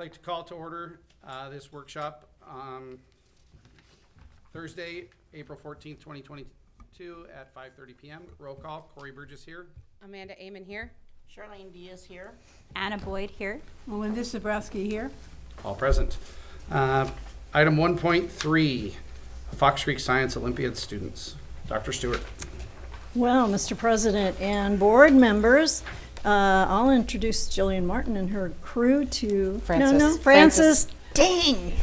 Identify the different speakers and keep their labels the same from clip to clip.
Speaker 1: like to call to order this workshop Thursday, April 14th, 2022 at 5:30 p.m. Roll call. Corey Burgess here.
Speaker 2: Amanda Amon here.
Speaker 3: Charlene Diaz here.
Speaker 4: Anna Boyd here.
Speaker 5: Melinda Zabrowski here.
Speaker 1: All present. Item 1.3, Fox Creek Science Olympiad students. Dr. Stewart.
Speaker 6: Well, Mr. President and board members, I'll introduce Jillian Martin and her crew to Francis. Dang.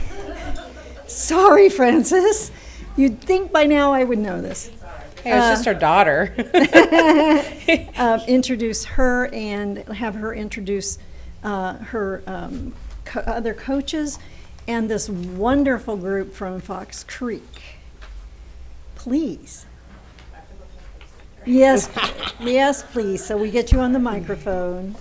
Speaker 6: Sorry, Francis. You'd think by now I would know this.
Speaker 2: Hey, it's just her daughter.
Speaker 6: Introduce her and have her introduce her other coaches and this wonderful group from Fox Creek. Please. Yes, yes, please. So we get you on the microphone.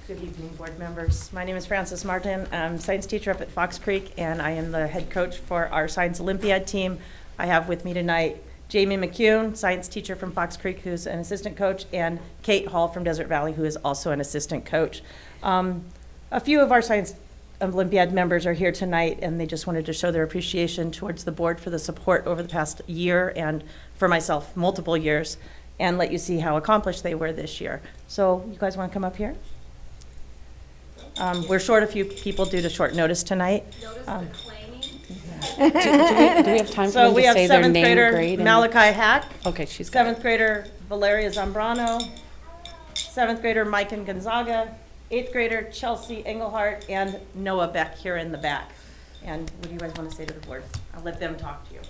Speaker 3: Good evening, board members. My name is Frances Martin. I'm science teacher up at Fox Creek, and I am the head coach for our Science Olympiad team. I have with me tonight Jamie McCune, science teacher from Fox Creek, who's an assistant coach, and Kate Hall from Desert Valley, who is also an assistant coach. A few of our Science Olympiad members are here tonight, and they just wanted to show their appreciation towards the board for the support over the past year, and for myself, multiple years, and let you see how accomplished they were this year. So you guys want to come up here? We're short a few people due to short notice tonight.
Speaker 2: Do we have time for
Speaker 3: So
Speaker 2: them
Speaker 3: we
Speaker 2: to
Speaker 3: have
Speaker 2: say their
Speaker 3: 7th
Speaker 2: name,
Speaker 3: grader
Speaker 2: grade?
Speaker 3: Malachi Hack,
Speaker 2: Okay, she's got
Speaker 3: 7th grader Valeria Zambrano, 7th grader Mike Gonzaga, 8th grader Chelsea Engelhardt, and Noah Beck here in the back. And what do you guys want to say to the board? I'll let them talk to you.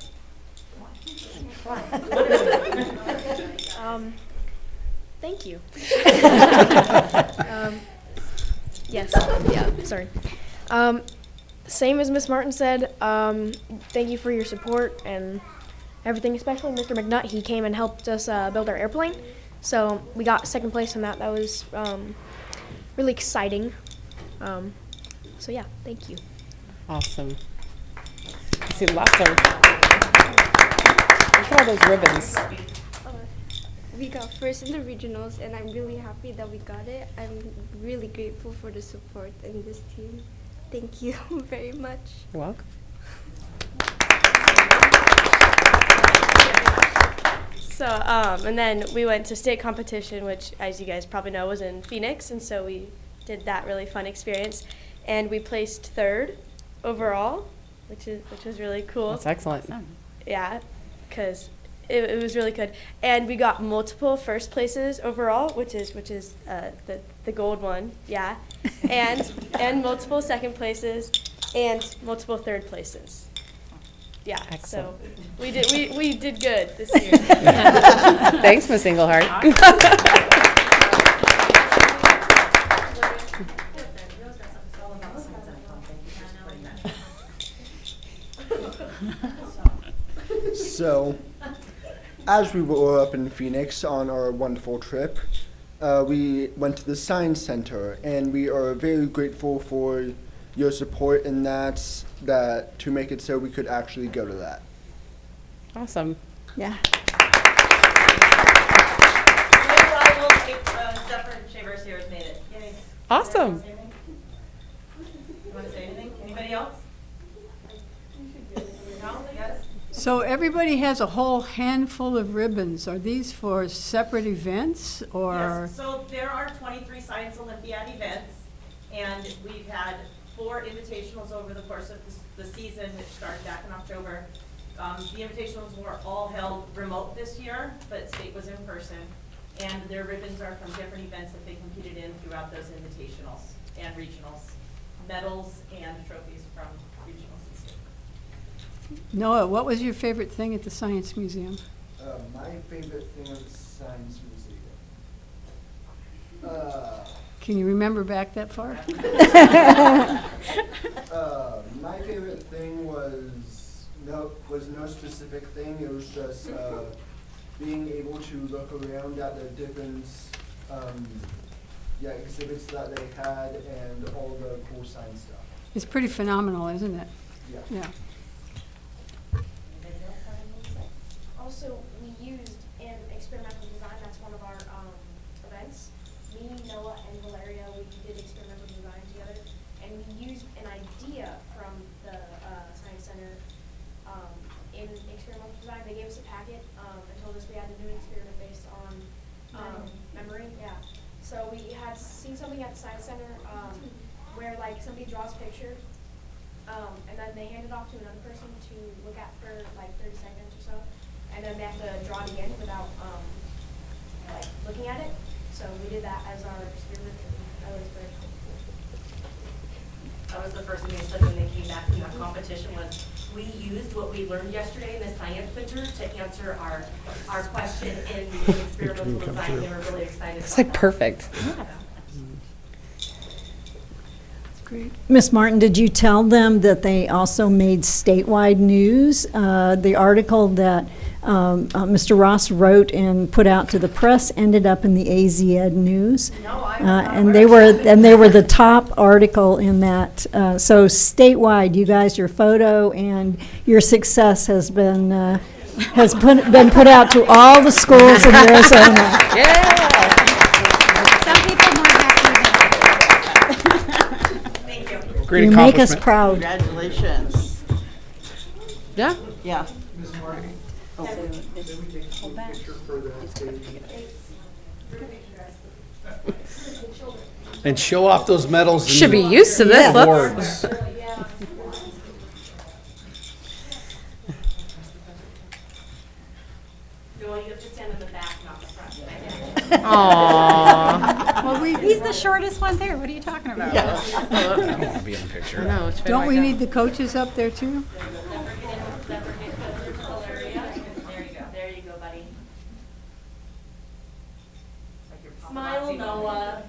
Speaker 7: Thank you. Yes, yeah, sorry. Same as Miss Martin said, thank you for your support and everything, especially Mr. McNutt. He came and helped us build our airplane. So we got second place in that. That was really exciting. So yeah, thank you.
Speaker 2: awesome. I see lots of. Look at all those ribbons.
Speaker 8: We got first in the regionals, and I'm really happy that we got it. I'm really grateful for the support in this team. Thank you very much.
Speaker 2: You're welcome.
Speaker 7: So, and then we went to state competition, which, as you guys probably know, was in Phoenix, and so we did that really fun experience, and we placed third overall, which was really cool.
Speaker 2: That's excellent.
Speaker 7: Yeah, because it was really good, and we got multiple first places overall, which is the gold one, yeah, and multiple second places, and multiple third places. Yeah,
Speaker 2: Excellent.
Speaker 7: so we did good this year.
Speaker 2: Thanks, Miss Engelhardt.
Speaker 9: So, as we were up in Phoenix on our wonderful trip, we went to the Science Center, and we are very grateful for your support in that to make it so we could actually go to that.
Speaker 2: Awesome.
Speaker 6: Yeah.
Speaker 3: Zephyr Shavers here has made it. Yay.
Speaker 2: Awesome.
Speaker 3: You want to say anything? Anybody else? No? Yes?
Speaker 5: So everybody has a whole handful of ribbons. Are these for separate events or?
Speaker 3: Yes, so there are 23 Science Olympiad events, and we've had 4 invitationals over the course of the season, which started back in October. The invitationals were all held remote this year, but state was in person, and their ribbons are from different events that they competed in throughout those invitationals and regionals, medals and trophies from regionals and state.
Speaker 5: Noah, what was your favorite thing at the Science Museum?
Speaker 9: My favorite thing at the Science Museum.
Speaker 5: Can you remember back that far?
Speaker 9: My favorite thing was no specific thing. It was just being able to look around at the different exhibits that they had and all the cool science stuff.
Speaker 5: It's pretty phenomenal, isn't it?
Speaker 9: Yeah.
Speaker 5: Yeah.
Speaker 7: Also, we used in experimental design, that's one of our events. Me, Noah, and Valeria, we did experimental design together, and we time, they gave us a packet and told us we had a new experiment based on memory. Yeah. So we had seen something at the Science Center where like somebody draws a picture and then they hand it off to another person to look at for like 30 seconds or so, and then they have to draw it again without like looking at it. So we did that as our experiment, and that was very cool.
Speaker 4: That was the first thing they said when they came back from that competition was we used what we learned yesterday in the Science Center to answer our question in the experimental design. They were really excited.
Speaker 2: It's like perfect.
Speaker 5: Great.
Speaker 6: Miss Martin, did you tell them that they also made statewide news? The article that Mr. Ross wrote and put out to the press ended up in the AZED News.
Speaker 4: No,
Speaker 6: And they were the top article in that. So statewide, you guys, your photo and your success has been put out to all the schools in Arizona.
Speaker 2: Yeah.
Speaker 10: Some people more happy
Speaker 4: Thank you.
Speaker 1: Great
Speaker 6: You make us
Speaker 1: accomplishment.
Speaker 6: proud.
Speaker 11: Congratulations.
Speaker 2: Yeah.
Speaker 11: Yeah.
Speaker 1: And show off those medals. and
Speaker 2: Should be used to this. Let's.
Speaker 1: awards.
Speaker 4: No, you have to stand in the back, not the front.
Speaker 2: Aww.
Speaker 5: Well,
Speaker 10: He's the shortest one there. What are you talking about?
Speaker 1: I don't want to be in the picture.
Speaker 2: No, it's
Speaker 5: don't we need the coaches up there too?
Speaker 4: There you go. There you go, buddy. Smile, Noah.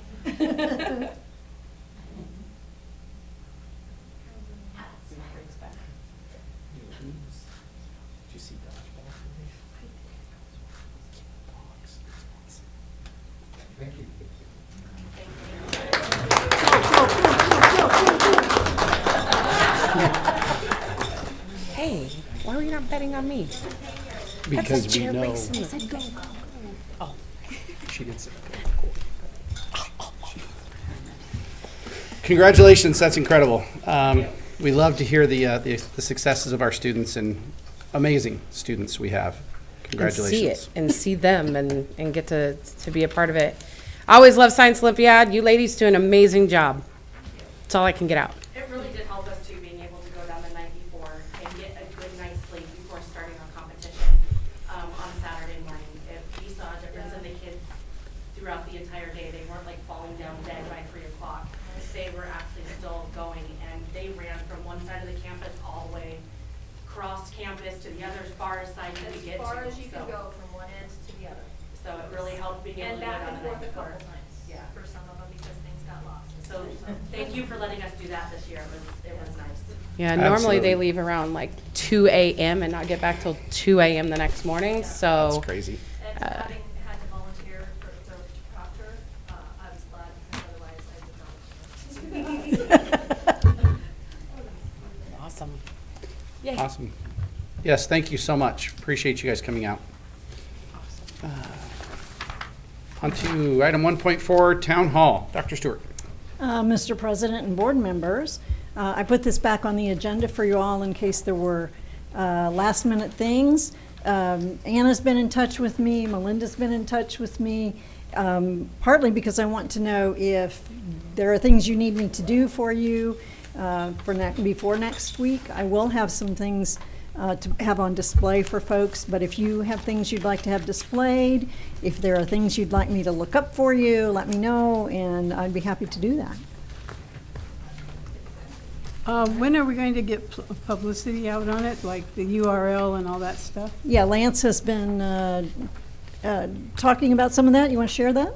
Speaker 2: Hey, why were you not betting on me?
Speaker 1: Because we
Speaker 2: chair
Speaker 1: know.
Speaker 2: race in the-
Speaker 1: She gets it. Congratulations, that's incredible. We love to hear the successes of our students, and amazing students we have. Congratulations.
Speaker 2: And see it and see them and get to be a part of it. I always love Science Olympiad. You ladies do an amazing job. That's all I can get out.
Speaker 4: It really did help us too, being able to go down the night before and get a good night's sleep before starting our competition on Saturday morning. We saw a difference in the kids throughout the entire day. They weren't like falling down dead by 3 o'clock. They were actually still going, and they ran from one side of the campus all the way across campus to the other, as far as side you could get to.
Speaker 3: As far as you
Speaker 4: So-
Speaker 3: could go from one end to the other.
Speaker 4: So it really helped being able
Speaker 3: And
Speaker 4: to go
Speaker 3: back
Speaker 4: down
Speaker 3: and
Speaker 4: the night
Speaker 3: forth a
Speaker 4: before.
Speaker 3: couple times.
Speaker 4: Yeah.
Speaker 3: For some of them because things got lost.
Speaker 4: So thank you for letting us do that this year. It was nice.
Speaker 2: Yeah, normally they
Speaker 1: Absolutely.
Speaker 2: leave around like 2 a.m. and not get back till 2 a.m. the next morning. So
Speaker 1: That's crazy.
Speaker 3: And having had to volunteer for the proctor, I was glad because otherwise I would not.
Speaker 2: awesome.
Speaker 1: Awesome. Yes, thank you so much. Appreciate you guys coming out. On to item 1.4, Town Hall. Dr. Stewart.
Speaker 6: Mr. President and board members, I put this back on the agenda for you all in case there were last minute things. Anna's been in touch with me, Melinda's been in touch with me, partly because I want to know if there are things you need me to do for you before next week. I will have some things to have on display for folks, but if you have things you'd like to have displayed, if there are things you'd like me to look up for you, let me know, and I'd be happy to do that.
Speaker 5: When are we going to get publicity out on it, like the URL and all that stuff?
Speaker 6: Yeah, Lance has been talking about some of that. You want to share that?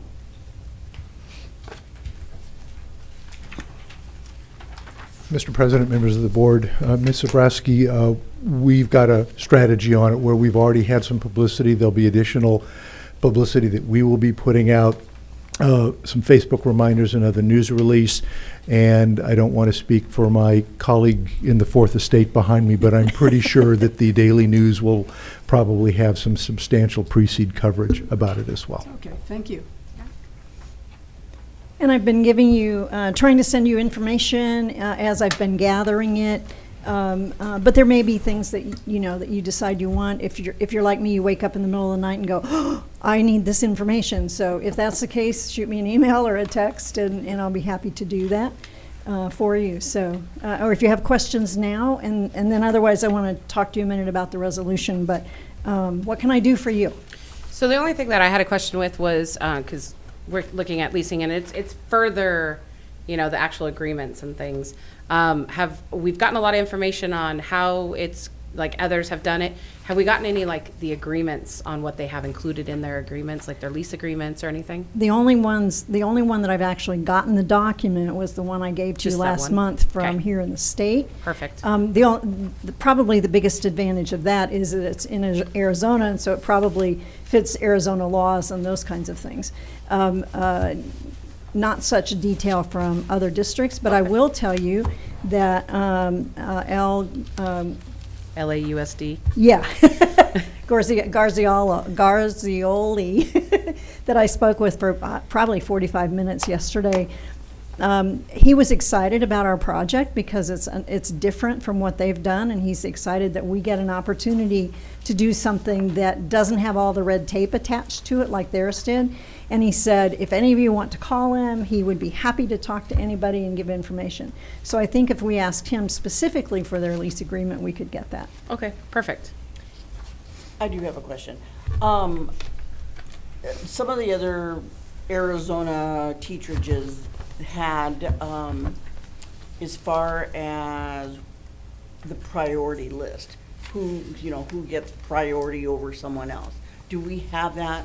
Speaker 12: Mr. President, members of the board, Ms. Zabrowski, we've got a strategy on it where we've already had some publicity. There'll be additional publicity that we will be putting out, some Facebook reminders, another news release, and I don't want to speak for my colleague in the Fourth Estate behind me, but I'm pretty sure that the Daily News will probably have some substantial pre-seed coverage about it as well.
Speaker 5: Okay, thank you.
Speaker 6: And I've been giving you, trying to send you information as I've been gathering it. But there may be things that that you decide you want. If you're like me, you wake up in the middle of the night and go, oh, I need this information. So if that's the case, shoot me an email or a text, and I'll be happy to do that for you. So, or if you have questions now, and then otherwise, I want to talk to you a minute about the resolution. But what can I do for you?
Speaker 2: So the only thing that I had a question with was, because we're looking at leasing, and it's further, the actual agreements and things. We've gotten a lot of information on how it's, like others have done it. Have we gotten any, like, the agreements on what they have included in their agreements, like their lease agreements or anything?
Speaker 6: The only one that I've actually gotten the document was the one I gave to you
Speaker 2: Just that
Speaker 6: last
Speaker 2: one?
Speaker 6: month from
Speaker 2: Okay.
Speaker 6: here in the state.
Speaker 2: Perfect.
Speaker 6: Probably the biggest advantage of that is that it's in Arizona, and so it probably fits Arizona laws and those kinds of things. Not such detail from other districts, but I will tell you that
Speaker 2: LAUSD.
Speaker 6: yeah, Garzioli, that I spoke with for probably 45 minutes yesterday. He was excited about our project because it's different from what they've done, and he's excited that we get an opportunity to do something that doesn't have all the red tape attached to it like theirs did. And he said, if any of you want to call him, he would be happy to talk to anybody and give information. So I think if we asked him specifically for their lease agreement, we could get that.
Speaker 2: Okay, perfect.
Speaker 11: I do have a question. Some of the other Arizona teacherages had, as far as the priority list, who gets priority over someone else. Do we have that?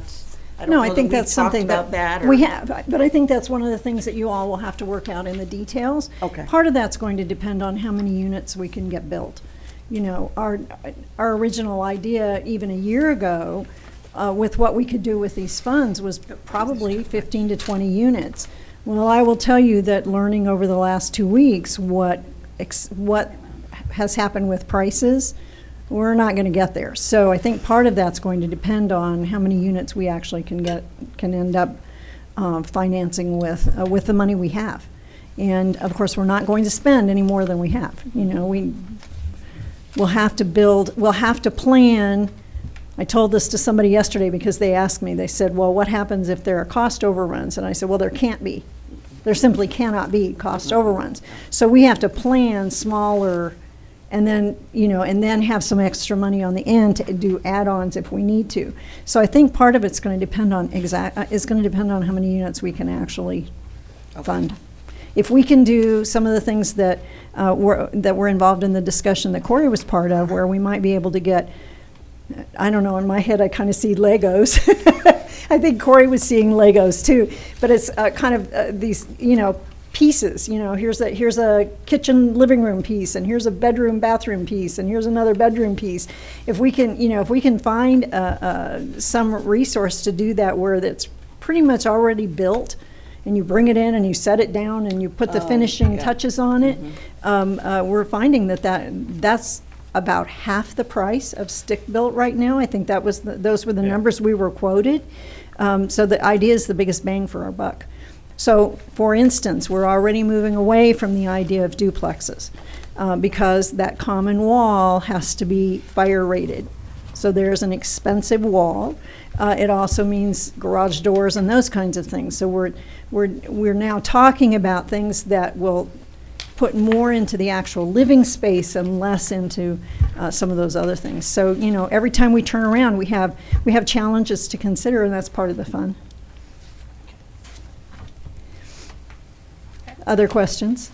Speaker 6: No, I think that's something
Speaker 11: that
Speaker 6: we have, but I think that's one of the things that you all will have to work out in the details.
Speaker 11: Okay.
Speaker 6: Part of that's going to depend on how many units we can get built. Our original idea even a year ago, with what we could do with these funds, was probably 15 to 20 units. Well, I will tell you that learning over the last 2 weeks what has happened with prices, we're not going to get there. So I think part of that's going to depend on how many units we actually can end up financing with the money we have. And of course, we're not going to spend any more than we have. We'll have to build, we'll have to plan. I told this to somebody yesterday because they asked me, they said, well, what happens if there are cost overruns? And I said, well, there can't be. There simply cannot be cost overruns. So we have to plan smaller, and then have some extra money on the end to do add-ons if we need to. So I think part of it's going to depend on how many units we can actually fund. If we can do some of the things that were involved in the discussion that Corey was part of, where we might be able to get, I don't know, in my head I kind of see Legos. I think Corey was seeing Legos too, but it's kind of these, pieces. Here's a kitchen living room piece, and here's a bedroom bathroom piece, and here's another bedroom piece. If we can find some resource to do that where that's pretty much already built, and you bring it in and you set it down and you put the finishing touches on it, we're finding that's about half the price of stick built right now. I think those were the numbers we were quoted. So the idea is the biggest bang for our buck. So, for instance, we're already moving away from the idea of duplexes because that common wall has to be fire rated. So there's an expensive wall. It also means garage doors and those kinds of things. So we're now talking about things that will put more into the actual living space and less into some of those other things. So every time we turn around, we have challenges to consider, and that's part of the fun. Other questions?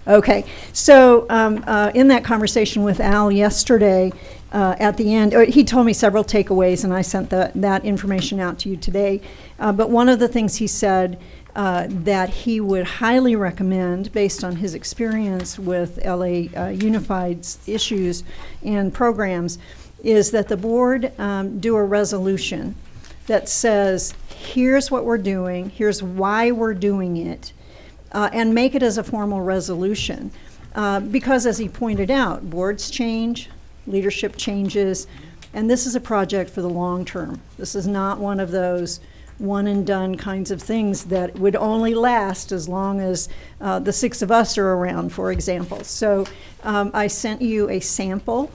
Speaker 6: Okay, so in that conversation with Al yesterday, at the end, he told me several takeaways, and I sent that information out to you today. But one of the things he said that he would highly recommend, based on his experience with LA Unified's issues and programs, is that the board do a resolution that says, here's what we're doing, here's why we're doing it, and make it as a formal resolution. Because as he pointed out, boards change, leadership changes, and this is a project for the long term. This is not one of those, one-and-done kinds of things that would only last as long as the 6 of us are around, for example. So I sent you a sample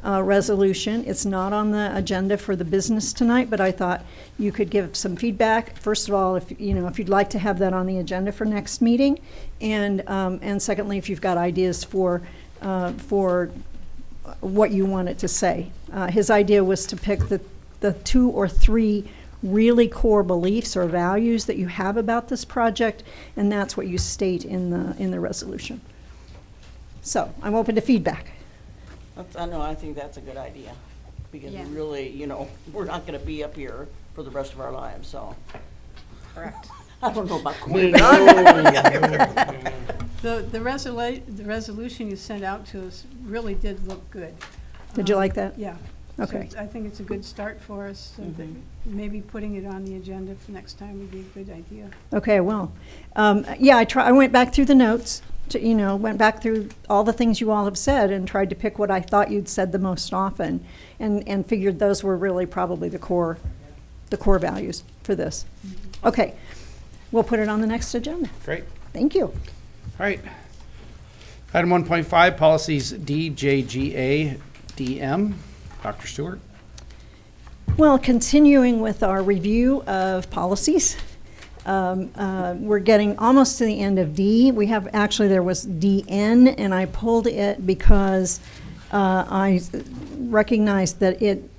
Speaker 6: resolution. It's not on the agenda for the business tonight, but I thought you could give some feedback. First of all, if you'd like to have that on the agenda for next meeting, and secondly, if you've got ideas for what you want it to say. His idea was to pick the 2 or 3 really core beliefs or values that you have about this project, and that's what you state in the resolution. So I'm open to feedback.
Speaker 11: I think that's a good idea, because
Speaker 10: Yeah.
Speaker 11: we really, we're not gonna be up here for the rest of our lives, so.
Speaker 2: Correct.
Speaker 11: I don't know about
Speaker 5: The,
Speaker 11: Quinn.
Speaker 5: the resolution you sent out to us really did look good.
Speaker 6: Did you like that?
Speaker 5: Yeah.
Speaker 6: Okay.
Speaker 5: So I think it's a good start for us, so that maybe putting it on the agenda for next time would be a good idea.
Speaker 6: Okay, well, yeah, I went back through the notes, went back through all the things you all have said and tried to pick what I thought you'd said the most often, and figured those were really probably the core values for this. Okay, we'll put it on the next agenda.
Speaker 1: Great.
Speaker 6: Thank you.
Speaker 1: All right. Item 1.5, policies D, J, G, A, D, M. Dr. Stewart.
Speaker 6: Well, continuing with our review of policies, we're getting almost to the end of D. There was DN, and I pulled it because I recognized that it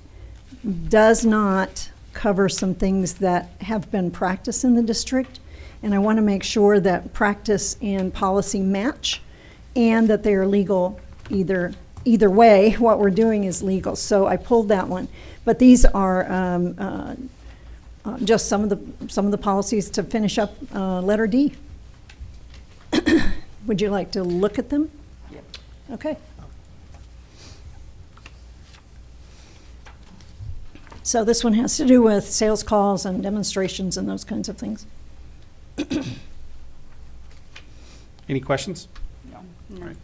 Speaker 6: does not cover some things that have been practiced in the district, and I want to make sure that practice and policy match, and that they are legal either way. What we're doing is legal, so I pulled that one. But these are just some of the policies to finish up letter D. Would you like to look at them?
Speaker 11: Yep.
Speaker 6: Okay. So this one has to do with sales calls and demonstrations and those kinds of things.
Speaker 1: Any questions?
Speaker 11: No.
Speaker 1: All right.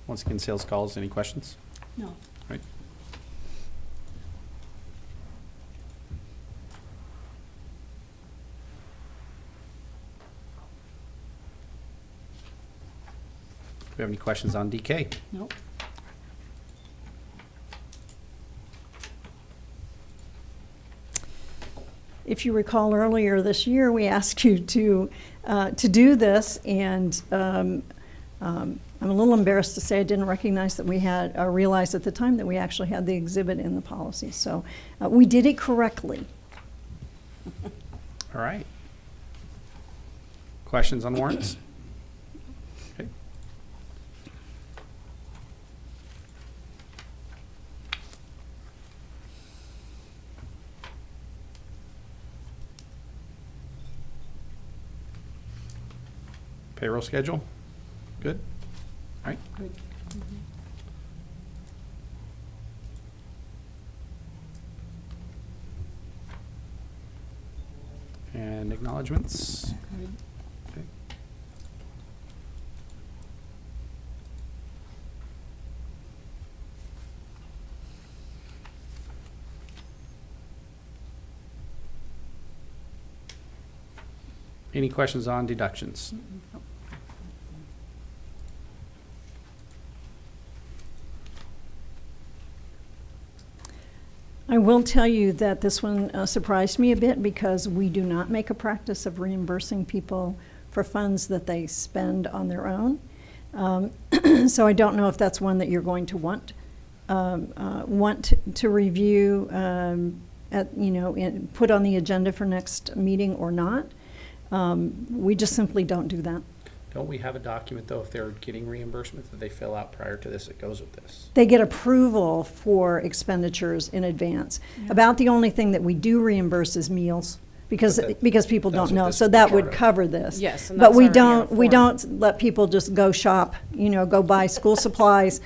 Speaker 1: Once again, sales calls, any questions?
Speaker 5: No.
Speaker 1: Right. Do we have any questions on DK?
Speaker 5: Nope.
Speaker 6: If you recall earlier this year, we asked you to do this, and I'm a little embarrassed to say I didn't recognize that we had, realized at the time that we actually had the exhibit in the policy. So we did it correctly.
Speaker 1: All right. Questions on warrants? Okay. Payroll schedule? Good? All right.
Speaker 5: Good.
Speaker 1: And acknowledgements?
Speaker 5: Good.
Speaker 1: Okay. Any questions on deductions?
Speaker 6: I will tell you that this one surprised me a bit, because we do not make a practice of reimbursing people for funds that they spend on their own. So I don't know if that's one that you're going to want to review, and put on the agenda for next meeting or not. We just simply don't do that.
Speaker 1: Don't we have a document, though, if they're getting reimbursement that they fill out prior to this that goes with this?
Speaker 6: They get approval for expenditures in advance. About the only thing that we do reimburse is meals, because
Speaker 1: But that-
Speaker 6: because people
Speaker 1: that's
Speaker 6: don't
Speaker 1: what
Speaker 6: know.
Speaker 1: this
Speaker 6: So
Speaker 1: would be
Speaker 6: that
Speaker 1: part
Speaker 6: would
Speaker 1: of.
Speaker 6: cover this.
Speaker 2: Yes, and
Speaker 6: But
Speaker 2: that's
Speaker 6: we
Speaker 2: already on
Speaker 6: don't
Speaker 2: form.
Speaker 6: let people just go shop, go buy school supplies.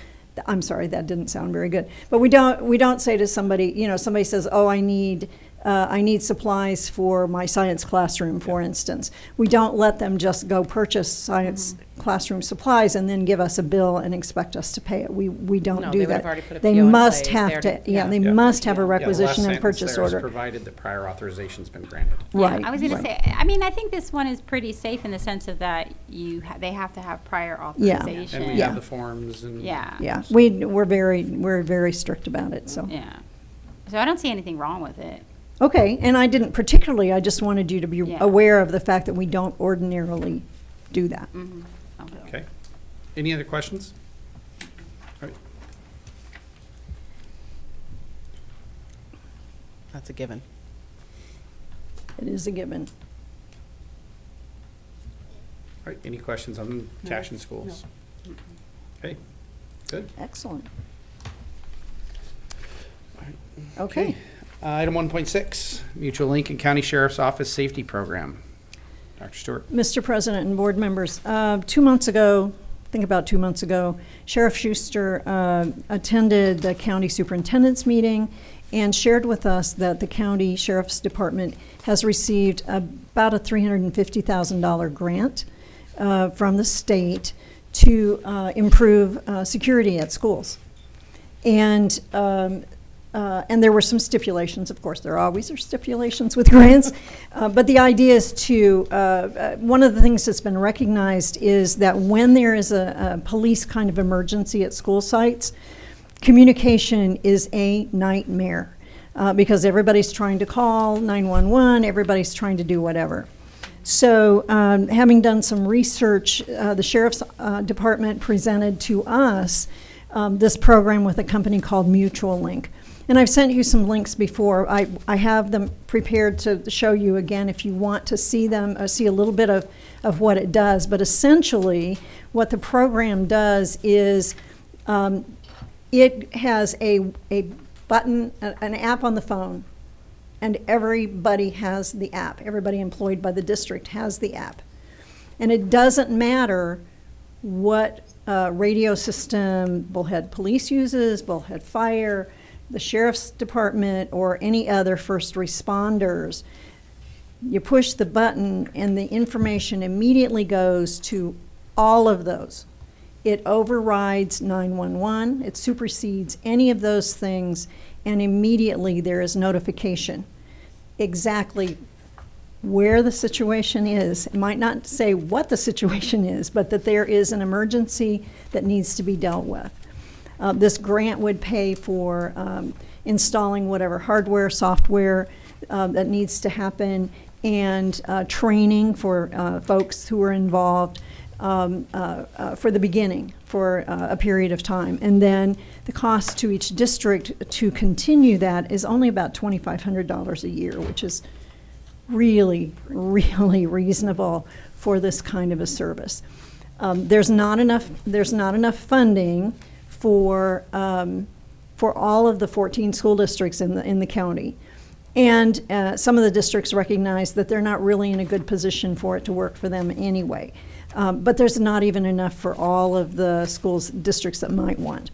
Speaker 6: I'm sorry, that didn't sound very good. But we don't say to somebody, somebody says, oh, I need I need supplies for my science classroom, for instance. We don't let them just go purchase science classroom supplies and then give us a bill and expect us to pay it. We don't
Speaker 2: No,
Speaker 6: do
Speaker 2: they would
Speaker 6: that.
Speaker 2: have already put a
Speaker 6: They
Speaker 2: PO in
Speaker 6: must
Speaker 2: place.
Speaker 6: have
Speaker 2: They
Speaker 6: to,
Speaker 2: already-
Speaker 6: yeah, they
Speaker 1: Yeah.
Speaker 6: must have a
Speaker 1: Yeah, the
Speaker 6: requisition
Speaker 1: last
Speaker 6: and
Speaker 1: sentence
Speaker 6: purchase
Speaker 1: there is
Speaker 6: order.
Speaker 1: provided the prior authorization's been granted.
Speaker 6: Right.
Speaker 10: I was going
Speaker 6: right.
Speaker 10: to say, I mean, I think this one is pretty safe in the sense of that they have to have prior authorization.
Speaker 1: And we
Speaker 6: Yeah.
Speaker 1: have the forms and.
Speaker 10: Yeah.
Speaker 6: Yeah, we're very strict about it, so.
Speaker 10: Yeah. So I don't see anything wrong with it.
Speaker 6: Okay, and I didn't particularly, I just wanted you to be
Speaker 10: Yeah.
Speaker 6: aware of the fact that we don't ordinarily do that.
Speaker 10: Mhm.
Speaker 1: Okay. Any other questions? All right.
Speaker 2: That's a given.
Speaker 6: It is a given.
Speaker 1: All right, any questions on cash in schools? Okay, good.
Speaker 6: Excellent.
Speaker 1: Okay.
Speaker 6: Okay.
Speaker 1: Item 1.6, Mutual Link and County Sheriff's Office Safety Program. Dr. Stewart.
Speaker 6: Mr. President and board members, 2 months ago, I think about 2 months ago, Sheriff Schuster attended the county superintendent's meeting and shared with us that the county sheriff's department has received about a $350,000 grant from the state to improve security at schools. And there were some stipulations, of course, there always are stipulations with grants, but the idea is to, one of the things that's been recognized is that when there is a police kind of emergency at school sites, communication is a nightmare because everybody's trying to call 911, everybody's trying to do whatever. So having done some research, the Sheriff's Department presented to us this program with a company called Mutual Link. And I've sent you some links before. I have them prepared to show you again if you want to see them, see a little bit of what it does. But essentially, what the program does is it has a button, an app on the phone, and everybody has the app. Everybody employed by the district has the app. And it doesn't matter what radio system Bullhead Police uses, Bullhead Fire, the Sheriff's Department, or any other first responders. You push the button and the information immediately goes to all of those. It overrides 911, it supersedes any of those things, and immediately there is notification exactly where the situation is. It might not say what the situation is, but that there is an emergency that needs to be dealt with. This grant would pay for installing whatever hardware, software that needs to happen, and training for folks who are involved for the beginning, for a period of time. And then the cost to each district to continue that is only about $2,500 a year, which is really, really reasonable for this kind of a service. There's not enough funding for all of the 14 school districts in the county. And some of the districts recognize that they're not really in a good position for it to work for them anyway. But there's not even enough for all of the schools, districts that might want.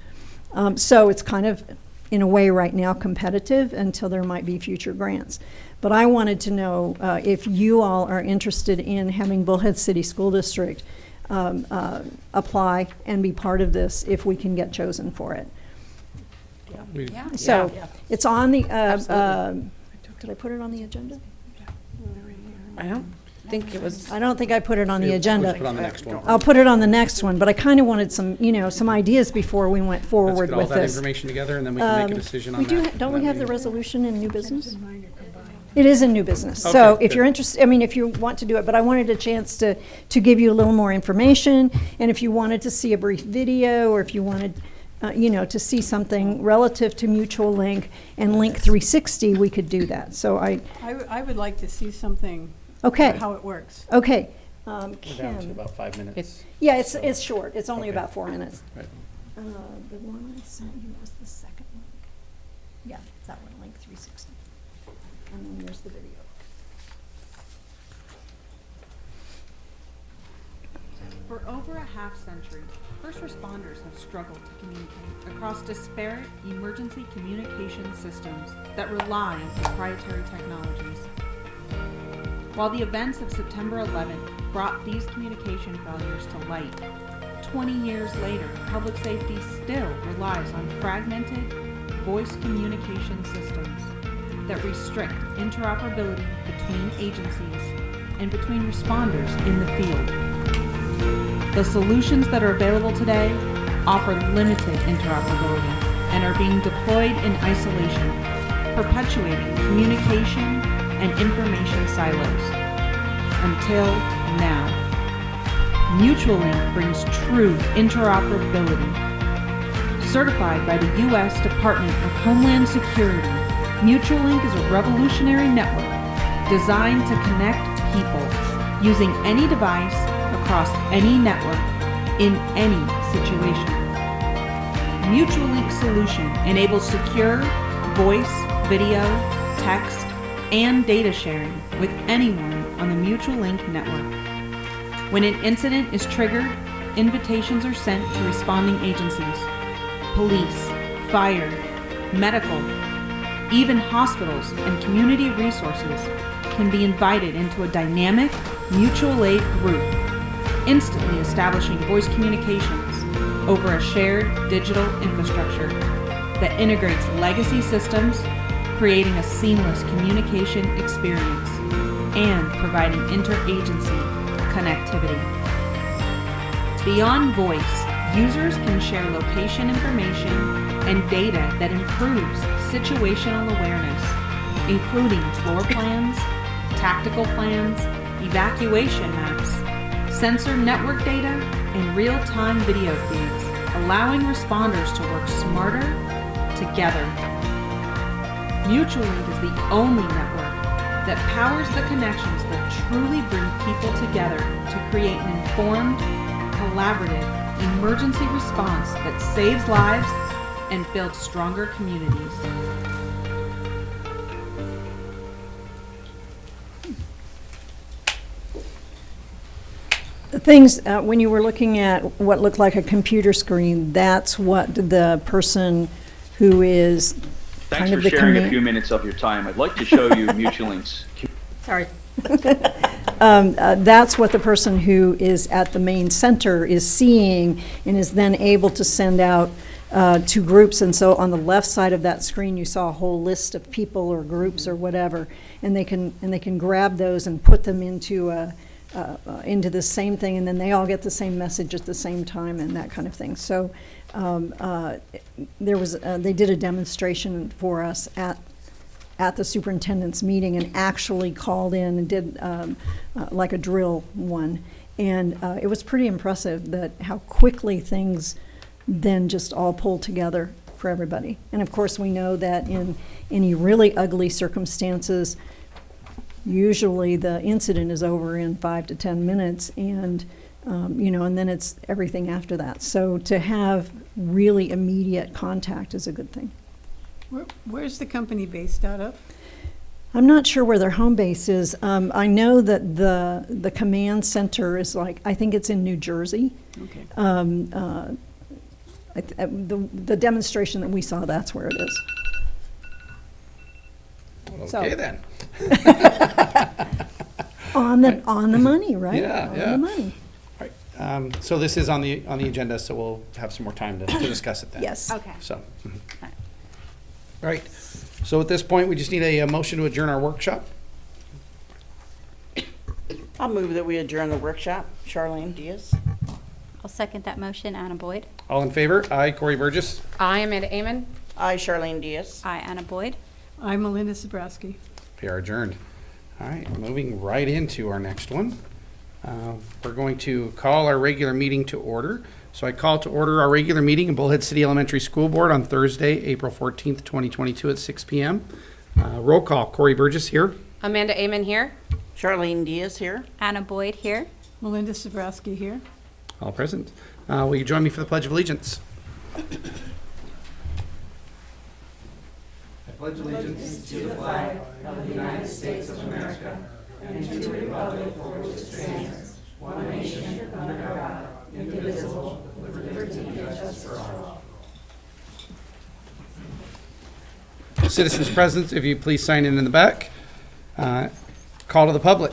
Speaker 6: So it's kind of, in a way right now, competitive until there might be future grants. But I wanted to know if you all are interested in having Bullhead City School District apply and be part of this if we can get chosen for it.
Speaker 2: Yeah.
Speaker 6: So it's on the,
Speaker 2: Absolutely.
Speaker 6: did I put it on the agenda?
Speaker 2: I don't think it was.
Speaker 6: I don't think I put it on the agenda.
Speaker 1: Put on the next one.
Speaker 6: I'll put it on the next one, but I kind of wanted some, some ideas before we went
Speaker 1: Let's
Speaker 6: forward
Speaker 1: get all
Speaker 6: with
Speaker 1: that
Speaker 6: this.
Speaker 1: information together, and then we can make a decision on that.
Speaker 6: Don't we have the
Speaker 1: meeting.
Speaker 6: resolution in new business? It is in new business.
Speaker 1: Okay,
Speaker 6: So if
Speaker 1: good.
Speaker 6: you're interested, if you want to do it, but I wanted a chance to give you a little more information, and if you wanted to see a brief video, or if you wanted, to see something relative to Mutual Link and Link 360, we could do that. So
Speaker 5: I would like to see something,
Speaker 6: okay,
Speaker 5: how it works.
Speaker 6: okay.
Speaker 1: We're down to
Speaker 6: Kim,
Speaker 1: about 5 minutes.
Speaker 6: yeah, it's short. It's only
Speaker 1: Okay.
Speaker 6: about 4 minutes.
Speaker 1: Right.
Speaker 6: The one I sent you was the second one. Yeah, that one, Link 360. And then there's the video.
Speaker 13: For over a half-century, first responders have struggled to communicate across disparate emergency communication systems that rely on proprietary technologies. While the events of September 11th brought these communication failures to light, 20 years later, public safety still relies on fragmented voice communication systems that restrict interoperability between agencies and between responders in the field. The solutions that are available today offer limited interoperability and are being deployed in isolation, perpetuating communication and information silos. Until now. MutualLink brings true interoperability. Certified by the U.S. Department of Homeland Security, MutualLink is a revolutionary network designed to connect people using any device across any network in any situation. MutualLink solution enables secure voice, video, text, and data sharing with anyone on the MutualLink network. When an incident is triggered, invitations are sent to responding agencies, police, fire, medical, even hospitals and community resources can be invited into a dynamic mutual aid group, instantly establishing voice communications over a shared digital infrastructure that integrates legacy systems, creating a seamless communication experience and providing interagency connectivity. Beyond voice, users can share location information and data that improves situational awareness, including floor plans, tactical plans, evacuation maps, sensor network data, and real-time video feeds, allowing responders to work smarter together. MutualLink is the only network that powers the connections that truly bring people together to create an informed, collaborative emergency response that saves lives and builds stronger communities.
Speaker 6: The things, when you were looking at what looked like a computer screen, that's what the person who is
Speaker 14: Thanks
Speaker 6: kind of
Speaker 14: for
Speaker 6: the
Speaker 14: sharing a few minutes of your time. I'd like to show you MutualLink's.
Speaker 6: Sorry. That's what the person who is at the main center is seeing and is then able to send out to groups. And so on the left side of that screen, you saw a whole list of people or groups or whatever, and they can grab those and put them into the same thing, and then they all get the same message at the same time and that kind of thing. So they did a demonstration for us at the superintendent's meeting and actually called in and did like a drill one. And it was pretty impressive that how quickly things then just all pulled together for everybody. And of course, we know that in any really ugly circumstances, usually the incident is over in 5 to 10 minutes, and and then it's everything after that. So to have really immediate contact is a good thing.
Speaker 5: Where's the company based out of?
Speaker 6: I'm not sure where their home base is. I know that the command center is I think it's in New Jersey.
Speaker 5: Okay.
Speaker 6: The demonstration that we saw, that's where it is.
Speaker 1: Okay, then.
Speaker 6: On the money, right?
Speaker 1: Yeah,
Speaker 6: on
Speaker 1: yeah.
Speaker 6: the money.
Speaker 1: Right. So this is on the agenda, so we'll have some more time to discuss it then.
Speaker 6: Yes.
Speaker 10: Okay.
Speaker 1: So, all right. So at this point, we just need a motion to adjourn our workshop.
Speaker 11: I'll move that we adjourn the workshop. Charlene Diaz.
Speaker 10: I'll second that motion. Anna Boyd.
Speaker 1: All in favor? Aye. Corey Burgess.
Speaker 2: I, Amanda Amon.
Speaker 11: I, Charlene Diaz.
Speaker 10: Aye, Anna Boyd.
Speaker 5: I'm Melinda Zabrowski.
Speaker 1: We are adjourned. All right, moving right into our next one. We're going to call our regular meeting to order. So I call to order our regular meeting in Bullhead City Elementary School Board on Thursday, April 14th, 2022 at 6 p.m. Roll call. Corey Burgess here.
Speaker 2: Amanda Amon here.
Speaker 11: Charlene Diaz here.
Speaker 10: Anna Boyd here.
Speaker 5: Melinda Zabrowski here.
Speaker 1: All present. Will you join me for the Pledge of Allegiance? I pledge allegiance to the flag of the United States of America and to the republic for which it stands, one nation under God, Citizens present, if you please sign in the back. Call to the public.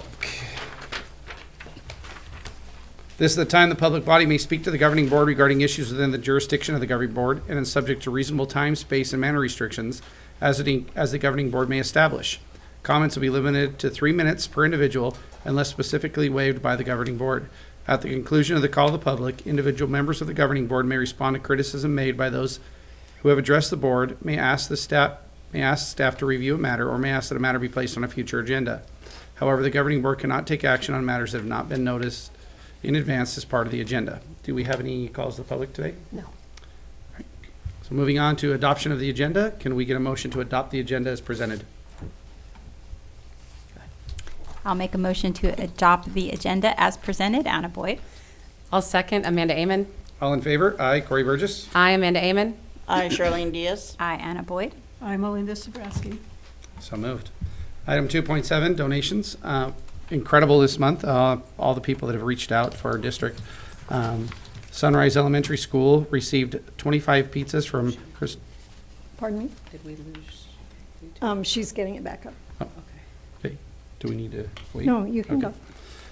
Speaker 1: This is the time the public body may speak to the governing board regarding issues within the jurisdiction of the governing board and is subject to reasonable time, space, and manner restrictions as the governing board may establish. Comments will be limited to 3 minutes per individual unless specifically waived by the governing board. At the conclusion of the call to the public, individual members of the governing board may respond to criticism made by those who have addressed the board, may ask staff to review a matter, or may ask that a matter be placed on a future agenda. However, the governing board cannot take action on matters that have not been noticed in advance as part of the agenda. Do we have any calls to the public today?
Speaker 2: No.
Speaker 1: Right. So moving on to adoption of the agenda, can we get a motion to adopt the agenda as presented?
Speaker 10: I'll make a motion to adopt the agenda as presented. Anna Boyd.
Speaker 2: I'll second. Amanda Amon.
Speaker 1: All in favor? Aye. Corey Burgess?
Speaker 2: I, Amanda Amon.
Speaker 11: Aye, Charlene Diaz.
Speaker 10: I, Anna Boyd.
Speaker 5: I'm Melinda Sobrowski.
Speaker 1: So moved. Item 2.7, donations. Incredible this month, all the people that have reached out for our district. Sunrise Elementary School received 25 pizzas from Chris.
Speaker 6: Pardon me?
Speaker 2: Did we lose?
Speaker 6: She's getting it back up.
Speaker 1: Oh, okay. Do we need to wait?
Speaker 6: No, you can
Speaker 1: Okay.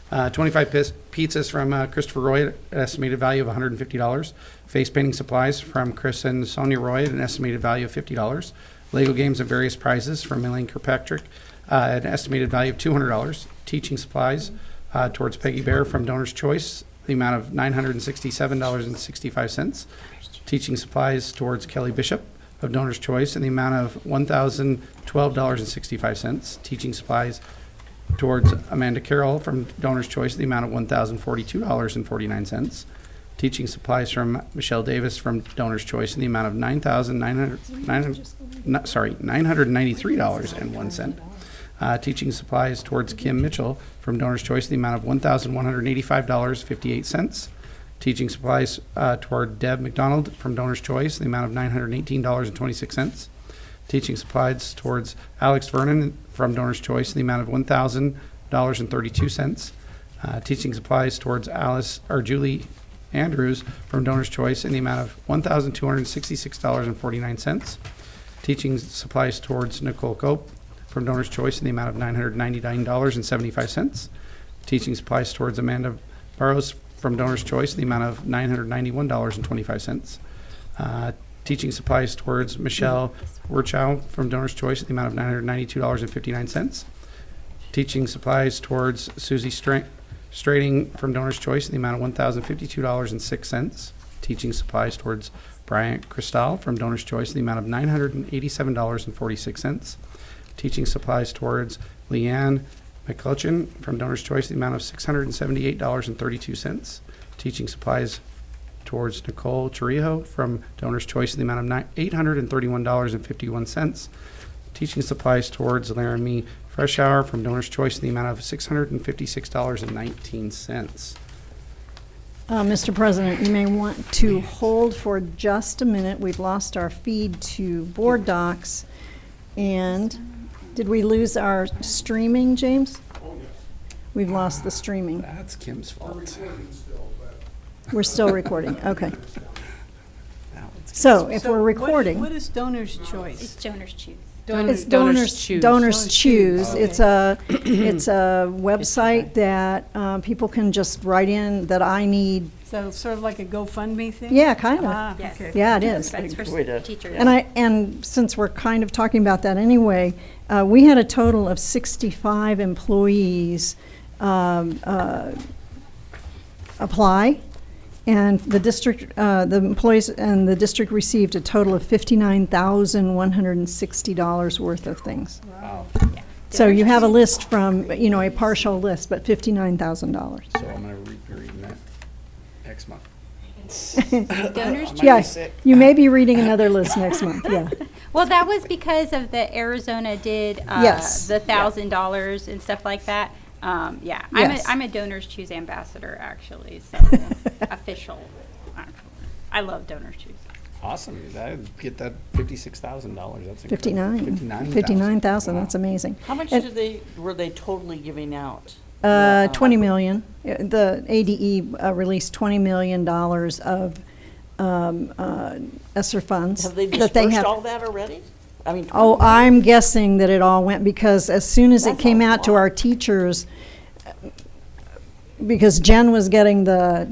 Speaker 6: go.
Speaker 1: 25 pizzas from Christopher Roy at an estimated value of $150. Face painting supplies from Chris and Sonia Roy at an estimated value of $50. Lego games and various prizes from Elaine Kirkpatrick at an estimated value of $200. Teaching supplies towards Peggy Bear from Donor's Choice, the amount of $967.65. Teaching supplies towards Kelly Bishop of Donor's Choice in the amount of $1,012.65. Teaching supplies towards Amanda Carroll from Donor's Choice, the amount of $1,042.49. Teaching supplies from Michelle Davis from Donor's Choice in the amount of $993.01. Teaching supplies towards Kim Mitchell from Donor's Choice in the amount of $1,185.58. Teaching supplies toward Deb McDonald from Donor's Choice in the amount of $918.26. Teaching supplies towards Alex Vernon from Donor's Choice in the amount of $1,000.32. Teaching supplies towards Julie Andrews from Donor's Choice in the amount of $1,266.49. Teaching supplies towards Nicole Cope from Donor's Choice in the amount of $999.75. Teaching supplies towards Amanda Burrows from Donor's Choice in the amount of $991.25. Teaching supplies towards Michelle Wirchow from Donor's Choice in the amount of $992.59. Teaching supplies towards Susie Strating from Donor's Choice in the amount of $1,052.06. Teaching supplies towards Bryant Cristal from Donor's Choice in the amount of $987.46. Teaching supplies towards Leanne McCutcheon from Donor's Choice in the amount of $678.32. Teaching supplies towards Nicole Chirijo from Donor's Choice in the amount of $831.51. Teaching supplies towards Laramie Freshour from Donor's Choice in the amount of $656.19.
Speaker 6: Mr. President, you may want to hold for just a minute. We've lost our feed to board docs. And did we lose our streaming, James? We've lost the streaming.
Speaker 1: That's Kim's fault.
Speaker 6: We're still recording, okay. So if we're recording.
Speaker 5: What is Donor's Choice?
Speaker 10: It's Donor's Choose.
Speaker 6: It's Donors Choose. It's a website that people can just write in that I need.
Speaker 5: So it's sort of like a GoFundMe thing?
Speaker 6: Yeah, kind of.
Speaker 5: Ah,
Speaker 10: Yes.
Speaker 5: okay.
Speaker 6: Yeah, it is.
Speaker 10: That's for teachers.
Speaker 6: And since we're kind of talking about that anyway, we had a total of 65 employees apply. And the district, the employees and the district received a total of $59,160 worth of things.
Speaker 1: Wow.
Speaker 10: Yeah.
Speaker 6: So you have a list from, a partial list, but $59,000.
Speaker 1: So I'm going to be reading that next month.
Speaker 10: Donor's
Speaker 1: I might
Speaker 10: Choose.
Speaker 1: be
Speaker 6: Yeah,
Speaker 1: sick.
Speaker 6: you may be reading another list next month, yeah.
Speaker 10: Well, that was because of the Arizona did
Speaker 6: Yes.
Speaker 10: the $1,000 and stuff like that. Yeah,
Speaker 6: Yes.
Speaker 10: I'm a Donor's Choose ambassador, actually, so official. I love Donor's Choose.
Speaker 1: Awesome. I'd get that $56,000. That's
Speaker 6: 59,000, that's amazing.
Speaker 11: How much
Speaker 6: And-
Speaker 11: were they totally giving out?
Speaker 6: 20 million. The ADE released $20 million of ESSER funds.
Speaker 11: Have they
Speaker 6: that
Speaker 11: dispersed
Speaker 6: have.
Speaker 11: all that already? I mean,
Speaker 6: Oh, I'm guessing that it all went, because as soon as it
Speaker 11: That's
Speaker 6: came
Speaker 11: a
Speaker 6: out to
Speaker 11: lot.
Speaker 6: our teachers, because Jen was getting the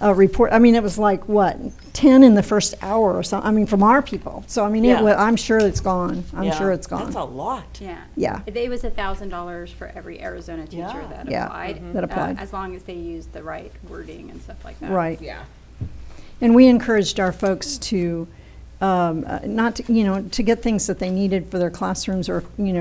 Speaker 6: report, I mean, it was like, what, 10 in the first hour or something, I mean, from our people. So, I mean,
Speaker 11: Yeah.
Speaker 6: I'm sure it's gone. I'm
Speaker 11: yeah,
Speaker 6: sure it's gone.
Speaker 11: That's a lot.
Speaker 10: Yeah.
Speaker 6: Yeah.
Speaker 10: It was $1,000 for every Arizona teacher
Speaker 11: Yeah.
Speaker 10: that
Speaker 6: Yeah,
Speaker 10: applied.
Speaker 6: that applied.
Speaker 10: As long as they used the right wording and stuff like that.
Speaker 6: Right.
Speaker 2: Yeah.
Speaker 6: And we encouraged our folks to, not to, to get things that they needed for their classrooms or,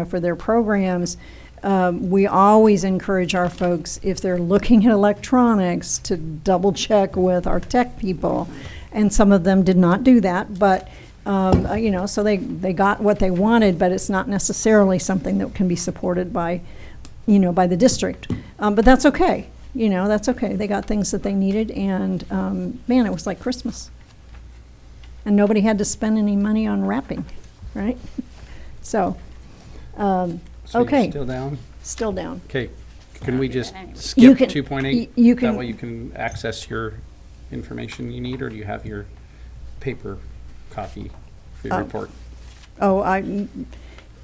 Speaker 6: for their programs. We always encourage our folks, if they're looking at electronics, to double check with our tech people. And some of them did not do that, but, so they got what they wanted, but it's not necessarily something that can be supported by, by the district. But that's okay. That's okay. They got things that they needed, and man, it was like Christmas. And nobody had to spend any money on wrapping, right? So,
Speaker 1: So you're
Speaker 6: okay.
Speaker 1: still down?
Speaker 6: Still down.
Speaker 1: Okay, can we just
Speaker 6: You
Speaker 1: skip
Speaker 6: can-
Speaker 1: 2.8?
Speaker 6: you
Speaker 1: That
Speaker 6: can-
Speaker 1: way you can access your information you need, or do you have your paper copy for your
Speaker 6: Oh.
Speaker 1: report?
Speaker 6: Oh,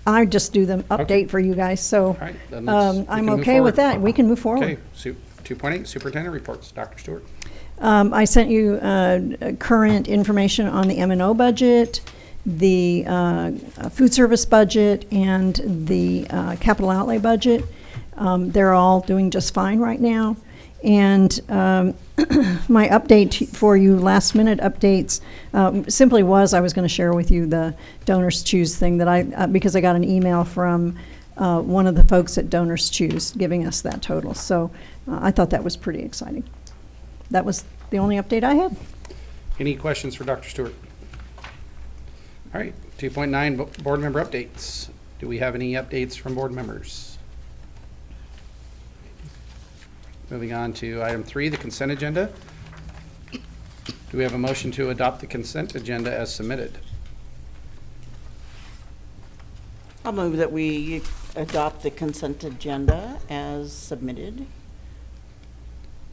Speaker 6: I just do the update for you guys, so
Speaker 1: All right, then we
Speaker 6: I'm
Speaker 1: can move
Speaker 6: okay with
Speaker 1: forward.
Speaker 6: that. We can move forward.
Speaker 1: Okay, 2.8, superintendent reports. Dr. Stewart.
Speaker 6: I sent you current information on the M&O budget, the food service budget, and the capital outlay budget. They're all doing just fine right now. And my update for you, last minute updates, simply was I was going to share with you the Donors Choose thing that because I got an email from one of the folks at Donors Choose giving us that total. So I thought that was pretty exciting. That was the only update I had.
Speaker 1: Any questions for Dr. Stewart? All right, 2.9, board member updates. Do we have any updates from board members? Moving on to item 3, the consent agenda. Do we have a motion to adopt the consent agenda as submitted?
Speaker 11: I'll move that we adopt the consent agenda as submitted.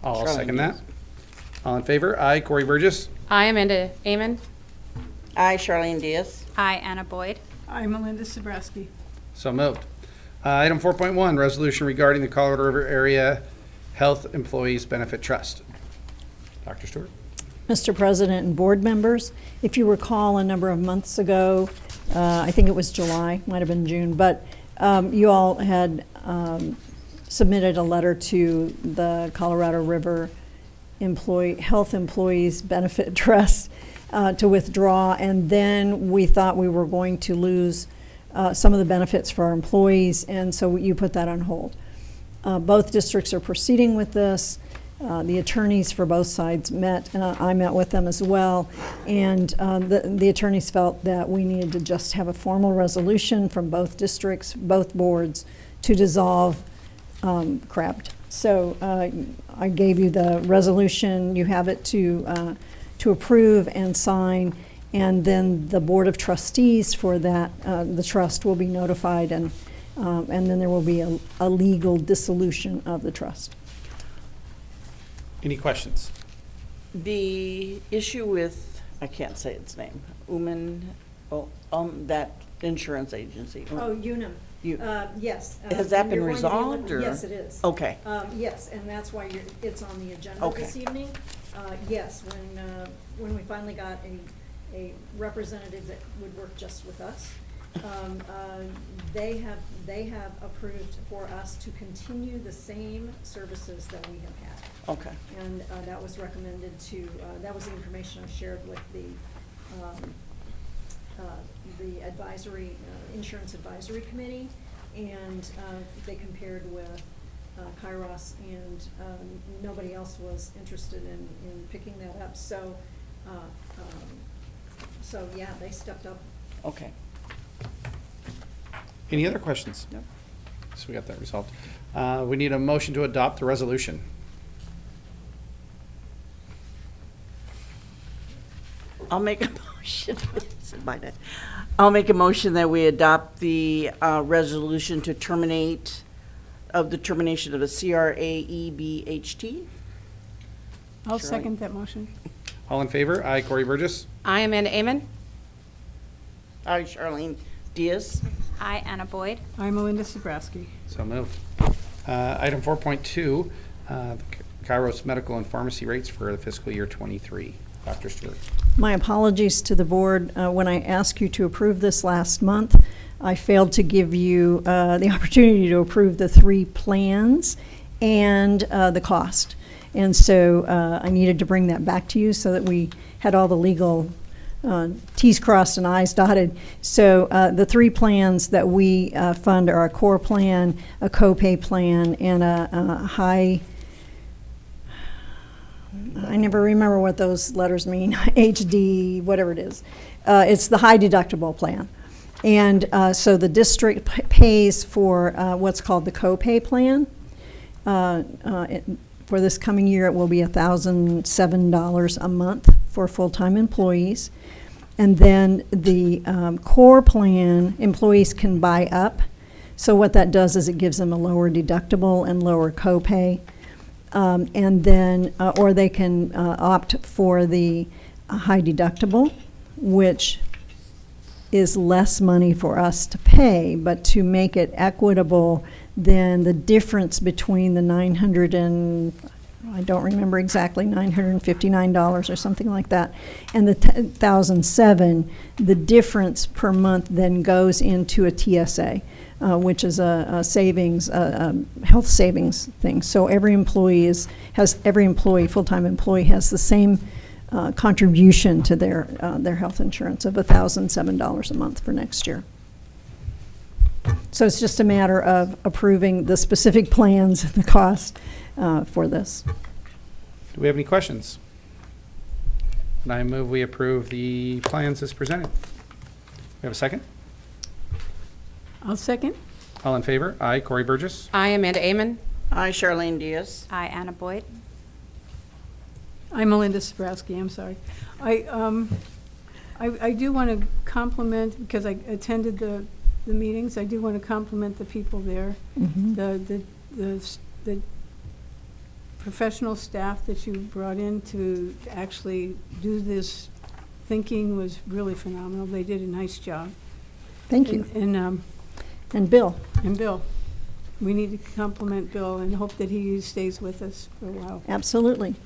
Speaker 1: I'll
Speaker 11: Charlene
Speaker 1: second that.
Speaker 11: Diaz.
Speaker 1: All in favor? Aye. Corey Burgess.
Speaker 2: I, Amanda Amon.
Speaker 11: Aye, Charlene Diaz.
Speaker 10: I, Anna Boyd.
Speaker 5: I'm Melinda Sabrowski.
Speaker 1: So moved. Item 4.1, resolution regarding the Colorado River Area Health Employees Benefit Trust. Dr. Stewart.
Speaker 6: Mr. President and board members, if you recall a number of months ago, I think it was July, might have been June, but you all had submitted a letter to the Colorado River Health Employees Benefit Trust to withdraw, and then we thought we were going to lose some of the benefits for our employees, and so you put that on hold. Both districts are proceeding with this. The attorneys for both sides met, and I met with them as well, and the attorneys felt that we needed to just have a formal resolution from both districts, both boards, to dissolve CRABT. So I gave you the resolution. You have it to approve and sign, and then the Board of Trustees for that, the trust will be notified, and then there will be a legal dissolution of the trust.
Speaker 1: Any questions?
Speaker 11: The issue with, I can't say its name, that insurance agency.
Speaker 6: Unum.
Speaker 11: You-
Speaker 6: Yes.
Speaker 11: Has that been resolved, or?
Speaker 6: Yes, it is.
Speaker 11: Okay.
Speaker 6: Yes, and that's why it's on the agenda
Speaker 11: Okay.
Speaker 6: this evening. Yes, when we finally got a representative that would work just with us, they have approved for us to continue the same services that we have had.
Speaker 11: Okay.
Speaker 6: And that was recommended to, that was the information I shared with the advisory, insurance advisory committee, and they compared with Kairos, and nobody else was interested in picking that up. So, so yeah, they stepped up.
Speaker 11: Okay.
Speaker 1: Any other questions?
Speaker 11: No.
Speaker 1: So we got that resolved. We need a motion to adopt the resolution.
Speaker 11: I'll make a motion. I'll make a motion that we adopt the resolution to termination of the CRAEBHT.
Speaker 5: I'll
Speaker 11: Sure.
Speaker 5: second that motion.
Speaker 1: All in favor? Aye. Corey Burgess.
Speaker 2: I, Amanda Amon.
Speaker 11: I, Charlene Diaz.
Speaker 10: I, Anna Boyd.
Speaker 5: I'm Melinda Sabrowski.
Speaker 1: So moved. Item 4.2, Kairos medical and pharmacy rates for the fiscal year 23. Dr. Stewart.
Speaker 6: My apologies to the board. When I asked you to approve this last month, I failed to give you the opportunity to approve the 3 plans and the cost. And so I needed to bring that back to you so that we had all the legal T's crossed and I's dotted. So the 3 plans that we fund are a core plan, a copay plan, and a high, I never remember what those letters mean, HD, whatever it is. It's the high deductible plan. And so the district pays for what's called the copay plan. For this coming year, it will be $1,007 a month for full-time employees. And then the core plan, employees can buy up. So what that does is it gives them a lower deductible and lower copay. And then, or they can opt for the high deductible, which is less money for us to pay, but to make it equitable, then the difference between the $900 and, I don't remember exactly, $959 or something like that, and the $1,007, the difference per month then goes into a TSA, which is a savings, health savings thing. So every employee full-time employee has the same contribution to their health insurance of $1,007 a month for next year. So it's just a matter of approving the specific plans and the cost for this.
Speaker 1: Do we have any questions? And I move we approve the plans as presented. We have a second?
Speaker 5: I'll second.
Speaker 1: All in favor? Aye. Corey Burgess.
Speaker 2: I, Amanda Amon.
Speaker 11: I, Charlene Diaz.
Speaker 10: I, Anna Boyd.
Speaker 5: I'm Melinda Sabrowski, I'm sorry. I do want to compliment, because I attended the meetings, I do want to compliment the people there.
Speaker 6: Mm-hmm.
Speaker 5: The professional staff that you brought in to actually do this thinking was really phenomenal. They did a nice job.
Speaker 6: Thank you.
Speaker 5: And
Speaker 6: Bill.
Speaker 5: And Bill. We need to compliment Bill and hope that he stays with us for a while.
Speaker 6: Absolutely.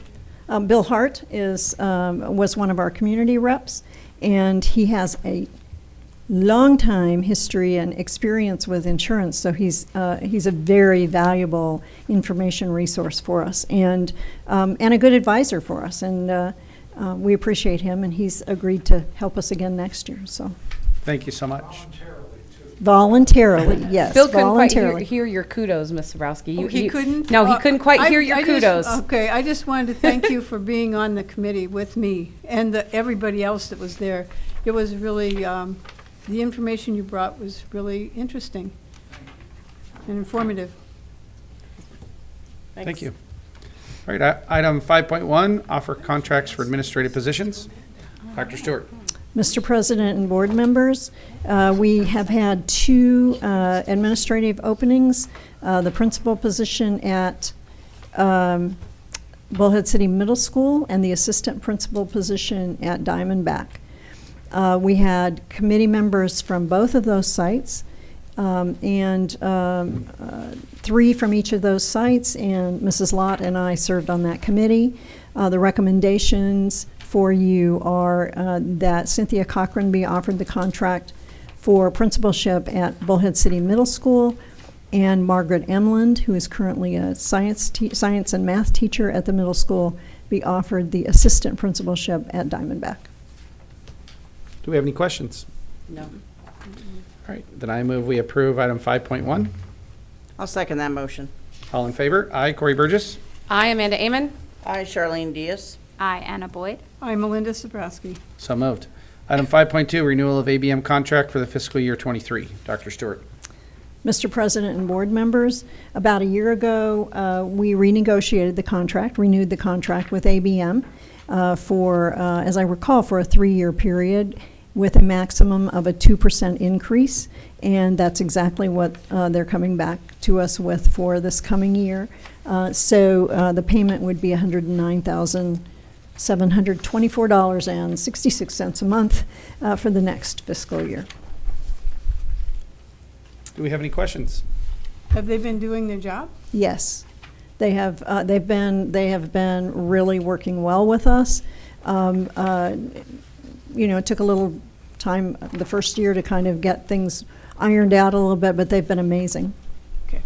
Speaker 6: Bill Hart was one of our community reps, and he has a long time history and experience with insurance, so he's a very valuable information resource for us, and a good advisor for us, and we appreciate him, and he's agreed to help us again next year. So
Speaker 1: Thank you so much.
Speaker 6: voluntarily, yes.
Speaker 2: Bill couldn't
Speaker 6: voluntarily.
Speaker 2: quite hear your kudos, Ms. Sabrowski.
Speaker 5: He couldn't?
Speaker 2: No, he couldn't quite hear your kudos.
Speaker 5: I just wanted to thank you for being on the committee with me and everybody else that was there. It was really, the information you brought was really interesting and informative.
Speaker 1: Thank you. All right, item 5.1, offer contracts for administrative positions. Dr. Stewart.
Speaker 6: Mr. President and board members, we have had 2 administrative openings. The principal position at Bullhead City Middle School and the assistant principal position at Diamondback. We had committee members from both of those sites, and 3 from each of those sites, and Mrs. Lott and I served on that committee. The recommendations for you are that Cynthia Cochran be offered the contract for principalship at Bullhead City Middle School, and Margaret Emland, who is currently a science and math teacher at the middle school, be offered the assistant principalship at Diamondback.
Speaker 1: Do we have any questions?
Speaker 2: No.
Speaker 1: All right, then I move we approve item 5.1.
Speaker 11: I'll second that motion.
Speaker 1: All in favor? Aye. Corey Burgess.
Speaker 2: I, Amanda Amon.
Speaker 11: I, Charlene Diaz.
Speaker 10: I, Anna Boyd.
Speaker 5: I'm Melinda Sabrowski.
Speaker 1: So moved. Item 5.2, renewal of ABM contract for the fiscal year 23. Dr. Stewart.
Speaker 6: Mr. President and board members, about a year ago, we renegotiated the contract, renewed the contract with ABM for, as I recall, for a 3-year period with a maximum of a 2% increase, and that's exactly what they're coming back to us with for this coming year. So the payment would be $109,700 $724.66 a month for the next fiscal year.
Speaker 1: Do we have any questions?
Speaker 5: Have they been doing their job?
Speaker 6: Yes, they have. They have been really working well with us. It took a little time the first year to kind of get things ironed out a little bit, but they've been amazing.
Speaker 5: Okay.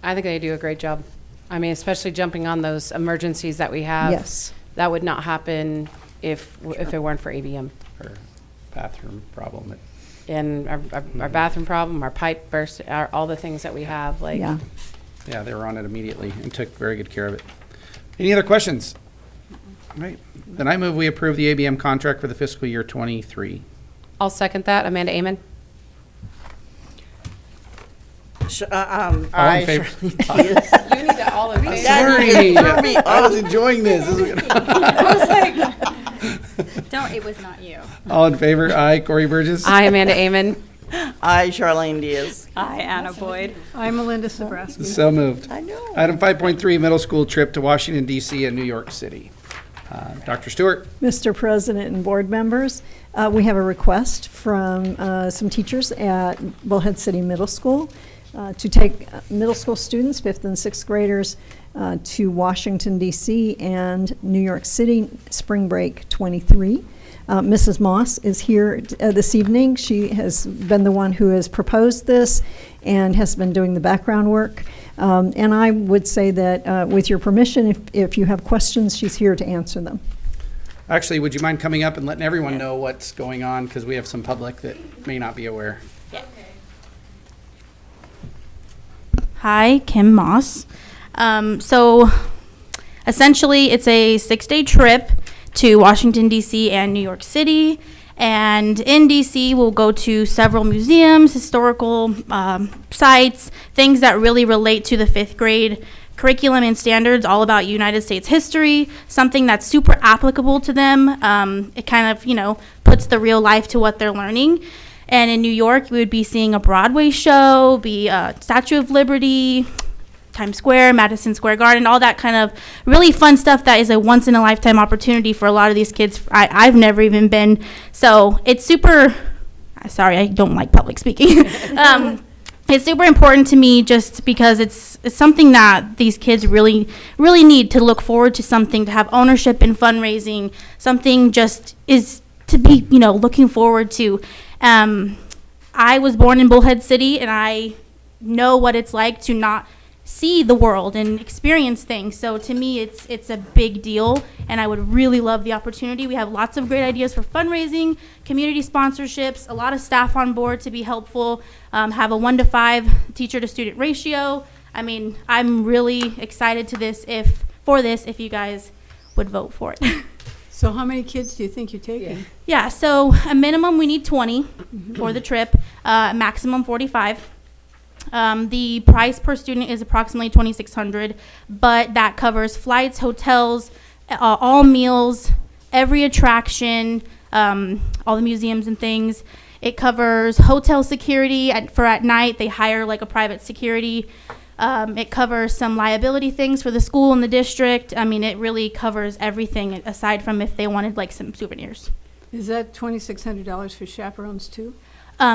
Speaker 2: I think they do a great job. I mean, especially jumping on those emergencies that we have.
Speaker 6: Yes.
Speaker 2: That would not happen if it weren't for ABM.
Speaker 1: Or bathroom problem?
Speaker 2: And our bathroom problem, our pipe burst, all the things that we have, like.
Speaker 6: Yeah.
Speaker 1: Yeah, they were on it immediately and took very good care of it. Any other questions? All right, then I move we approve the ABM contract for the fiscal year 23.
Speaker 2: I'll second that. Amanda Amon.
Speaker 1: All in favor?
Speaker 2: You need to all in favor.
Speaker 1: Sorry, I was enjoying this.
Speaker 10: I was like, don't, it was not you.
Speaker 1: All in favor? Aye. Corey Burgess?
Speaker 2: Aye, Amanda Amon.
Speaker 11: Aye, Charlene Diaz.
Speaker 10: Hi, Anna Boyd.
Speaker 5: I'm Melinda Sobraski.
Speaker 1: So moved.
Speaker 11: I know.
Speaker 1: Item 5.3, middle school trip to Washington, D.C. and New York City. Dr. Stewart?
Speaker 6: Mr. President and board members, we have a request from some teachers at Bullhead City Middle School to take middle school students, 5th and 6th graders, to Washington, D.C. and New York City spring break 23. Mrs. Moss is here this evening. She has been the one who has proposed this and has been doing the background work. And I would say that with your permission, if you have questions, she's here to answer them.
Speaker 1: Actually, would you mind coming up and letting everyone know what's going on? Because we have some public that may not be aware.
Speaker 15: Hi, Kim Moss. So essentially, it's a 6-day trip to Washington, D.C. and New York City. And in D.C., we'll go to several museums, historical sites, things that really relate to the 5th grade curriculum and standards, all about United States history, something that's super applicable to them. It kind of, puts the real life to what they're learning. And in New York, we would be seeing a Broadway show, Statue of Liberty, Times Square, Madison Square Garden, all that kind of really fun stuff that is a once-in-a-lifetime opportunity for a lot of these kids. I've never even been. So it's super, sorry, I don't like public speaking. It's super important to me just because it's something that these kids really, really need to look forward to, something to have ownership in fundraising, something just is to be, looking forward to. I was born in Bullhead City, and I know what it's like to not see the world and experience things. So to me, it's a big deal, and I would really love the opportunity. We have lots of great ideas for fundraising, community sponsorships, a lot of staff on board to be helpful, have a 1-to-5 teacher-to-student ratio. I mean, I'm really excited if you guys would vote for it.
Speaker 5: So how many kids do you think you're taking?
Speaker 15: Yeah, so a minimum we need 20 for the trip, maximum 45. The price per student is approximately $2,600, but that covers flights, hotels, all meals, every attraction, all the museums and things. It covers hotel security for at night. They hire like a private security. It covers some liability things for the school and the district. I mean, it really covers everything aside from if they wanted like some souvenirs.
Speaker 5: Is that $2,600 for chaperones too?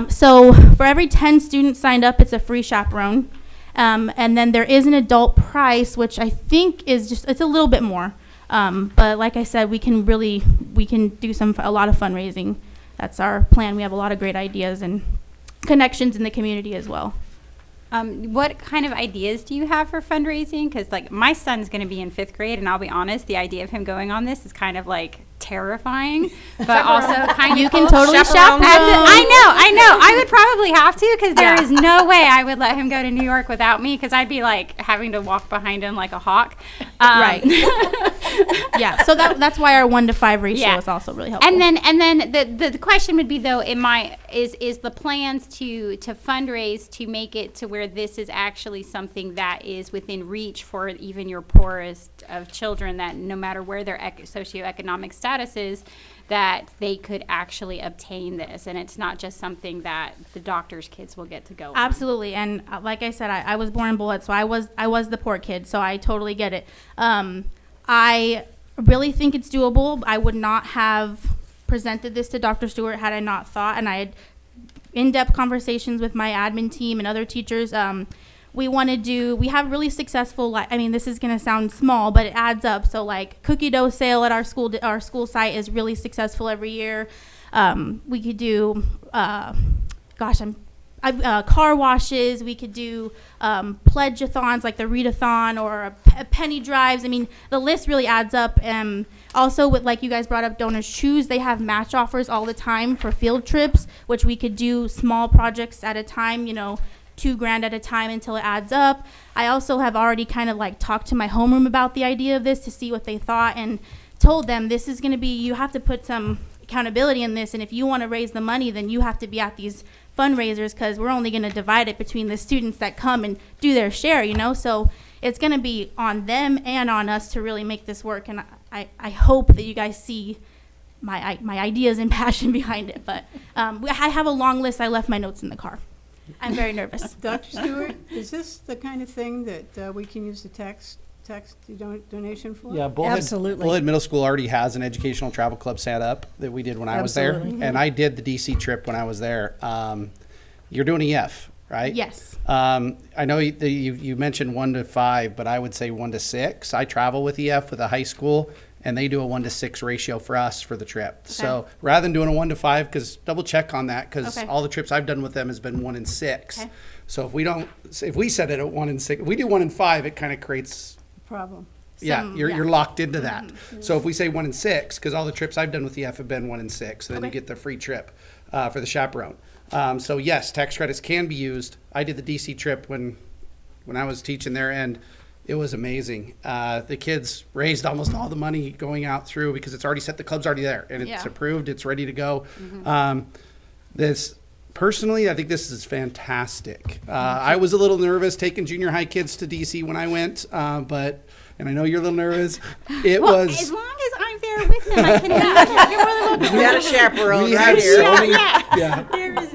Speaker 15: So for every 10 students signed up, it's a free chaperone. And then there is an adult price, which I think is it's a little bit more. But like I said, we can do a lot of fundraising. That's our plan. We have a lot of great ideas and connections in the community as well.
Speaker 10: What kind of ideas do you have for fundraising? Because my son's going to be in 5th grade, and I'll be honest, the idea of him going on this is kind of terrifying, but also kind of
Speaker 15: You can totally chaperone.
Speaker 10: I know. I would probably have to, because there is no way I would let him go to New York without me, because I'd be having to walk behind him like a hawk.
Speaker 15: Right. Yeah, so that's why our 1 to 5 ratio
Speaker 10: Yeah.
Speaker 15: is also really helpful.
Speaker 10: And then the question would be though, is the plans to fundraise to make it to where this is actually something that is within reach for even your poorest of children, that no matter where their socioeconomic status is, that they could actually obtain this, and it's not just something that the doctor's kids will get to go on.
Speaker 15: Absolutely, and like I said, I was born in Bullhead, so I was the poor kid, so I totally get it. I really think it's doable. I would not have presented this to Dr. Stewart had I not thought, and I had in-depth conversations with my admin team and other teachers. We have really successful, this is going to sound small, but it adds up. So like cookie dough sale at our school site is really successful every year. We could do, car washes. We could do pledge-a-thons like the read-a-thon or penny drives. I mean, the list really adds up. Also, with like you guys brought up Donors Choose, they have match offers all the time for field trips, which we could do small projects at a time, $2,000 at a time until it adds up. I also have already kind of like talked to my homeroom about the idea of this to see what they thought, and told them this is going to be, you have to put some accountability in this, and if you want to raise the money, then you have to be at these fundraisers, because we're only going to divide it between the students that come and do their share, so it's going to be on them and on us to really make this work. And I hope that you guys see my ideas and passion behind it. But I have a long list. I left my notes in the car. I'm very nervous.
Speaker 5: Dr. Stewart, is this the kind of thing that we can use the tax donation for?
Speaker 1: Yeah, Bullhead Middle School already has an educational travel club set up that we did when I was there. And I did the DC trip when I was there. You're doing EF, right?
Speaker 15: Yes.
Speaker 1: I know you mentioned 1 to 5, but I would say 1 to 6. I travel with EF with a high school, and they do a 1 to 6 ratio for us for the trip. Okay. So rather than doing a 1 to 5, because double check on that, because all the trips I've done with them has been 1 and 6. Okay. So if we set it at 1 and 6, if we do 1 and 5, it kind of creates
Speaker 5: problem.
Speaker 1: You're locked into that. Mm-hmm. So if we say 1 and 6, because all the trips I've done with EF have been 1 and 6, then you get the free trip for the chaperone. So yes, tax credits can be used. I did the DC trip when I was teaching there, and it was amazing. The kids raised almost all the money going out through, because it's already set, the club's already there, and it's approved, it's ready to go. Mm-hmm. Personally, I think this is fantastic. I was a little nervous taking junior high kids to DC when I went, and I know you're a little nervous. As long as I'm there with them, I can imagine. You're more than welcome.
Speaker 11: We had a chaperone
Speaker 1: right
Speaker 11: here.
Speaker 10: There is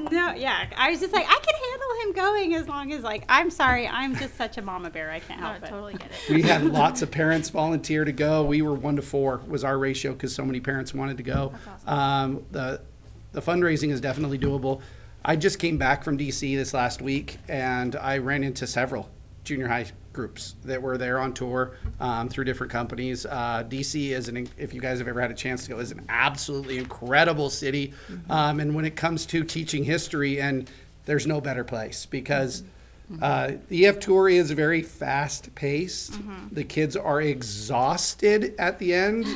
Speaker 10: I was just like, I can handle him going as long as, I'm sorry, I'm just such a mama bear. I can't help it.
Speaker 15: Totally get it.
Speaker 1: We had lots of parents volunteer to go. We were 1 to 4 was our ratio, because so many parents wanted to go.
Speaker 15: That's awesome.
Speaker 1: The fundraising is definitely doable. I just came back from DC this last week, and I ran into several junior high groups that were there on tour through different companies. DC is if you guys have ever had a chance to go, is an absolutely incredible city. Mm-hmm. And when it comes to teaching history, and there's no better place, because the EF tour is very fast paced. Mm-hmm. The kids are exhausted at the end.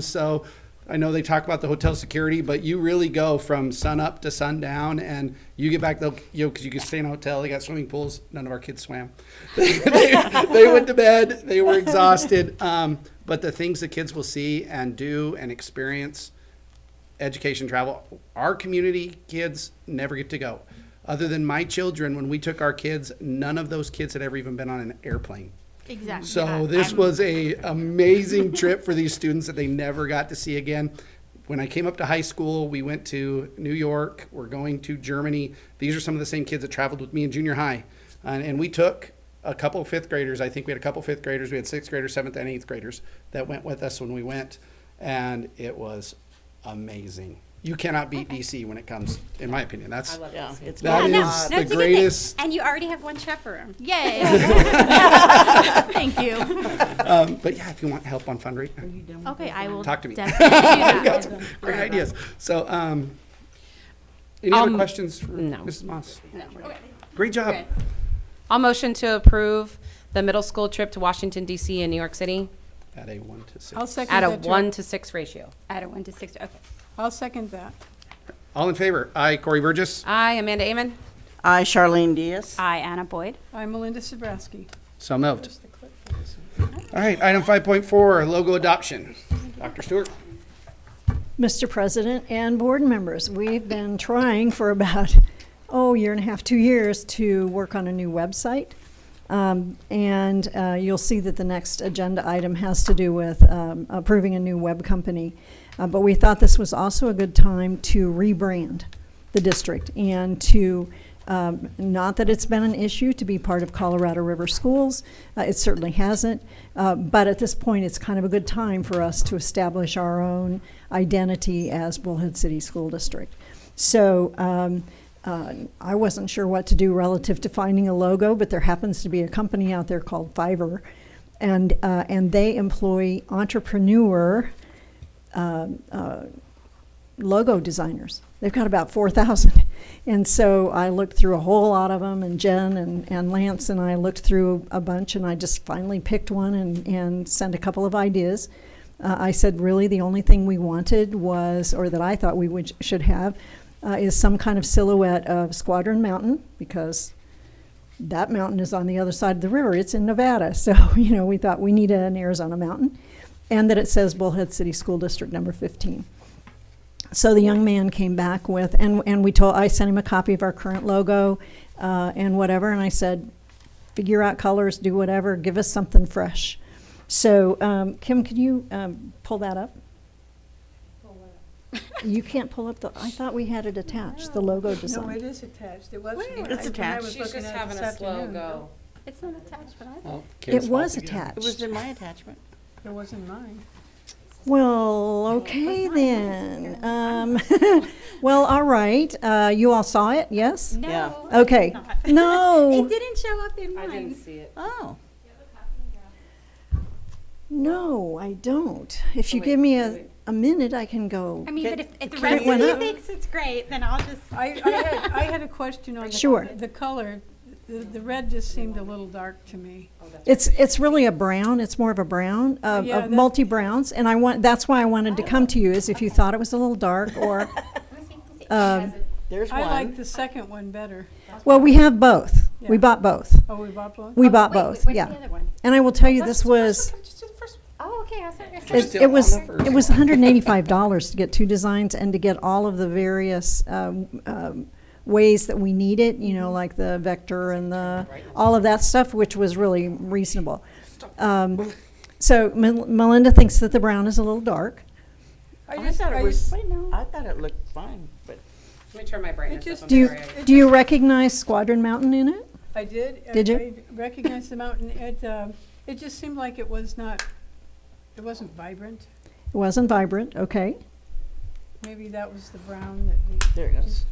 Speaker 1: So I know they talk about the hotel security, but you really go from sun up to sundown, and you get back, because you can stay in a hotel. They got swimming pools. None of our kids swam. They went to bed. They were exhausted. But the things the kids will see and do and experience, education, travel, our community kids never get to go. Other than my children, when we took our kids, none of those kids had ever even been on an airplane.
Speaker 15: Exactly.
Speaker 1: So this was a amazing trip for these students that they never got to see again. When I came up to high school, we went to New York. We're going to Germany. These are some of the same kids that traveled with me in junior high. And we took a couple of 5th graders. I think we had a couple of 5th graders. We had 6th graders, 7th, and 8th graders that went with us when we went. And it was amazing. You cannot beat DC when it comes, in my opinion. That is the greatest.
Speaker 10: And you already have 1 chaperone.
Speaker 15: Yay. Thank you.
Speaker 1: But yeah, if you want help on fundraising,
Speaker 15: okay, I will
Speaker 1: talk to me.
Speaker 15: definitely do that.
Speaker 1: You got some great ideas. So, any other questions for Mrs. Moss?
Speaker 2: No. Okay.
Speaker 1: Great job.
Speaker 2: Okay. I'll motion to approve the middle school trip to Washington, D.C. and New York City.
Speaker 1: At a 1 to 6.
Speaker 5: I'll second
Speaker 2: at a
Speaker 5: that.
Speaker 2: 1 to 6 ratio.
Speaker 10: At a 1 to 6. Okay.
Speaker 5: I'll second that.
Speaker 1: All in favor? Aye, Corey Burgess.
Speaker 2: Aye, Amanda Amon.
Speaker 11: I, Charlene Diaz.
Speaker 10: I, Anna Boyd.
Speaker 5: I'm Melinda Sabrowski.
Speaker 1: So moved.
Speaker 5: Where's the clip for this one?
Speaker 1: All right, item 5.4, logo adoption. Dr. Stewart.
Speaker 6: Mr. President and board members, we've been trying for about, year and a half, 2 years to work on a new website. You'll see that the next agenda item has to do with approving a new web company. But we thought this was also a good time to rebrand the district and to, not that it's been an issue to be part of Colorado River Schools. It certainly hasn't. But at this point, it's kind of a good time for us to establish our own identity as Bullhead City School District. So I wasn't sure what to do relative to finding a logo, but there happens to be a company out there called Fiverr, and they employ entrepreneur logo designers. They've got about 4,000. And so I looked through a whole lot of them, and Jen and Lance and I looked through a bunch, and I just finally picked one and sent a couple of ideas. I said really the only thing we wanted was, or that I thought we should have, is some kind of silhouette of Squadron Mountain, because that mountain is on the other side of the river. It's in Nevada. So, we thought we need an Arizona mountain, and that it says Bullhead City School District number 15. So the young man came back with, and I sent him a copy of our current logo and whatever, and I said, figure out colors, do whatever, give us something fresh. So Kim, could you pull that up? You can't pull up I thought we had it attached, the logo design.
Speaker 5: No, it is attached. It was.
Speaker 11: It's attached.
Speaker 2: She's just having a slow go.
Speaker 10: It's not attached, but I
Speaker 1: Well,
Speaker 6: It
Speaker 1: Kim's
Speaker 6: was
Speaker 1: fault again.
Speaker 6: attached.
Speaker 11: It was in my attachment.
Speaker 5: It wasn't mine.
Speaker 6: Well, okay then. Well, all right. You all saw it, yes?
Speaker 10: No.
Speaker 11: Yeah.
Speaker 6: Okay. No.
Speaker 10: It didn't show up in
Speaker 2: I
Speaker 10: mine.
Speaker 2: didn't see it.
Speaker 11: Oh.
Speaker 6: No, I don't. If you give me a minute, I can go.
Speaker 10: I mean, but if the
Speaker 6: Can
Speaker 10: rest
Speaker 6: it went
Speaker 10: of you
Speaker 6: up?
Speaker 10: thinks it's great, then I'll just.
Speaker 5: I had a question on
Speaker 6: Sure.
Speaker 5: the color. The red just seemed a little dark to me.
Speaker 6: It's really a brown. It's more of a brown,
Speaker 5: Yeah,
Speaker 6: of multi browns, and that's why I wanted to come to you, is if you thought it was a little dark or.
Speaker 11: There's one.
Speaker 5: I like the second one better.
Speaker 6: Well, we have both. We
Speaker 5: Yeah.
Speaker 6: bought both.
Speaker 5: Oh, we bought one?
Speaker 6: We bought
Speaker 10: wait,
Speaker 6: both.
Speaker 10: where's
Speaker 6: Yeah.
Speaker 10: the other one?
Speaker 6: And I will tell you, this was.
Speaker 10: Oh, okay. I was like,
Speaker 1: We're
Speaker 6: It,
Speaker 1: still
Speaker 6: it was
Speaker 1: on the first
Speaker 6: it was $185 to get 2 designs and to get all of the various ways that we need it, like the vector and all of that stuff, which was really reasonable. So Melinda thinks that the brown is a little dark.
Speaker 11: I thought it looked fine, but
Speaker 2: Let me turn my brightness
Speaker 5: just-
Speaker 2: up.
Speaker 6: Do you recognize Squadron Mountain in it?
Speaker 5: I did.
Speaker 6: Did you?
Speaker 5: I recognized the mountain. It just seemed like it wasn't vibrant.
Speaker 6: It wasn't vibrant. Okay.
Speaker 5: Maybe that was the brown that we.
Speaker 11: there it goes.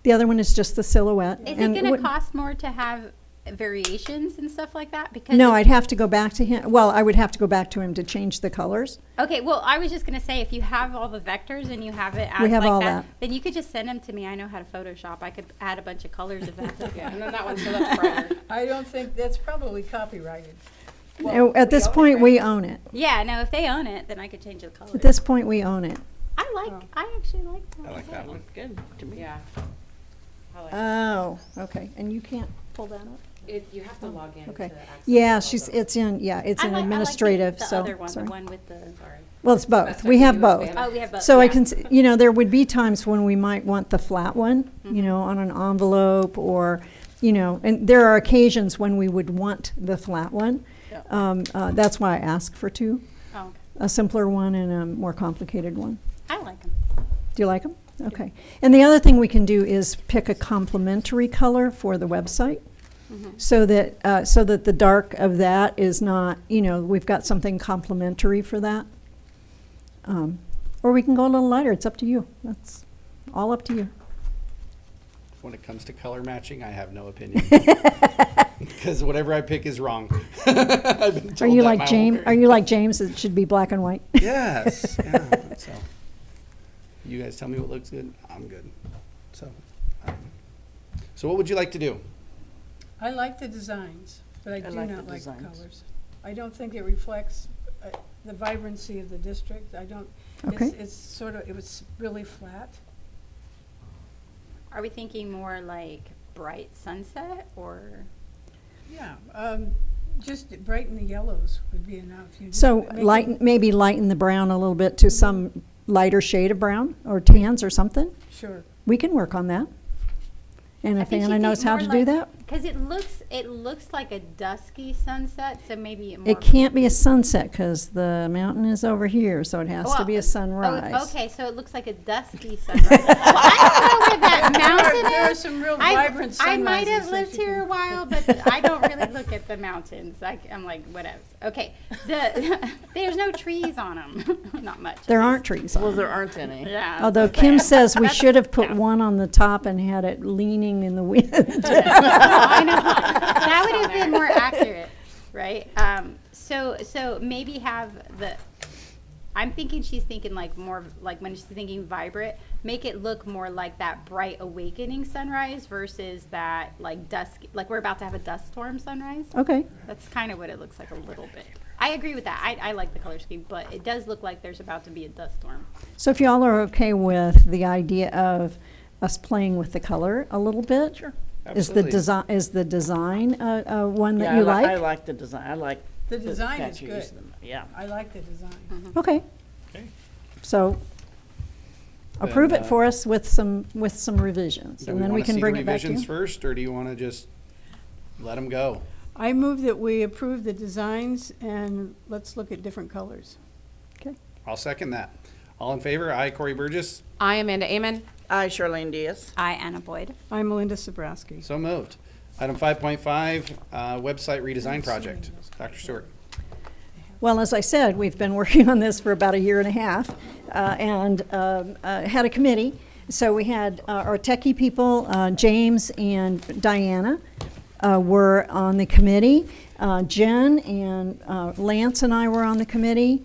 Speaker 6: The other one is just the silhouette.
Speaker 10: is
Speaker 6: And
Speaker 10: it going
Speaker 6: what-
Speaker 10: to cost more to have variations and stuff like that? Because
Speaker 6: No, I'd have to go back to him. Well, I would have to go back to him to change the colors.
Speaker 10: Okay, well, I was just going to say, if you have all the vectors and you have it as
Speaker 6: We have
Speaker 10: like
Speaker 6: all
Speaker 10: that,
Speaker 6: that.
Speaker 10: then you could just send them to me. I know how to Photoshop. I could add a bunch of colors if that's okay.
Speaker 2: Yeah, and then that one so that's brighter.
Speaker 5: I don't think that's probably copyrighted.
Speaker 6: At this point, we own it.
Speaker 10: Yeah, no, if they own it, then I could change the colors.
Speaker 6: At this point, we own it.
Speaker 10: I actually like that.
Speaker 1: I like that one.
Speaker 11: Good to me.
Speaker 2: Yeah. I like it.
Speaker 6: Oh, okay. And you can't pull that up?
Speaker 2: You have to log in
Speaker 6: Okay.
Speaker 2: to access
Speaker 6: Yeah,
Speaker 2: the logo.
Speaker 6: it's in
Speaker 10: I like
Speaker 6: administrative,
Speaker 10: the
Speaker 6: so,
Speaker 10: other one,
Speaker 6: sorry.
Speaker 10: the one with the.
Speaker 2: Sorry.
Speaker 6: Well, it's both.
Speaker 2: That's
Speaker 6: We
Speaker 2: what
Speaker 6: have
Speaker 2: you
Speaker 6: both.
Speaker 2: expand.
Speaker 10: Oh, we have both.
Speaker 6: So I
Speaker 10: yeah.
Speaker 6: can, there would be times when we might want the flat one, on an envelope or, and there are occasions when we would want the flat one. That's why I ask for 2,
Speaker 10: Oh, okay.
Speaker 6: a simpler one and a more complicated one.
Speaker 10: I like them.
Speaker 6: Do you like them? Okay. And the other thing we can do is pick a complementary color for the website. So that the dark of that is not, we've got something complementary for that. Or we can go a little lighter. It's up to you. That's all up to you.
Speaker 1: When it comes to color matching, I have no opinion. Because whatever I pick is wrong. I've been told
Speaker 6: Are you
Speaker 1: that
Speaker 6: like
Speaker 1: my whole
Speaker 6: James?
Speaker 1: career.
Speaker 6: Are you like James? It should be black and white.
Speaker 1: Yes. Yeah. So, you guys tell me what looks good. I'm good. So what would you like to do?
Speaker 5: I like the designs, but I do
Speaker 11: like
Speaker 5: not
Speaker 11: the
Speaker 5: like the
Speaker 11: designs.
Speaker 5: colors. I don't think it reflects the vibrancy of the district. I don't.
Speaker 6: Okay.
Speaker 5: It was really flat.
Speaker 10: Are we thinking more like bright sunset or?
Speaker 5: Yeah. Just brighten the yellows would be enough. You just
Speaker 6: So
Speaker 5: make it-
Speaker 6: maybe lighten the brown a little bit to some lighter shade of brown or tans or something.
Speaker 5: Sure.
Speaker 6: We can work on that. And if Anna knows how to do that.
Speaker 10: Because it looks like a dusky sunset, so maybe it more.
Speaker 6: It can't be a sunset because the mountain is over here, so it has to be a
Speaker 10: Oh,
Speaker 6: sunrise.
Speaker 10: okay, so it looks like a dusky sunrise. Well, I don't know where that mountain is.
Speaker 5: There are some real vibrant
Speaker 10: I might have
Speaker 5: sunrises that
Speaker 10: lived
Speaker 5: you
Speaker 10: here a
Speaker 5: can-
Speaker 10: while, but I don't really look at the mountains. I'm like, whatever. Okay, there's no trees on them, not much.
Speaker 6: There aren't trees on
Speaker 11: Well,
Speaker 6: it.
Speaker 11: there aren't any.
Speaker 10: Yeah.
Speaker 6: Although Kim says we should have put one on the top and had it leaning in the wind.
Speaker 10: I know. That would have been more accurate, right? So maybe have I'm thinking she's thinking like more like when she's thinking vibrant, make it look more like that bright awakening sunrise versus that like dusk, like we're about to have a dust storm sunrise.
Speaker 6: Okay.
Speaker 10: That's kind of what it looks like a little bit. I agree with that. I like the color scheme, but it does look like there's about to be a dust storm.
Speaker 6: So if y'all are okay with the idea of us playing with the color a little bit?
Speaker 11: Sure.
Speaker 6: Is the
Speaker 1: Absolutely.
Speaker 6: design one that
Speaker 11: Yeah,
Speaker 6: you
Speaker 11: I
Speaker 6: like?
Speaker 11: like the design. I like
Speaker 5: The design is
Speaker 11: catchy
Speaker 5: good.
Speaker 11: use of them. Yeah.
Speaker 5: I like the design.
Speaker 6: Okay.
Speaker 1: Okay.
Speaker 6: So approve
Speaker 1: Then,
Speaker 6: it for us with some revisions,
Speaker 1: Do
Speaker 6: and then we
Speaker 1: wanna
Speaker 6: can
Speaker 1: see
Speaker 6: bring
Speaker 1: the
Speaker 6: it back to
Speaker 1: revisions
Speaker 6: you.
Speaker 1: first, or do you want to just let them go?
Speaker 5: I move that we approve the designs and let's look at different colors.
Speaker 6: Okay.
Speaker 1: I'll second that. All in favor? Aye, Corey Burgess.
Speaker 2: I, Amanda Amon.
Speaker 11: I, Charlene Diaz.
Speaker 15: I, Anna Boyd.
Speaker 5: I'm Melinda Sabrowski.
Speaker 1: So moved. Item 5.5, website redesign project. Dr. Stewart.
Speaker 6: Well, as I said, we've been working on this for about a year and a half, and had a committee. So we had our techie people, James and Diana, were on the committee. Jen and Lance and I were on the committee.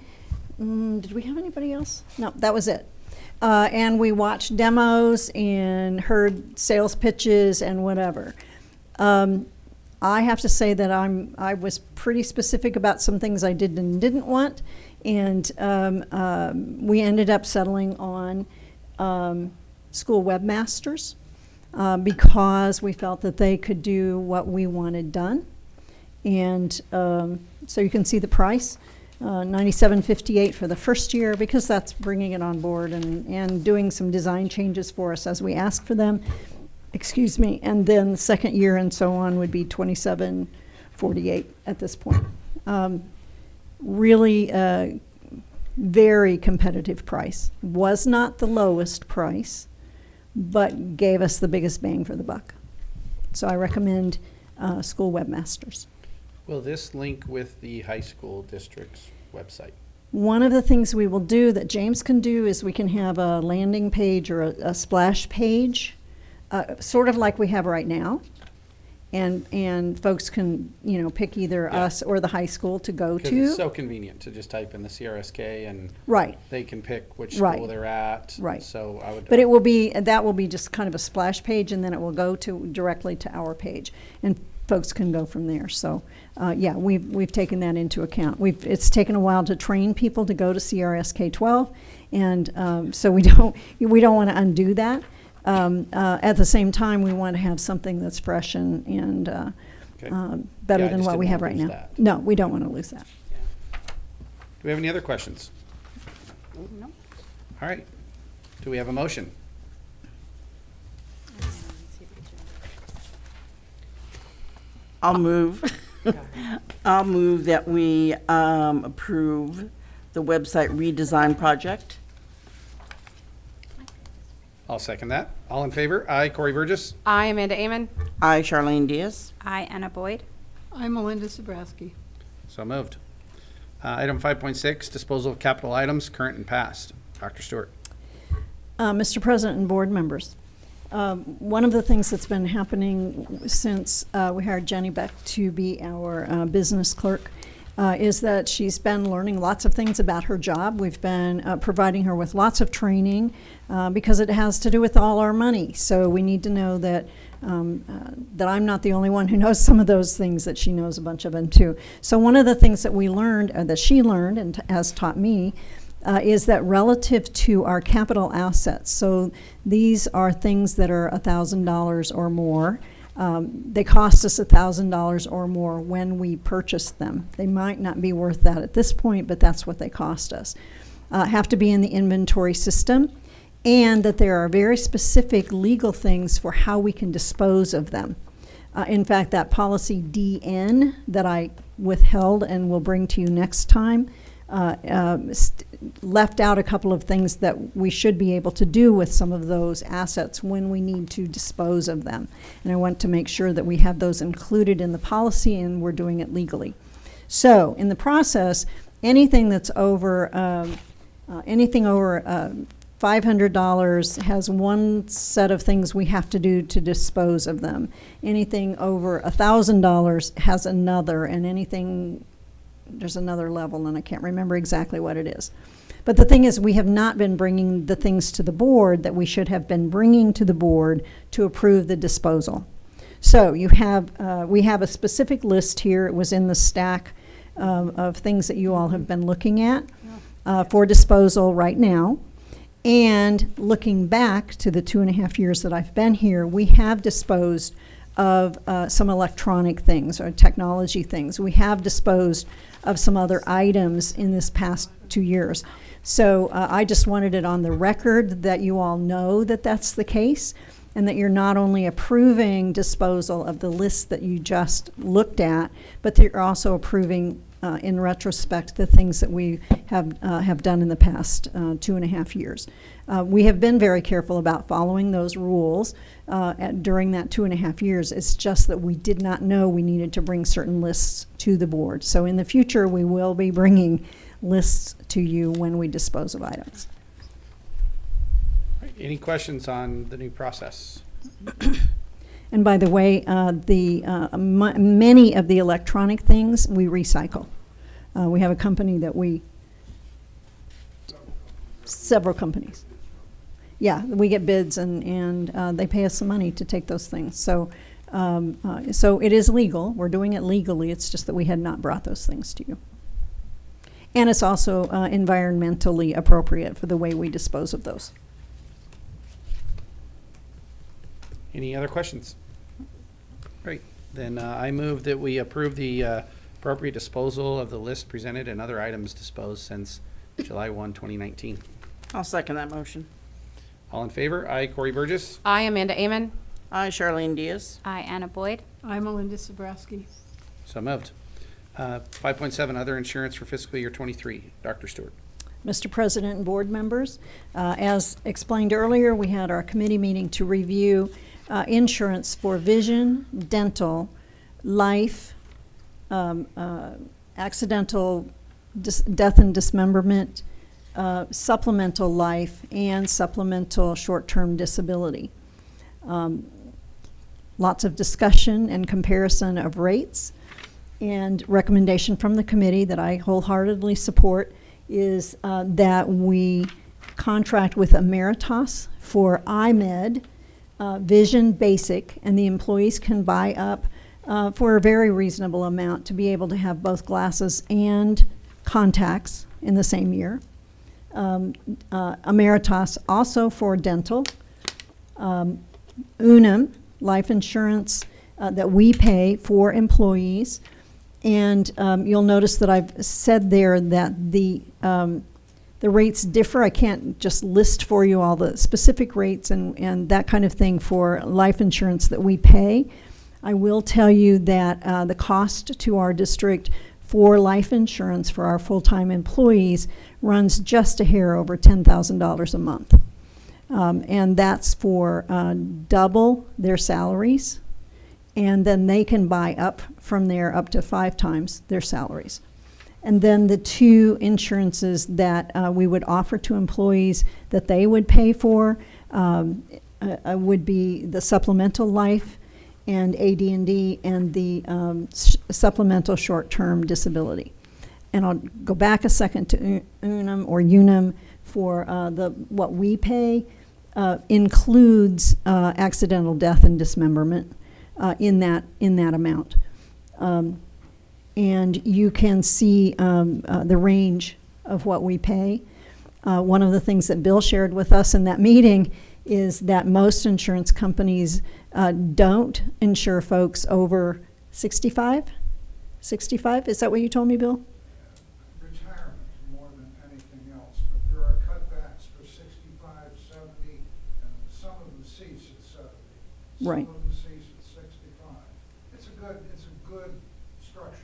Speaker 6: Did we have anybody else? No, that was it. And we watched demos and heard sales pitches and whatever. I have to say that I was pretty specific about some things I did and didn't want, and we ended up settling on school webmasters because we felt that they could do what we wanted done. And so you can see the price, $97.58 for the first year, because that's bringing it on board and doing some design changes for us as we ask for them. Excuse me, and then the second year and so on would be $27.48 at this point. Really very competitive price. Was not the lowest price, but gave us the biggest bang for the buck. So I recommend school webmasters.
Speaker 1: Will this link with the high school district's website?
Speaker 6: One of the things we will do that James can do is we can have a landing page or a splash page, sort of like we have right now. And folks can, pick either us or the high school to go
Speaker 1: Because
Speaker 6: to.
Speaker 1: it's so convenient to just type in the CRSK and
Speaker 6: Right.
Speaker 1: they can pick which
Speaker 6: Right.
Speaker 1: school they're at.
Speaker 6: Right.
Speaker 1: So I would.
Speaker 6: But that will be just kind of a splash page, and then it will go directly to our page, and folks can go from there. So, yeah, we've taken that into account. It's taken a while to train people to go to CRSK 12, and so we don't want to undo that. At the same time, we want to have something that's fresh and better
Speaker 1: Yeah, I
Speaker 6: than
Speaker 1: just
Speaker 6: what we
Speaker 1: didn't
Speaker 6: have
Speaker 1: wanna
Speaker 6: right
Speaker 1: lose
Speaker 6: now.
Speaker 1: that.
Speaker 6: No, we don't want to lose that.
Speaker 1: Do we have any other questions?
Speaker 10: No.
Speaker 1: All right. Do we have a motion?
Speaker 11: I'll move. I'll move that we approve the website redesign project.
Speaker 1: I'll second that. All in favor? Aye, Corey Burgess.
Speaker 2: I, Amanda Amon.
Speaker 11: I, Charlene Diaz.
Speaker 15: I, Anna Boyd.
Speaker 5: I'm Melinda Sabrowski.
Speaker 1: So moved. Item 5.6, disposal of capital items, current and past. Dr. Stewart.
Speaker 6: Mr. President and board members, one of the things that's been happening since we hired Jenny Beck to be our business clerk is that she's been learning lots of things about her job. We've been providing her with lots of training because it has to do with all our money. So we need to know that that I'm not the only one who knows some of those things, that she knows a bunch of them too. So one of the things that we learned, that she learned and has taught me, is that relative to our capital assets, so these are things that are $1,000 or more, They cost us $1,000 or more when we purchased them. They might not be worth that at this point, but that's what they cost us. Have to be in the inventory system, and that there are very specific legal things for how we can dispose of them. In fact, that policy DN that I withheld and will bring to you next time left out a couple of things that we should be able to do with some of those assets when we need to dispose of them. And I want to make sure that we have those included in the policy and we're doing it legally. So in the process, anything that's over $500 has one set of things we have to do to dispose of them. Anything over $1,000 has another, and anything, there's another level, and I can't remember exactly what it is. But the thing is, we have not been bringing the things to the board that we should have been bringing to the board to approve the disposal. So you have, we have a specific list here. It was in the stack of things that you all have been looking at for disposal right now. And looking back to the 2.5 years that I've been here, we have disposed of some electronic things or technology things. We have disposed of some other items in this past 2 years. So I just wanted it on the record that you all know that that's the case, and that you're not only approving disposal of the list that you just looked at, but that you're also approving in retrospect the things that we have done in the past 2.5 years. We have been very careful about following those rules during that 2.5 years. It's just that we did not know we needed to bring certain lists to the board. So in the future, we will be bringing lists to you when we dispose of items.
Speaker 1: Any questions on the new process?
Speaker 6: And by the way, many of the electronic things we recycle. We have a company that several companies. Yeah, we get bids and they pay us some money to take those things. So, so it is legal. We're doing it legally. It's just that we had not brought those things to you. And it's also environmentally appropriate for the way we dispose of those.
Speaker 1: Any other questions? Great. Then I move that we approve the appropriate disposal of the list presented and other items disposed since July 1, 2019.
Speaker 11: I'll second that motion.
Speaker 1: All in favor? Aye, Corey Burgess.
Speaker 2: I, Amanda Amon.
Speaker 11: Aye, Charlene Diaz.
Speaker 10: I, Anna Boyd.
Speaker 5: I'm Melinda Sobrowski.
Speaker 1: So moved. 5.7, other insurance for fiscal year 23. Dr. Stewart.
Speaker 6: Mr. President and board members, as explained earlier, we had our committee meeting to review insurance for vision, dental, life, accidental death and dismemberment, supplemental life, and supplemental short-term disability. Lots of discussion and comparison of rates, and recommendation from the committee that I wholeheartedly support is that we contract with Emeritus for IMED, Vision Basic, and the employees can buy up for a very reasonable amount to be able to have both glasses and contacts in the same year. Emeritus also for dental. Unum, life insurance that we pay for employees. And you'll notice that I've said there that the rates differ. I can't just list for you all the specific rates and that kind of thing for life insurance that we pay. I will tell you that the cost to our district for life insurance for our full-time employees runs just a hair over $10,000 a month. And that's for double their salaries. And then they can buy up from there up to 5 times their salaries. And then the 2 insurances that we would offer to employees that they would pay for would be the supplemental life and AD&D and the supplemental short-term disability. And I'll go back a second to Unum for what we pay includes accidental death and dismemberment. In that amount. And you can see the range of what we pay. One of the things that Bill shared with us in that meeting is that most insurance companies don't insure folks over 65? 65? Is that what you told me, Bill?
Speaker 16: Retirement more than anything else, but there are cutbacks for 65, 70, and some of the seats at 70.
Speaker 6: Right.
Speaker 16: Some of the seats at 65. It's a good structure.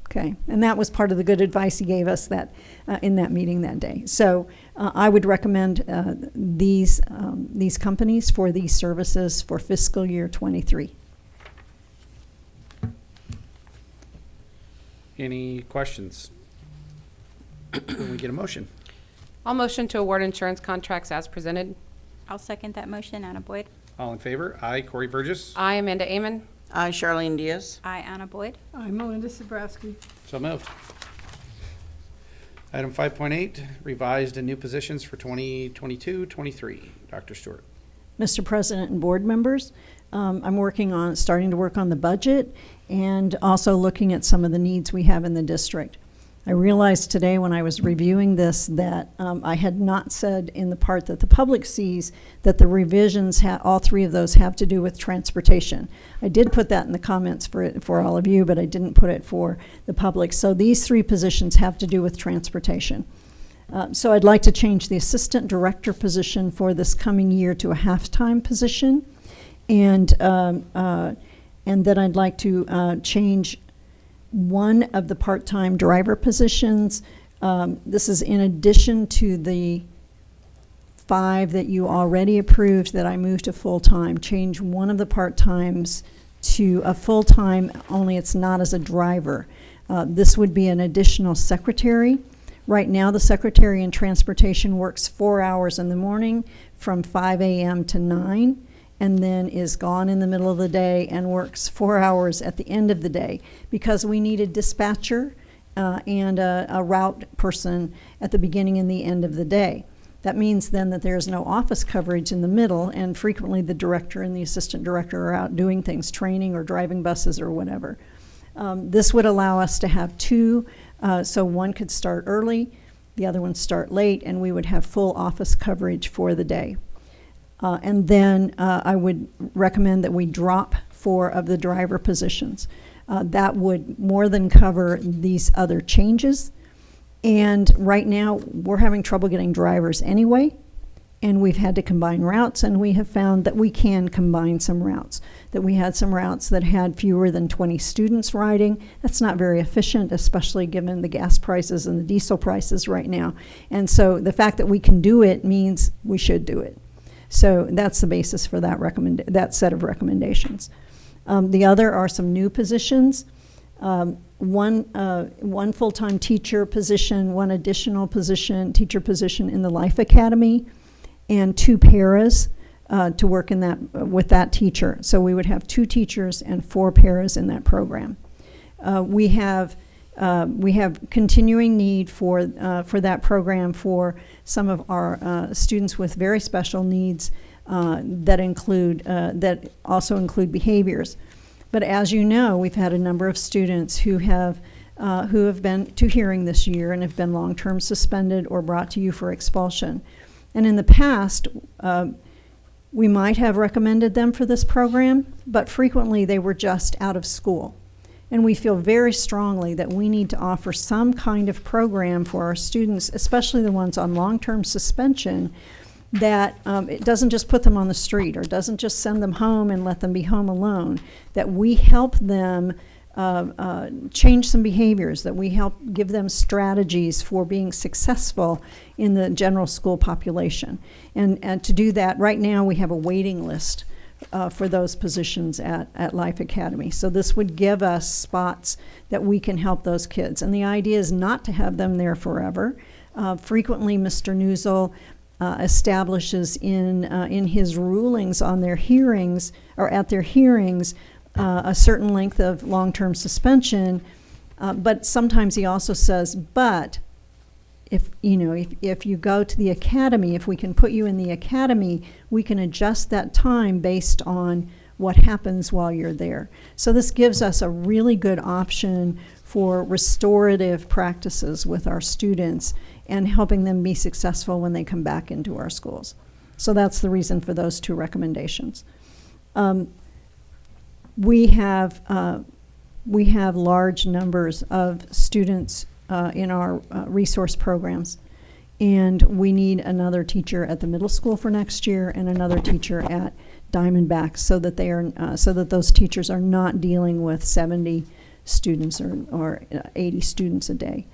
Speaker 6: Okay, and that was part of the good advice he gave us that in that meeting that day. So I would recommend these companies for these services for fiscal year 23.
Speaker 1: Any questions? Can we get a motion?
Speaker 2: I'll motion to award insurance contracts as presented.
Speaker 15: I'll second that motion. Anna Boyd.
Speaker 1: All in favor? Aye. Corey Burgess?
Speaker 2: I, Amanda Amon.
Speaker 11: I, Charlene Diaz.
Speaker 10: I, Anna Boyd.
Speaker 5: I'm Melinda Sabrowski.
Speaker 1: So moved. Item 5.8, revised and new positions for 2022-23. Dr. Stewart.
Speaker 6: Mr. President and board members, I'm starting to work on the budget and also looking at some of the needs we have in the district. I realized today when I was reviewing this that I had not said in the part that the public sees that the revisions, all three of those have to do with transportation. I did put that in the comments for all of you, but I didn't put it for the public. So these three positions have to do with transportation. So I'd like to change the assistant director position for this coming year to a half-time position. And then I'd like to change one of the part-time driver positions. This is in addition to the 5 that you already approved that I moved to full-time. Change one of the part-times to a full-time, only it's not as a driver. This would be an additional secretary. Right now, the secretary in transportation works 4 hours in the morning from 5 a.m. to 9. And then is gone in the middle of the day and works 4 hours at the end of the day because we need a dispatcher and a route person at the beginning and the end of the day. That means then that there's no office coverage in the middle, and frequently the director and the assistant director are out doing things, training or driving buses or whatever. This would allow us to have 2, so one could start early, the other one start late, and we would have full office coverage for the day. And then I would recommend that we drop 4 of the driver positions. That would more than cover these other changes. And right now, we're having trouble getting drivers anyway, and we've had to combine routes, and we have found that we can combine some routes, that we had some routes that had fewer than 20 students riding. That's not very efficient, especially given the gas prices and the diesel prices right now. And so the fact that we can do it means we should do it. So that's the basis for that set of recommendations. The other are some new positions. One full-time teacher position, one additional teacher position in the Life Academy, and 2 paras to work with that teacher. So we would have 2 teachers and 4 paras in that program. We have continuing need for that program for some of our students with very special needs that also include behaviors. But as you know, we've had a number of students who have been to hearing this year and have been long-term suspended or brought to you for expulsion. And in the past, we might have recommended them for this program, but frequently they were just out of school. And we feel very strongly that we need to offer some kind of program for our students, especially the ones on long-term suspension, that it doesn't just put them on the street or doesn't just send them home and let them be home alone, that we help them change some behaviors, that we help give them strategies for being successful in the general school population. And to do that, right now we have a waiting list for those positions at Life Academy. So this would give us spots that we can help those kids. And the idea is not to have them there forever. Frequently, Mr. Newsel establishes in his rulings on their hearings, or at their hearings, a certain length of long-term suspension. But sometimes he also says, but if you go to the academy, if we can put you in the academy, we can adjust that time based on what happens while you're there. So this gives us a really good option for restorative practices with our students and helping them be successful when they come back into our schools. So that's the reason for those two recommendations. We have large numbers of students in our resource programs, and we need another teacher at the middle school for next year and another teacher at Diamondback, so that they are so that those teachers are not dealing with 70 students or 80 students a day.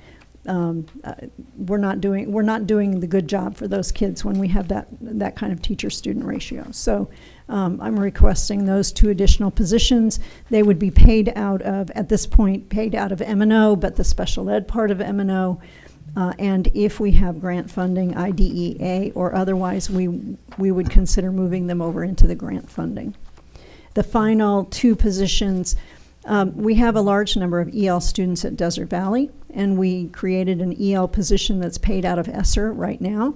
Speaker 6: We're not doing the good job for those kids when we have that kind of teacher-student ratio. So I'm requesting those two additional positions. They would be paid out of, at this point, paid out of M&O, but the special ed part of M&O. And if we have grant funding, IDEA or otherwise, we would consider moving them over into the grant funding. The final two positions, we have a large number of EL students at Desert Valley, and we created an EL position that's paid out of ESSER right now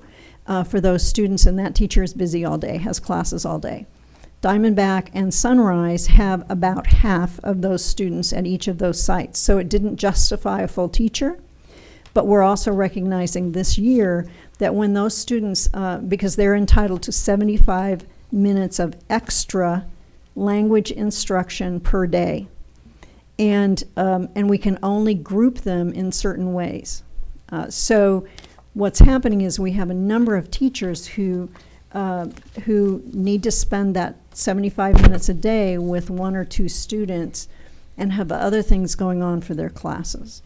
Speaker 6: for those students, and that teacher is busy all day, has classes all day. Diamondback and Sunrise have about half of those students at each of those sites, so it didn't justify a full teacher. But we're also recognizing this year that when those students, because they're entitled to 75 minutes of extra language instruction per day, and we can only group them in certain ways. So what's happening is we have a number of teachers who need to spend that 75 minutes a day with one or two students and have other things going on for their classes.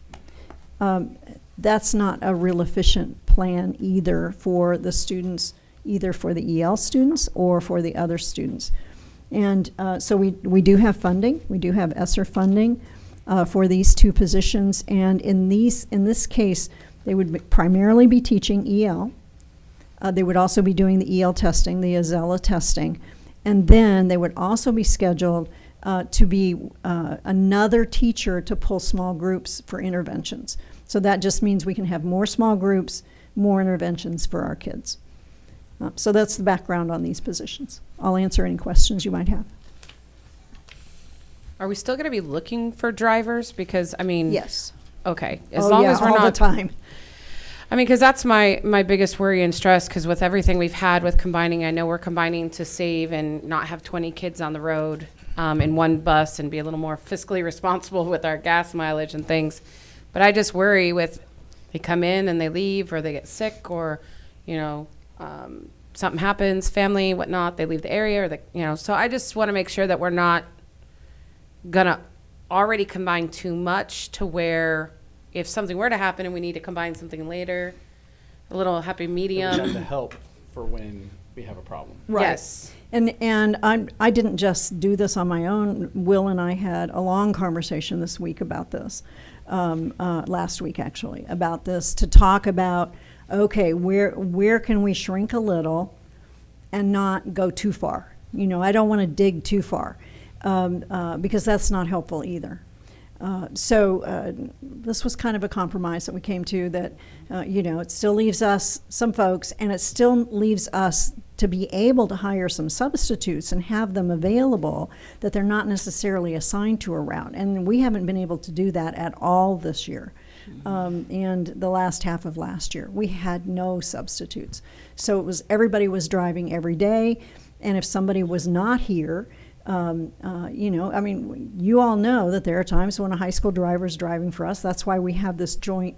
Speaker 6: That's not a real efficient plan either for the students, either for the EL students or for the other students. And so we do have funding. We do have ESSER funding for these two positions. And in this case, they would primarily be teaching EL. They would also be doing the EL testing, the Azella testing. And then they would also be scheduled to be another teacher to pull small groups for interventions. So that just means we can have more small groups, more interventions for our kids. So that's the background on these positions. I'll answer any questions you might have.
Speaker 2: Are we still going to be looking for drivers? Because, I mean...
Speaker 6: Yes.
Speaker 2: Okay. As long as we're
Speaker 6: all
Speaker 2: not...
Speaker 6: the time.
Speaker 2: I mean, because that's my biggest worry and stress, because with everything we've had with combining, I know we're combining to save and not have 20 kids on the road in one bus and be a little more fiscally responsible with our gas mileage and things. But I just worry with they come in and they leave, or they get sick, or, you know, something happens, family, whatnot, they leave the area, or so I just want to make sure that we're not going to already combine too much to where if something were to happen and we need to combine something later, a little happy medium.
Speaker 1: We have the help for when we have a problem.
Speaker 6: Right.
Speaker 2: Yes.
Speaker 6: And I didn't just do this on my own. Will and I had a long conversation this week about this, last week actually, about this, to talk about, okay, where can we shrink a little and not go too far? You know, I don't want to dig too far because that's not helpful either. So this was kind of a compromise that we came to, that, you know, it still leaves us some folks, and it still leaves us to be able to hire some substitutes and have them available that they're not necessarily assigned to a route. And we haven't been able to do that at all this year. And the last half of last year, we had no substitutes. So it was, everybody was driving every day. And if somebody was not here, you know, I mean, you all know that there are times when a high school driver is driving for us. That's why we have this joint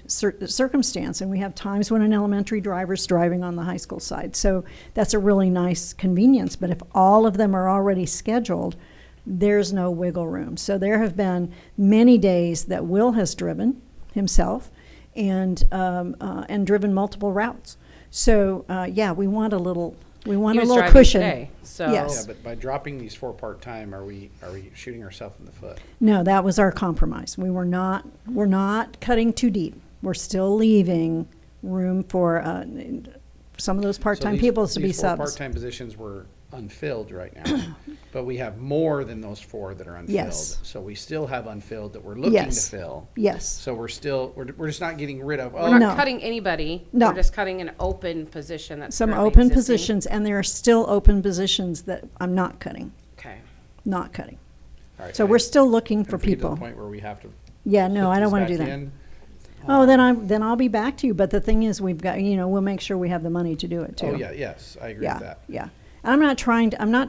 Speaker 6: circumstance, and we have times when an elementary driver is driving on the high school side. So that's a really nice convenience. But if all of them are already scheduled, there's no wiggle room. So there have been many days that Will has driven himself and driven multiple routes. So yeah, we want a little. We want a little cushion.
Speaker 2: Today, so.
Speaker 6: Yes.
Speaker 1: Yeah, but by dropping these 4 part-time, are we shooting ourselves in the foot?
Speaker 6: No, that was our compromise. We're not cutting too deep. We're still leaving room for some of those part-time people to be
Speaker 1: these 4
Speaker 6: subs.
Speaker 1: part-time positions were unfilled right now, but we have more than those 4 that are unfilled.
Speaker 6: Yes.
Speaker 1: So we still have unfilled that we're looking
Speaker 6: Yes.
Speaker 1: to fill.
Speaker 6: Yes.
Speaker 1: So we're just not getting rid of.
Speaker 2: We're not
Speaker 6: No.
Speaker 2: cutting anybody.
Speaker 6: No.
Speaker 2: We're just cutting an open position that's
Speaker 6: Some
Speaker 2: currently
Speaker 6: open
Speaker 2: existing.
Speaker 6: positions, and there are still open positions that I'm not cutting.
Speaker 2: Okay.
Speaker 6: Not cutting.
Speaker 1: All right,
Speaker 6: So we're still looking for
Speaker 1: if we get to
Speaker 6: people.
Speaker 1: the point where we have to.
Speaker 6: Yeah, no,
Speaker 1: put
Speaker 6: I don't
Speaker 1: these
Speaker 6: want to
Speaker 1: back
Speaker 6: do that.
Speaker 1: in,
Speaker 6: Oh, then I'll be back to you. But the thing is, we've got, we'll make sure we have the money to do it too.
Speaker 1: Oh, yeah, yes, I agree with that.
Speaker 6: Yeah. And I'm not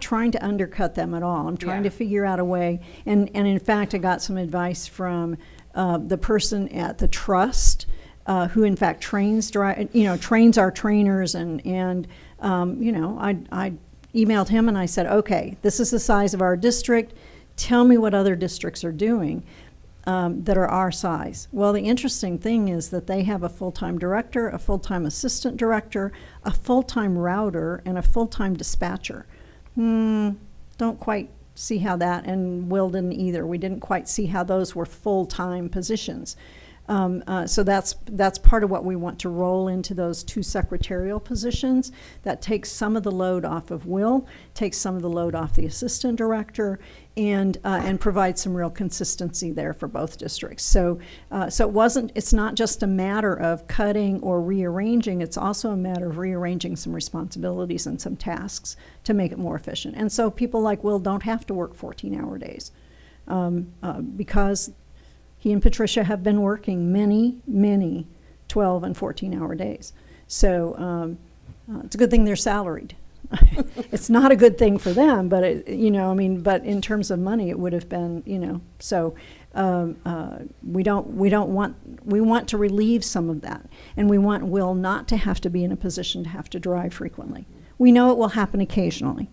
Speaker 6: trying to undercut them at all. I'm trying to figure out a way. And in fact, I got some advice from the person at the trust, who in fact trains our trainers, and I emailed him and I said, okay, this is the size of our district. Tell me what other districts are doing that are our size. Well, the interesting thing is that they have a full-time director, a full-time assistant director, a full-time router, and a full-time dispatcher. Don't quite see how that, and Will didn't either. We didn't quite see how those were full-time positions. So that's part of what we want to roll into those 2 secretarial positions. That takes some of the load off of Will, takes some of the load off the assistant director, and provides some real consistency there for both districts. So it's not just a matter of cutting or rearranging. It's also a matter of rearranging some responsibilities and some tasks to make it more efficient. And so people like Will don't have to work 14-hour days because he and Patricia have been working many 12 and 14-hour days. So it's a good thing they're salaried. It's not a good thing for them, but but in terms of money, it would have been, So we want to relieve some of that, and we want Will not to have to be in a position to have to drive frequently. We know it will happen occasionally,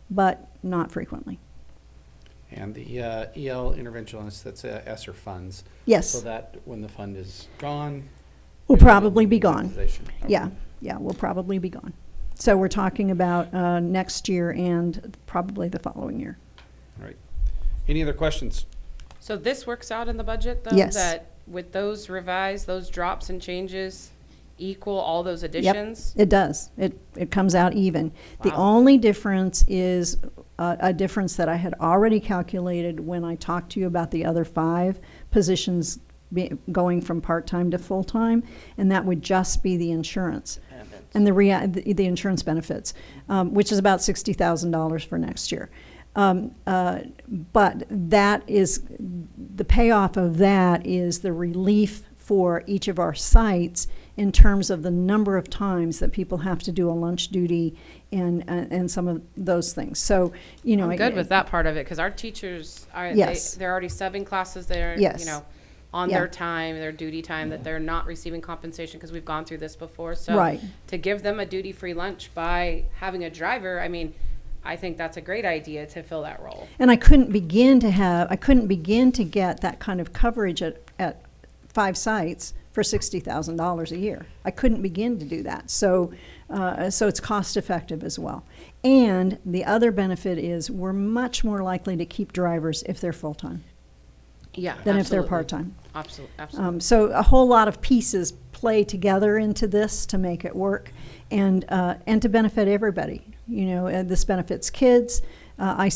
Speaker 6: but not frequently.
Speaker 1: And the EL interventionist, that's ESSER funds.
Speaker 6: Yes.
Speaker 1: So that when the fund is gone.
Speaker 6: We'll probably be gone.
Speaker 1: Okay.
Speaker 6: Yeah, we'll probably be gone. So we're talking about next year and probably the following year.
Speaker 1: All right. Any other questions?
Speaker 2: So this works out in the budget, though?
Speaker 6: Yes.
Speaker 2: That with those revised, those drops and changes equal all those additions?
Speaker 6: Yep, it does. It comes out even. The
Speaker 2: Wow.
Speaker 6: only difference is a difference that I had already calculated when I talked to you about the other 5 positions going from part-time to full-time, and that would just be the insurance. And the insurance benefits, which is about $60,000 for next year. But that is, the payoff of that is the relief for each of our sites in terms of the number of times that people have to do a lunch duty and some of those things. So,
Speaker 2: I'm good with that part of it, because our teachers are,
Speaker 6: Yes.
Speaker 2: they're already subbing classes there,
Speaker 6: Yes.
Speaker 2: on
Speaker 6: Yeah.
Speaker 2: their time, their duty time, that they're not receiving compensation, because we've gone through this before. So
Speaker 6: Right.
Speaker 2: to give them a duty-free lunch by having a driver, I think that's a great idea to fill that role.
Speaker 6: And I couldn't begin to get that kind of coverage at 5 sites for $60,000 a year. I couldn't begin to do that. So it's cost effective as well. And the other benefit is we're much more likely to keep drivers if they're full-time.
Speaker 2: Yeah,
Speaker 6: Than if they're
Speaker 2: absolutely.
Speaker 6: part-time.
Speaker 2: Absolutely.
Speaker 6: So a whole lot of pieces play together into this to make it work, and to benefit everybody. This benefits kids. I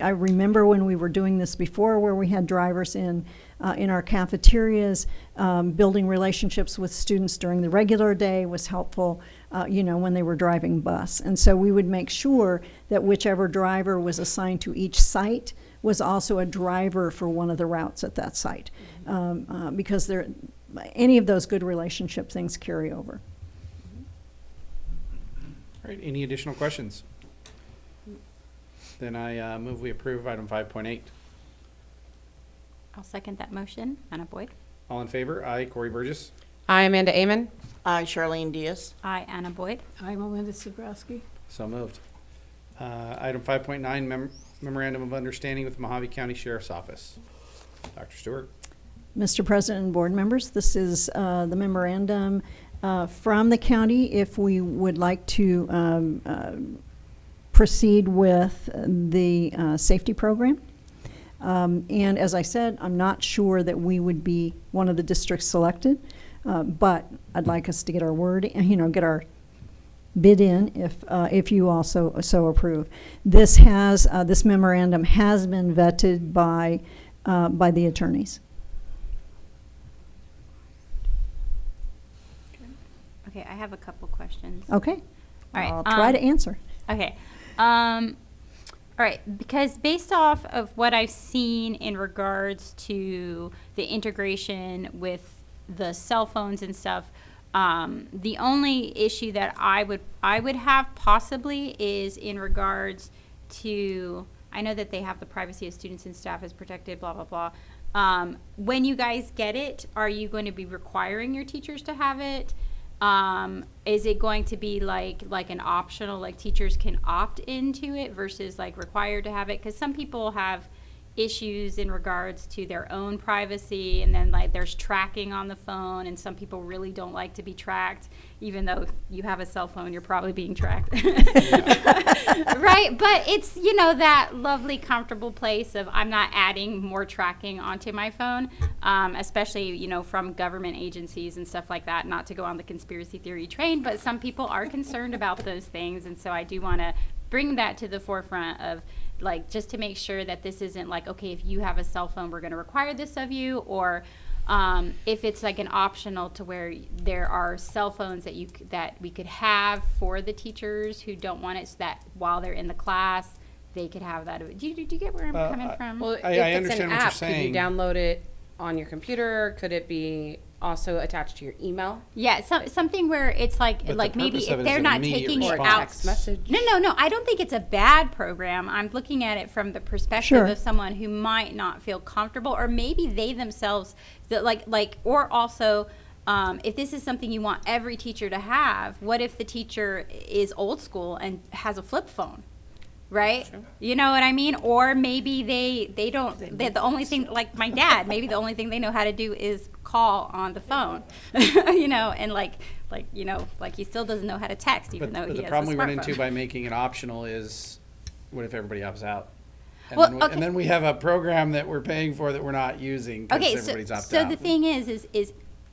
Speaker 6: remember when we were doing this before, where we had drivers in our cafeterias, building relationships with students during the regular day was helpful, when they were driving bus. And so we would make sure that whichever driver was assigned to each site was also a driver for one of the routes at that site, because any of those good relationship things carry over.
Speaker 1: All right, any additional questions? Then I move we approve item 5.8.
Speaker 10: I'll second that motion. Anna Boyd.
Speaker 1: All in favor? Aye. Corey Burgess.
Speaker 2: Aye, Amanda Amon.
Speaker 11: Aye, Charlene Diaz.
Speaker 10: Aye, Anna Boyd.
Speaker 5: I'm Melinda Zabrowski.
Speaker 1: So moved. Item 5.9, memorandum of understanding with Mojave County Sheriff's Office. Dr. Stewart.
Speaker 6: Mr. President and board members, this is the memorandum from the county if we would like to proceed with the safety program. And as I said, I'm not sure that we would be one of the districts selected, but I'd like us to get our word, get our bid in if you also so approve. This memorandum has been vetted by the attorneys.
Speaker 10: Okay, I have a couple questions.
Speaker 6: Okay.
Speaker 10: All right.
Speaker 6: I'll try to answer.
Speaker 10: Okay. All right, because based off of what I've seen in regards to the integration with the cell phones and stuff. The only issue that I would have possibly is in regards to, I know that they have the privacy of students and staff is protected, blah, blah, blah. When you guys get it, are you going to be requiring your teachers to have it? Is it going to be like an optional, like teachers can opt into it versus like required to have it? Because some people have issues in regards to their own privacy, and then like there's tracking on the phone, and some people really don't like to be tracked. Even though you have a cell phone, you're probably being tracked. Right? But it's, you know, that lovely, comfortable place of I'm not adding more tracking onto my phone, especially, you know, from government agencies and stuff like that, not to go on the conspiracy theory train, but some people are concerned about those things. And so I do want to bring that to the forefront of, like, just to make sure that this isn't like, okay, if you have a cell phone, we're going to require this of you, or if it's like an optional to where there are cell phones that we could have for the teachers who don't want it, so that while they're in the class, they could have that. Do you get where I'm coming from?
Speaker 2: Well,
Speaker 1: I
Speaker 2: if it's
Speaker 1: understand
Speaker 2: an
Speaker 1: what you're
Speaker 2: app,
Speaker 1: saying.
Speaker 2: could you download it on your computer? Could it be also attached to your email?
Speaker 10: Yeah, something where it's like
Speaker 1: But the
Speaker 10: like maybe
Speaker 1: purpose
Speaker 10: if
Speaker 1: of it is
Speaker 10: they're
Speaker 1: an
Speaker 10: not
Speaker 1: immediate
Speaker 10: taking it
Speaker 1: response.
Speaker 10: out.
Speaker 2: Text message?
Speaker 10: No. I don't think it's a bad program. I'm looking at it from the perspective
Speaker 6: Sure.
Speaker 10: of someone who might not feel comfortable, or maybe they themselves that or also. If this is something you want every teacher to have, what if the teacher is old school and has a flip phone? Right? Sure. You know what I mean? Or maybe they don't, the only thing, like my dad, maybe the only thing they know how to do is call on the phone, you know, and you know, like he still doesn't know how to text, even though he has a smartphone.
Speaker 1: The problem we run into by making it optional is, what if everybody opts out? And,
Speaker 10: Well,
Speaker 1: then
Speaker 10: okay.
Speaker 1: and then we have a program that we're paying for that we're not using because
Speaker 10: Okay,
Speaker 1: everybody's opted
Speaker 10: so
Speaker 1: out.
Speaker 10: the thing is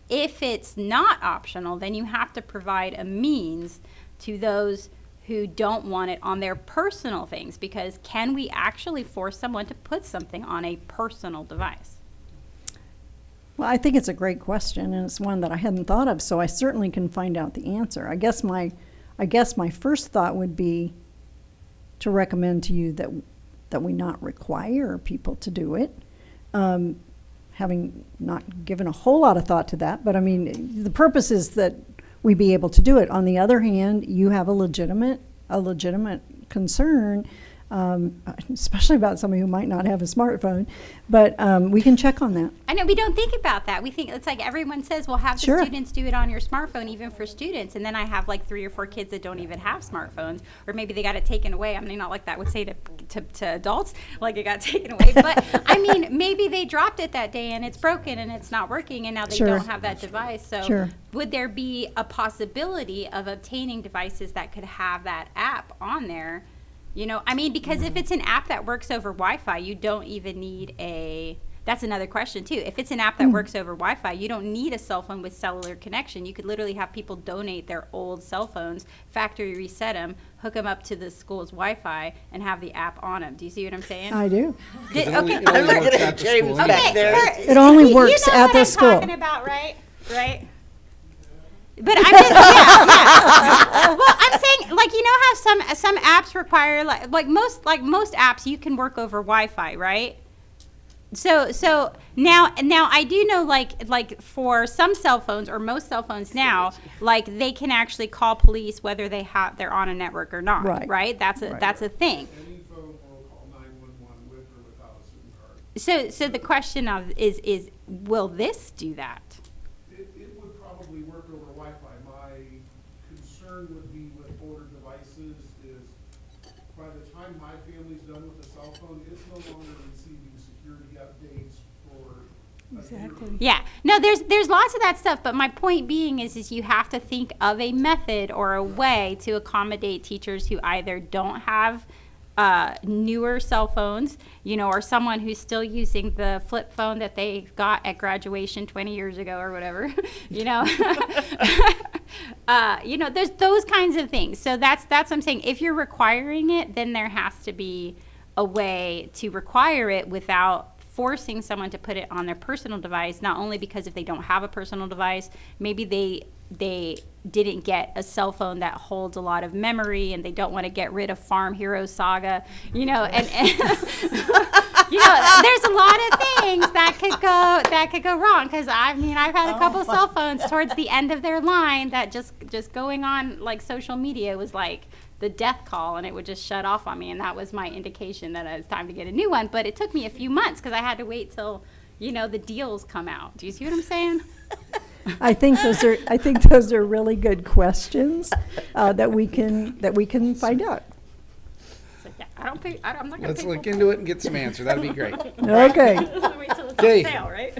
Speaker 10: if it's not optional, then you have to provide a means to those who don't want it on their personal things, because can we actually force someone to put something on a personal device?
Speaker 6: Well, I think it's a great question, and it's one that I hadn't thought of, so I certainly can find out the answer. I guess my first thought would be to recommend to you that we not require people to do it. Having not given a whole lot of thought to that, but I mean, the purpose is that we be able to do it. On the other hand, you have a legitimate concern, especially about somebody who might not have a smartphone, but we can check on that.
Speaker 10: I know we don't think about that. We think it's like everyone says, well, have the
Speaker 6: Sure.
Speaker 10: students do it on your smartphone, even for students. And then I have like 3 or 4 kids that don't even have smartphones, or maybe they got it taken away. I mean, not like that would say to adults, like it got taken away. But I mean, maybe they dropped it that day and it's broken and it's not working, and now they
Speaker 6: Sure.
Speaker 10: don't have that device. So
Speaker 6: Sure.
Speaker 10: would there be a possibility of obtaining devices that could have that app on there? You know, I mean, because if it's an app that works over Wi-Fi, you don't even need that's another question too. If it's an app that works over Wi-Fi, you don't need a cell phone with cellular connection. You could literally have people donate their old cell phones, factory reset them, hook them up to the school's Wi-Fi, and have the app on them. Do you see what I'm saying?
Speaker 6: I do.
Speaker 1: It
Speaker 10: Okay.
Speaker 1: only
Speaker 11: I'm
Speaker 1: works
Speaker 11: looking
Speaker 1: at
Speaker 11: at
Speaker 1: the
Speaker 11: James
Speaker 1: school
Speaker 11: back
Speaker 1: anyway.
Speaker 11: there.
Speaker 6: It only
Speaker 10: You
Speaker 6: works
Speaker 10: know
Speaker 6: at
Speaker 10: what
Speaker 6: the
Speaker 10: I'm
Speaker 6: school.
Speaker 10: talking about, right? Right? But I'm just, yeah. Well, I'm saying, like, you know how some apps require, like most apps you can work over Wi-Fi, right? So now I do know, like for some cell phones, or most cell phones now, like they can actually call police whether they're on a network or not.
Speaker 6: Right.
Speaker 10: That's a thing.
Speaker 16: Any phone will call 911 with or without a SIM card.
Speaker 10: So the question is will this do that?
Speaker 16: It would probably work over Wi-Fi. My concern would be with older devices is by the time my family's done with a cell phone, it's no longer receiving security updates for
Speaker 5: Exactly.
Speaker 10: Yeah. No, there's lots of that stuff, but my point being is you have to think of a method or a way to accommodate teachers who either don't have newer cell phones, you know, or someone who's still using the flip phone that they got at graduation 20 years ago or whatever, you know. You know, there's those kinds of things. So that's what I'm saying. If you're requiring it, then there has to be a way to require it without forcing someone to put it on their personal device, not only because if they don't have a personal device, maybe they didn't get a cell phone that holds a lot of memory and they don't want to get rid of Farm Hero Saga, you know, and You know, there's a lot of things that could go wrong. Because I mean, I've had a couple cell phones towards the end of their line that just going on like social media was like the death call, and it would just shut off on me, and that was my indication that it was time to get a new one. But it took me a few months because I had to wait till, you know, the deals come out. Do you see what I'm saying?
Speaker 6: I think those are really good questions that we can find out.
Speaker 10: So, yeah, I'm not gonna
Speaker 1: Let's
Speaker 10: pay
Speaker 1: look
Speaker 10: full
Speaker 1: into it and get some answers. That'd be great.
Speaker 6: Okay.
Speaker 10: Wait till it's
Speaker 1: Okay.
Speaker 10: on sale, right?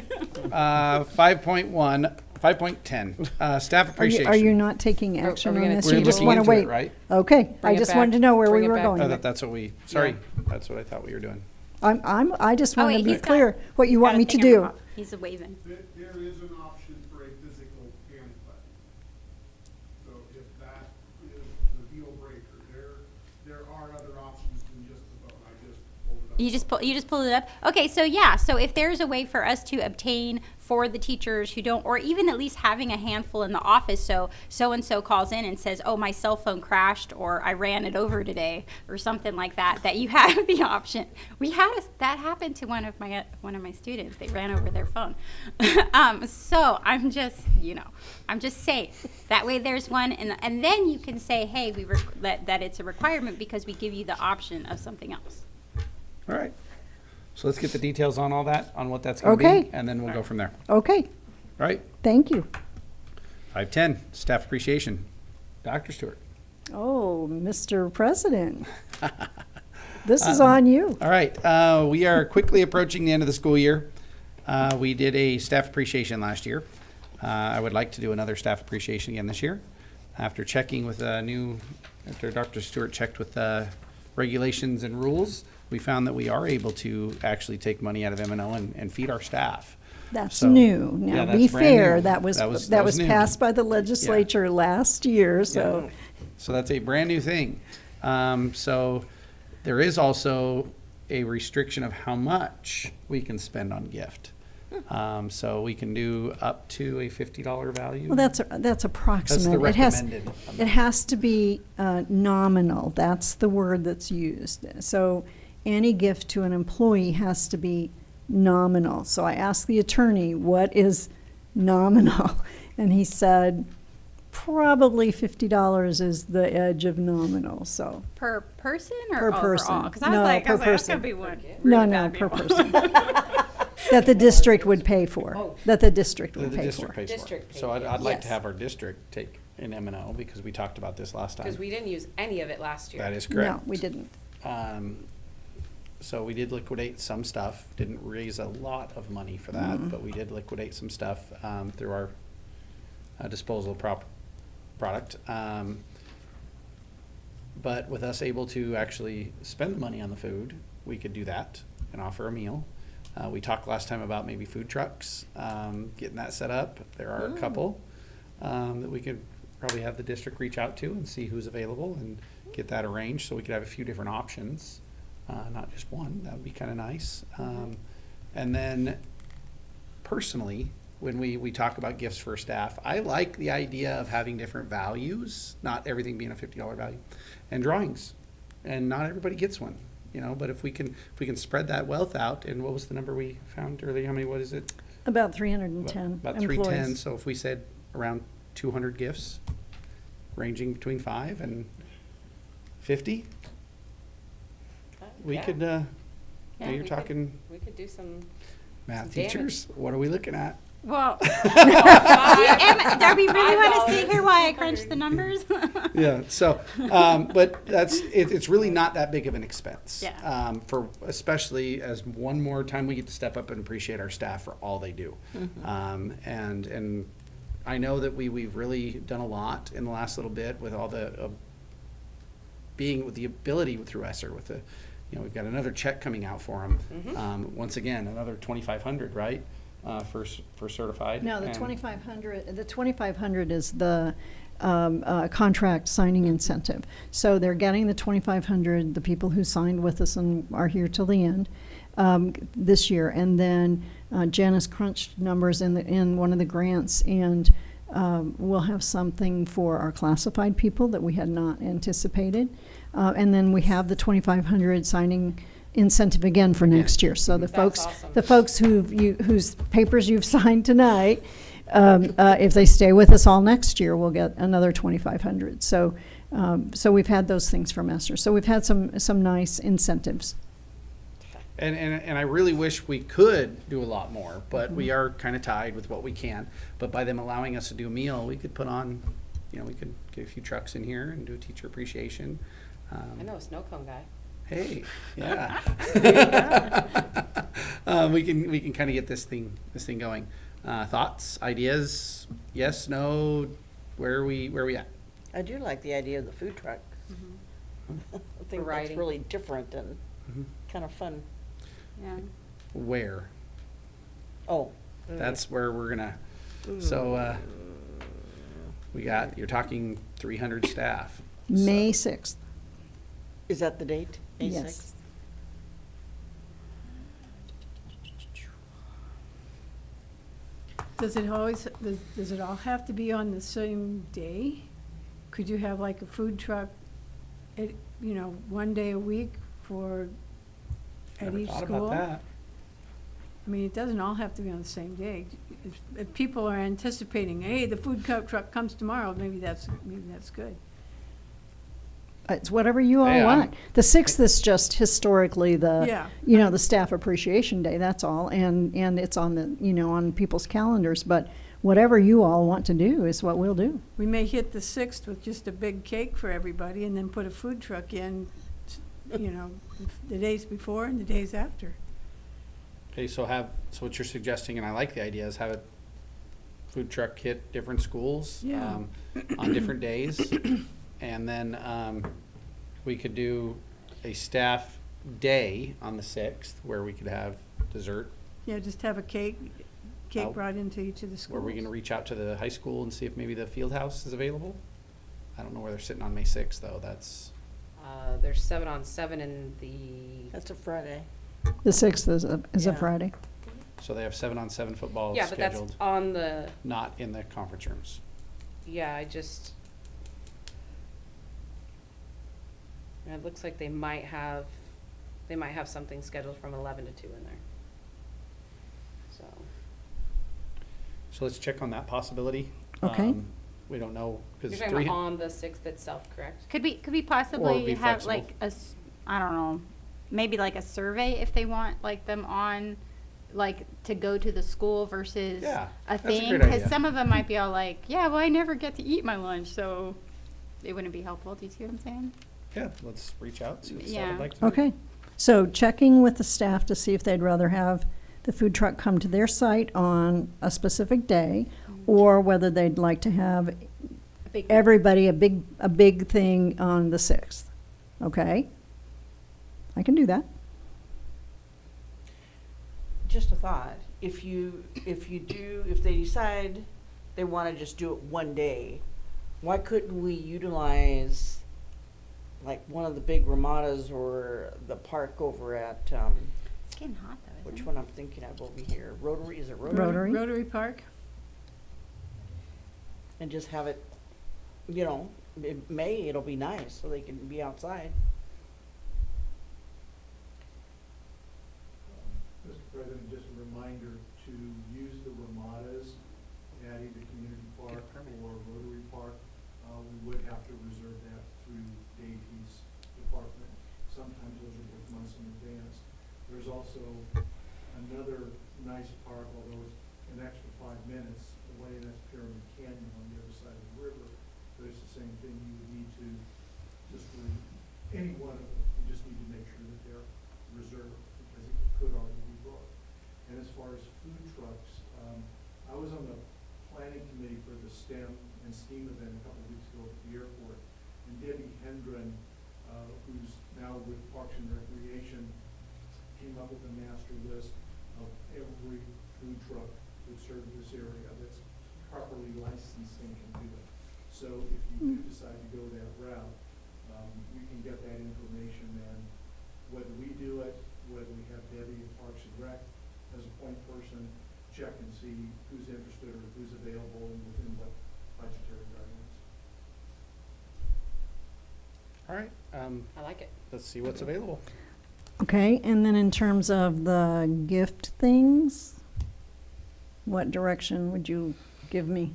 Speaker 1: 5.10, staff appreciation.
Speaker 6: Are you not taking action
Speaker 2: we
Speaker 6: on
Speaker 2: gonna
Speaker 6: this?
Speaker 1: We're
Speaker 6: You just
Speaker 1: looking
Speaker 6: want to
Speaker 1: into it,
Speaker 6: wait?
Speaker 1: right?
Speaker 6: Okay, I
Speaker 2: Bring it
Speaker 6: just
Speaker 2: back.
Speaker 6: wanted to know where
Speaker 2: Bring
Speaker 6: we
Speaker 2: it
Speaker 6: were
Speaker 2: back.
Speaker 6: going.
Speaker 1: Oh,
Speaker 6: with it.
Speaker 1: that's what I thought we were doing.
Speaker 6: I just
Speaker 10: Oh,
Speaker 6: want
Speaker 10: wait,
Speaker 6: to be
Speaker 10: he's got-
Speaker 6: clear what you
Speaker 10: Got
Speaker 6: want
Speaker 10: a
Speaker 6: me to
Speaker 10: thing
Speaker 6: do.
Speaker 10: up. He's a waving.
Speaker 16: There is an option for a physical pamphlet. So if that is the deal breaker, there are other options than just the phone. I just pulled it up.
Speaker 10: You just pulled it up. Okay, so yeah, so if there's a way for us to obtain for the teachers who don't, or even at least having a handful in the office, so and so calls in and says, "Oh, my cell phone crashed," or "I ran it over today," or something like that, that you have the option. That happened to one of my students. They ran over their phone. So I'm just saying that way there's one, and then you can say, hey, that it's a requirement because we give you the option of something else.
Speaker 1: All right. So let's get the details on all that, on what that's going to be,
Speaker 6: Okay.
Speaker 1: and then we'll go from there.
Speaker 6: Okay,
Speaker 1: All right.
Speaker 6: thank you.
Speaker 1: 5.10, staff appreciation. Dr. Stewart.
Speaker 6: Oh, Mr. President, this is on you.
Speaker 1: All right. We are quickly approaching the end of the school year. We did a staff appreciation last year. I would like to do another staff appreciation again this year. After checking with after Dr. Stewart checked with regulations and rules, we found that we are able to actually take money out of M&O and feed our staff.
Speaker 6: That's
Speaker 1: So,
Speaker 6: new.
Speaker 1: yeah,
Speaker 6: Now,
Speaker 1: that's
Speaker 6: be
Speaker 1: brand
Speaker 6: fair,
Speaker 1: new.
Speaker 6: that was
Speaker 1: new.
Speaker 6: passed by the legislature last year, so.
Speaker 1: So that's a brand new thing. So there is also a restriction of how much we can spend on gift. So we can do up to a $50 value.
Speaker 6: Well, that's approximate.
Speaker 1: the
Speaker 6: It has-
Speaker 1: recommended
Speaker 6: It has to be nominal. That's the word that's used. So any gift to an employee has to be nominal. So I asked the attorney, what is nominal? And he said, probably $50 is the edge of nominal, so.
Speaker 10: Per person or
Speaker 6: Per person.
Speaker 10: overall? Because I
Speaker 6: No,
Speaker 10: was like,
Speaker 6: per
Speaker 10: that's
Speaker 6: person.
Speaker 10: gonna be one.
Speaker 6: No,
Speaker 10: really
Speaker 6: no,
Speaker 10: bad
Speaker 6: per
Speaker 10: people.
Speaker 6: person. That the district would pay for, that the district
Speaker 1: The
Speaker 6: would pay
Speaker 1: district
Speaker 6: for.
Speaker 1: pays for it.
Speaker 2: District pays
Speaker 1: So I'd like to
Speaker 2: Yes.
Speaker 1: have our district take an M&O because we talked about this last time.
Speaker 2: Because we didn't use any of it last year.
Speaker 1: That is
Speaker 6: No,
Speaker 1: correct.
Speaker 6: we didn't.
Speaker 1: So we did liquidate some stuff, didn't raise a lot of money for that, but we did liquidate some stuff through our disposal product. But with us able to actually spend the money on the food, we could do that and offer a meal. We talked last time about maybe food trucks, getting that set up. There are a couple that we could probably have the district reach out to and see who's available and get that arranged so we could have a few different options, not just one. That would be kind of nice. And then personally, when we talk about gifts for staff, I like the idea of having different values, not everything being a $50 value, and drawings. And not everybody gets one, you know, but if we can spread that wealth out, and what was the number we found earlier? How many, what is it?
Speaker 6: About 310
Speaker 1: About 310,
Speaker 6: employees.
Speaker 1: so if we said around 200 gifts, ranging between 5 and 50, we
Speaker 2: Yeah.
Speaker 1: could,
Speaker 2: Yeah,
Speaker 1: you're
Speaker 2: we could-
Speaker 1: talking
Speaker 2: We could do some.
Speaker 1: math
Speaker 2: damage.
Speaker 1: teachers, what are we looking at?
Speaker 10: Well, do we really want to sit here while I crunch the numbers?
Speaker 1: Yeah, so, but it's really not that big of an expense.
Speaker 10: Yeah.
Speaker 1: For, especially as one more time we get to step up and appreciate our staff for all they do. And I know that we've really done a lot in the last little bit with all the, being with the ability through ESSER with the, you know, we've got another check coming out for them. Once again, another 2,500, right? For certified.
Speaker 6: No, the
Speaker 1: And-
Speaker 6: 2,500 is the contract signing incentive. So they're getting the 2,500, the people who signed with us and are here till the end, this year. And then Janice crunched numbers in one of the grants, and we'll have something for our classified people that we had not anticipated. And then we have the 2,500 signing incentive again for next year. So the
Speaker 2: That's
Speaker 6: folks,
Speaker 2: awesome.
Speaker 6: the folks whose papers you've signed tonight, if they stay with us all next year, we'll get another 2,500. So, so we've had those things for Masters. So we've had some nice incentives.
Speaker 1: And I really wish we could do a lot more, but we are kind of tied with what we can. But by them allowing us to do a meal, we could put on, you know, we could get a few trucks in here and do a teacher appreciation.
Speaker 2: I know a snow cone guy.
Speaker 1: Hey, yeah. We can kind of get this thing going. Thoughts, ideas? Yes, no. Where are we at?
Speaker 11: I do like the idea of the food truck. I think that's
Speaker 2: Variety.
Speaker 11: really different and kind of fun.
Speaker 10: Yeah.
Speaker 1: Where?
Speaker 11: Oh.
Speaker 1: That's where we're gonna. So you're talking 300 staff.
Speaker 6: May 6th.
Speaker 11: Is that the date? May
Speaker 6: Yes.
Speaker 11: 6th?
Speaker 5: Does it all have to be on the same day? Could you have like a food truck, one day a week at
Speaker 1: Never
Speaker 5: each
Speaker 1: thought
Speaker 5: school?
Speaker 1: about that.
Speaker 5: I mean, it doesn't all have to be on the same day. If people are anticipating, hey, the food truck comes tomorrow, maybe that's good.
Speaker 6: It's whatever you all
Speaker 1: Hey,
Speaker 6: want. The 6th is just historically
Speaker 5: Yeah.
Speaker 6: the Staff Appreciation Day, that's all. And it's on on people's calendars. But whatever you all want to do is what we'll do.
Speaker 5: We may hit the 6th with just a big cake for everybody and then put a food truck in, the days before and the days after.
Speaker 1: Okay, so what you're suggesting, and I like the idea, is have a food truck hit different schools
Speaker 5: Yeah.
Speaker 1: On different days. And then we could do a staff day on the 6th where we could have dessert.
Speaker 5: Yeah, just have a cake
Speaker 1: Oh.
Speaker 5: brought into each of the schools.
Speaker 1: Were we going to reach out to the high school and see if maybe the field house is available? I don't know where they're sitting on May 6th, though. That's
Speaker 2: There's 7-on-7 in the.
Speaker 11: That's a Friday.
Speaker 6: The 6th is a
Speaker 11: Yeah.
Speaker 6: Friday.
Speaker 1: so they have 7-on-7 football
Speaker 2: Yeah, but that's
Speaker 1: scheduled,
Speaker 2: on the.
Speaker 1: not in the conference rooms.
Speaker 2: Yeah, it looks like they might have something scheduled from 11 to 2 in there. So.
Speaker 1: So let's check on that possibility.
Speaker 6: Okay.
Speaker 1: We don't know
Speaker 2: You're
Speaker 1: because
Speaker 2: talking about on the 6th itself, correct?
Speaker 10: Could we
Speaker 1: Or
Speaker 10: possibly
Speaker 1: be
Speaker 10: have
Speaker 1: flexible.
Speaker 10: like I don't know, maybe like a survey if they want like them on, like to go to the school versus
Speaker 1: Yeah,
Speaker 10: a
Speaker 1: that's a
Speaker 10: thing?
Speaker 1: great
Speaker 10: Because
Speaker 1: idea.
Speaker 10: some of them might be all like, yeah, well, I never get to eat my lunch, so it wouldn't be helpful. Do you see what I'm saying?
Speaker 1: Yeah, let's reach out, see what
Speaker 10: Yeah.
Speaker 1: would like to do.
Speaker 6: Okay. So checking with the staff to see if they'd rather have the food truck come to their site on a specific day or whether they'd like to have everybody a big thing on the 6th. Okay? I can do that.
Speaker 11: Just a thought, if they decide they want to just do it one day, why couldn't we utilize like one of the big ramadas or the park over at,
Speaker 10: It's getting hot though,
Speaker 11: which
Speaker 10: isn't
Speaker 11: one I'm thinking of over here? Rotary, is it Rotary?
Speaker 6: Rotary.
Speaker 5: Rotary Park?
Speaker 11: And just have it, in May, it'll be nice, so they can be outside.
Speaker 12: Mr. President, just a reminder to use the ramadas at either Community Park or Rotary Park. We would have to reserve that through Davies Department. Sometimes those are booked months in advance. There's also another nice park, although it's an extra 5 minutes away, and that's Pyramid Canyon on the other side of the river. But it's the same thing, you would need to, just for any one of them, you just need to make sure that they're reserved, because it could already be booked. And as far as food trucks, I was on the planning committee for the STEM and STEAM event a couple of weeks ago at the airport. And Debbie Hendren, who's now with Parks and Recreation, came up with a master list of every food truck that serves this area that's properly licensed and can do it. So if you do decide to go that route, we can get that information, and whether we do it, whether we have Debbie at Parks and Rec as a point person, check and see who's interested or who's available and within what budgetary guidelines.
Speaker 1: All right.
Speaker 2: I like it.
Speaker 1: Let's see what's available.
Speaker 6: Okay, and then in terms of the gift things, what direction would you give me?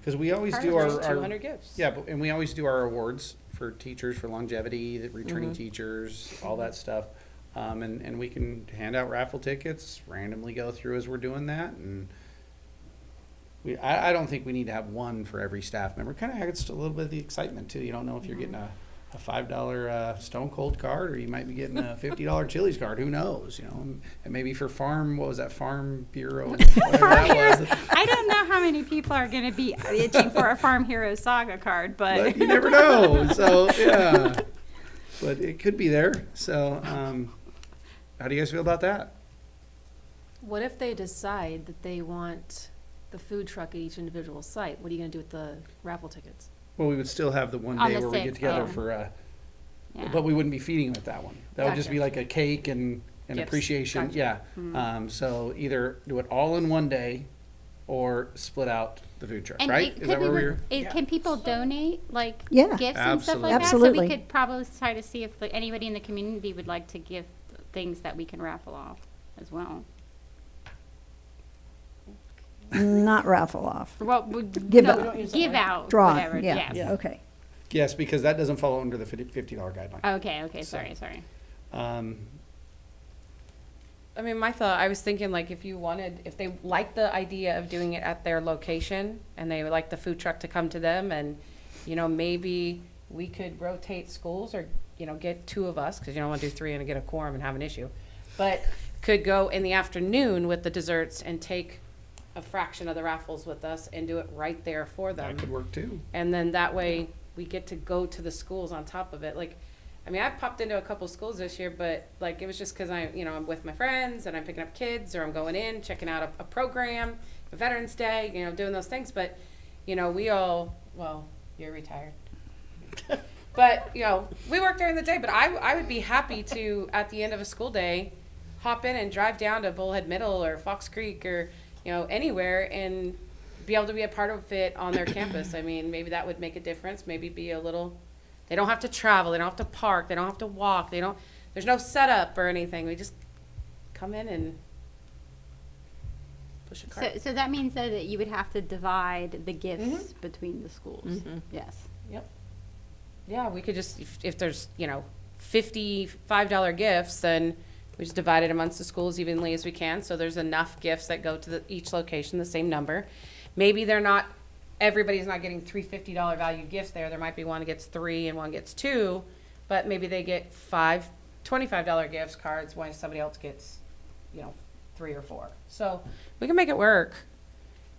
Speaker 1: Because we always do
Speaker 2: There's
Speaker 1: our
Speaker 2: 200 gifts.
Speaker 1: Yeah, and we always do our awards for teachers, for longevity, the returning
Speaker 2: Mm-hmm.
Speaker 1: teachers, all that stuff. And we can hand out raffle tickets, randomly go through as we're doing that. And I don't think we need to have one for every staff member. Kind of adds a little bit of the excitement too. You don't know if you're getting a $5 Stone Cold card, or you might be getting a $50 Chili's card. Who knows? You know, and maybe for Farm Bureau? whatever
Speaker 10: Farm
Speaker 1: that
Speaker 10: Heroes.
Speaker 1: was.
Speaker 10: I don't know how many people are going to be itching for a Farm Hero Saga card,
Speaker 1: But you never know. So yeah, but it could be there. So how do you guys feel about that?
Speaker 17: What if they decide that they want the food truck at each individual site? What are you going to do with the raffle tickets?
Speaker 1: Well, we would still have the one
Speaker 10: On
Speaker 1: day
Speaker 10: the
Speaker 1: where we get
Speaker 10: 6th,
Speaker 1: together
Speaker 10: yeah.
Speaker 1: for,
Speaker 10: Yeah.
Speaker 1: but we wouldn't be feeding them at that one. That would just be
Speaker 17: Gotcha.
Speaker 1: like a cake and
Speaker 2: Gifts.
Speaker 1: appreciation.
Speaker 2: Gotcha.
Speaker 1: Yeah. So either do it all in one day, or split out the food truck.
Speaker 10: And
Speaker 1: Right?
Speaker 10: it
Speaker 1: Is
Speaker 10: could
Speaker 1: that
Speaker 10: be
Speaker 1: where
Speaker 10: with-
Speaker 1: we're?
Speaker 10: Can people donate like
Speaker 6: Yeah.
Speaker 10: gifts and stuff like
Speaker 6: Absolutely.
Speaker 10: that? So we
Speaker 6: Absolutely.
Speaker 10: could probably try to see if like, anybody in the community would like to give things that we can raffle off as well.
Speaker 6: Not raffle off.
Speaker 10: Well,
Speaker 6: Give
Speaker 10: no,
Speaker 6: out.
Speaker 10: give out,
Speaker 6: Draw,
Speaker 10: whatever.
Speaker 6: yeah,
Speaker 10: Yes.
Speaker 6: okay.
Speaker 1: Yes, because that doesn't fall under the $50 guideline.
Speaker 10: Okay. Sorry.
Speaker 2: I mean, my thought, I was thinking like if they like the idea of doing it at their location and they would like the food truck to come to them, and, you know, maybe we could rotate schools, or, you know, get 2 of us, because you don't want to do 3 and get a quorum and have an issue, but could go in the afternoon with the desserts and take a fraction of the raffles with us and do it right there for them.
Speaker 1: That could work too.
Speaker 2: And then that way we get to go to the schools on top of it. Like, I mean, I've popped into a couple schools this year, but like it was just because I'm with my friends and I'm picking up kids, or I'm going in, checking out a program, a Veterans Day, you know, doing those things. But, you know, you're retired. But, you know, we work during the day, but I would be happy to, at the end of a school day, hop in and drive down to Bullhead Middle or Fox Creek or, you know, anywhere, and be able to be a part of it on their campus. I mean, maybe that would make a difference. Maybe be a little, they don't have to travel, they don't have to park, they don't have to walk, there's no setup or anything. We just come in and push a cart.
Speaker 10: So that means that you would have to divide the gifts between the schools.
Speaker 2: Mhm.
Speaker 10: Yes.
Speaker 2: Yep. Yeah, we could just, if there's, you know, $55 gifts, then we just divide it amongst the schools evenly as we can, so there's enough gifts that go to each location, the same number. Maybe everybody's not getting 3 $50 value gifts there. There might be one gets 3 and one gets 2, but maybe they get 5 $25 gifts cards while somebody else gets, you know, 3 or 4. So we can make it work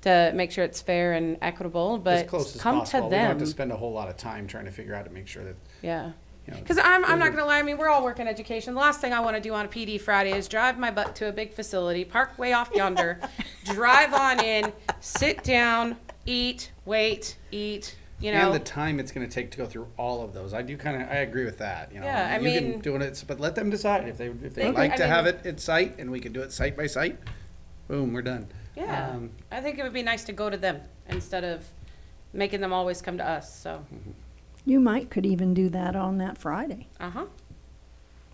Speaker 2: to make sure it's fair and equitable, but
Speaker 1: As close as
Speaker 2: come
Speaker 1: possible.
Speaker 2: to
Speaker 1: We don't have
Speaker 2: them.
Speaker 1: to spend a whole lot of time trying to figure out to make sure that.
Speaker 2: Yeah.
Speaker 1: You know,
Speaker 2: Because I'm not going to lie, I mean, we're all working education. The last thing I want to do on a PD Friday is drive my butt to a big facility, park way off yonder, drive on in, sit down, eat, wait, eat, you know.
Speaker 1: And the time it's going to take to go through all of those. I agree with that. You know,
Speaker 2: Yeah, I
Speaker 1: you
Speaker 2: mean-
Speaker 1: can do it, but let them decide if they
Speaker 2: They
Speaker 1: like
Speaker 2: could-
Speaker 1: to
Speaker 2: I
Speaker 1: have
Speaker 2: mean-
Speaker 1: it at site, and we can do it site by site. Boom, we're done.
Speaker 2: Yeah, I think it would be nice to go to them instead of making them always come to us, so.
Speaker 6: You could even do that on that Friday.
Speaker 2: Uh-huh,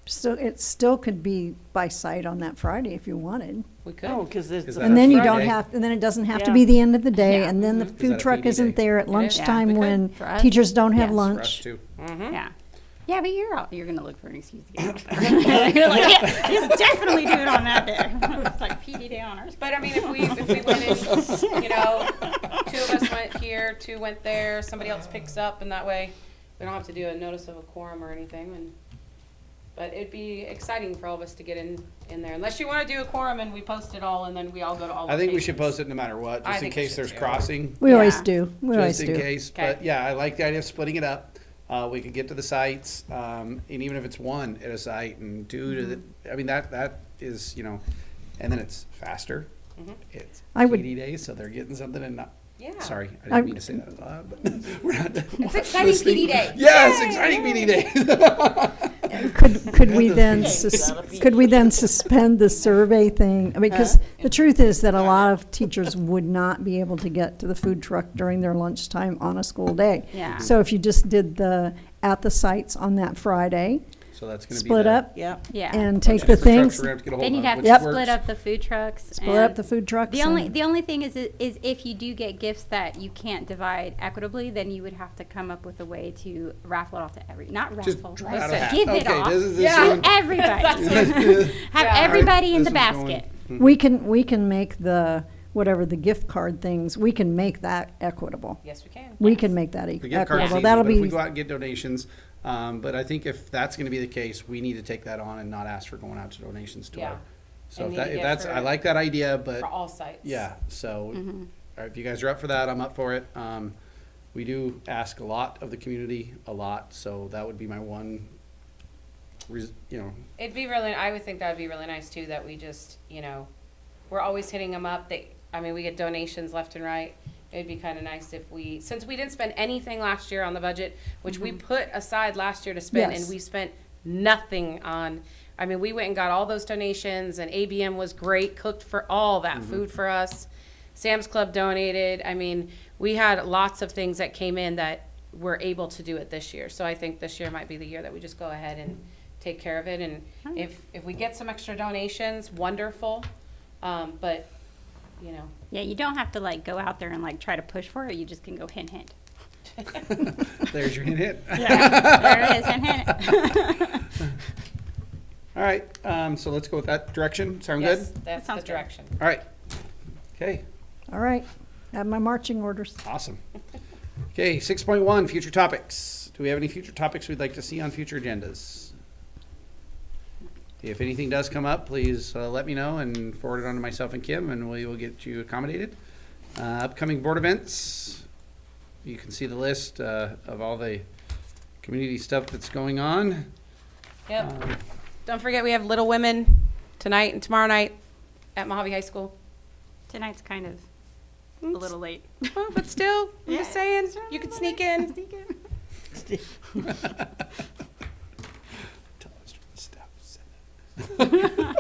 Speaker 6: So it still could be by site on that Friday if you wanted.
Speaker 2: we could.
Speaker 11: Oh, because it's.
Speaker 1: Is
Speaker 11: the
Speaker 1: that
Speaker 6: And then you
Speaker 11: Friday.
Speaker 6: don't have, and then it doesn't have to
Speaker 11: Yeah.
Speaker 6: be the end of the day,
Speaker 10: Yeah.
Speaker 6: and then the
Speaker 1: Is that
Speaker 6: food
Speaker 1: a
Speaker 6: truck
Speaker 1: PD
Speaker 6: isn't
Speaker 1: day?
Speaker 6: there at
Speaker 2: Yeah,
Speaker 6: lunchtime
Speaker 2: we could.
Speaker 6: when
Speaker 10: For us?
Speaker 6: teachers don't have
Speaker 10: Yes.
Speaker 1: For us
Speaker 6: lunch.
Speaker 1: too.
Speaker 2: Mm-hmm.
Speaker 10: Yeah. Yeah, but you're going to look for an excuse to get out there. You're like, yeah, just definitely do it on that day. It's like PD day on ours.
Speaker 2: But I mean, if we went in, you know, 2 of us went here, 2 went there, somebody else picks up, and that way we don't have to do a notice of a quorum or anything. But it'd be exciting for all of us to get in there, unless you want to do a quorum and we post it all and then we all go to all
Speaker 1: I think we should
Speaker 2: locations.
Speaker 1: post it no matter what,
Speaker 2: I
Speaker 1: just in
Speaker 2: think we
Speaker 1: case
Speaker 2: should
Speaker 1: there's
Speaker 2: too.
Speaker 1: crossing.
Speaker 6: We always
Speaker 2: Yeah.
Speaker 6: do, we always
Speaker 1: Just in
Speaker 6: do.
Speaker 1: case,
Speaker 2: Okay.
Speaker 1: but yeah, I like the idea of splitting it up. We could get to the sites, and even if it's 1 at a site and 2 to the, I mean, that is, you know, and then it's faster.
Speaker 2: Mhm.
Speaker 1: It's
Speaker 6: I would-
Speaker 1: PD days, so they're getting something and not,
Speaker 2: Yeah.
Speaker 1: sorry, I
Speaker 6: I-
Speaker 1: didn't mean to say that out loud, but we're not.
Speaker 2: It's exciting PD day.
Speaker 1: Yes, exciting PD day.
Speaker 6: Could we then, could we then suspend the survey thing? I mean, because the truth is that a lot of teachers would not be able to get to the food truck during their lunchtime on a school day.
Speaker 10: Yeah.
Speaker 6: So if you just did at the sites on that Friday,
Speaker 1: So that's going to be
Speaker 6: Split
Speaker 1: the-
Speaker 6: up.
Speaker 11: Yeah.
Speaker 10: Yeah.
Speaker 6: And take
Speaker 1: Bunch of
Speaker 6: the
Speaker 1: different trucks
Speaker 6: things.
Speaker 1: we're gonna have to get a hold
Speaker 10: Then you'd
Speaker 1: of,
Speaker 10: have
Speaker 1: which
Speaker 10: to
Speaker 6: Yep.
Speaker 10: split
Speaker 1: works.
Speaker 10: up the food trucks.
Speaker 6: Split up
Speaker 10: and
Speaker 6: the food trucks.
Speaker 10: The only
Speaker 6: and-
Speaker 10: the only thing is if you do get gifts that you can't divide equitably, then you would have to come up with a way to raffle it off to not
Speaker 1: Just
Speaker 10: raffle.
Speaker 1: draw out a hat.
Speaker 10: Give it
Speaker 1: Okay,
Speaker 10: off
Speaker 1: this is
Speaker 10: to
Speaker 1: one.
Speaker 10: everybody. Have
Speaker 2: Yeah.
Speaker 10: everybody in
Speaker 1: This
Speaker 10: the
Speaker 1: one's going-
Speaker 10: basket.
Speaker 6: We can make the, whatever the gift card things, we can make that equitable.
Speaker 2: Yes, we can.
Speaker 6: We can make that
Speaker 1: The gift card's
Speaker 6: equitable.
Speaker 1: easy,
Speaker 6: That'll
Speaker 1: but if we
Speaker 6: be,
Speaker 1: go out and get donations, but I think if that's gonna be the case, we need to take that on and not ask for going out to donations to
Speaker 2: Yeah.
Speaker 1: our. So
Speaker 2: And
Speaker 1: if
Speaker 2: need to
Speaker 1: that, if
Speaker 2: get
Speaker 1: that's,
Speaker 2: for-
Speaker 1: I like that idea, but,
Speaker 2: For all sites.
Speaker 1: yeah, so, if you guys are up for that, I'm up for it. We do ask a lot of the community, a lot, so that would be my one,
Speaker 2: It'd be really, I would think that would be really nice too, that we just, we're always hitting them up. We get donations left and right. It'd be kind of nice if since we didn't spend anything last year on the budget, which we put aside last year to spend,
Speaker 6: Yes.
Speaker 2: and we spent nothing on, we went and got all those donations, and ABM was great, cooked for all that food for us. Sam's Club donated. We had lots of things that came in that we're able to do it this year. So I think this year might be the year that we just go ahead and take care of it. And if we get some extra donations, wonderful. But,
Speaker 10: Yeah, you don't have to go out there and try to push for it. You just can go hint hint.
Speaker 1: there's your hint.
Speaker 10: Yeah, there it is, hint hint.
Speaker 1: All right, so let's go with that direction. Sound
Speaker 2: yes,
Speaker 1: good?
Speaker 2: that's
Speaker 10: Sounds
Speaker 2: the
Speaker 10: good.
Speaker 2: direction.
Speaker 1: All right. Okay,
Speaker 6: all right. Have my marching orders.
Speaker 1: awesome. Okay, 6.1, future topics. Do we have any future topics we'd like to see on future agendas? If anything does come up, please let me know and forward it on to myself and Kim, and we will get you accommodated. Upcoming board events. You can see the list of all the community stuff that's going on.
Speaker 2: Yep. Don't forget, we have Little Women tonight and tomorrow night at Mojave High School.
Speaker 10: Tonight's kind of a little late.
Speaker 2: But still, I'm just saying, you could sneak in.
Speaker 1: Tell us to stop sending.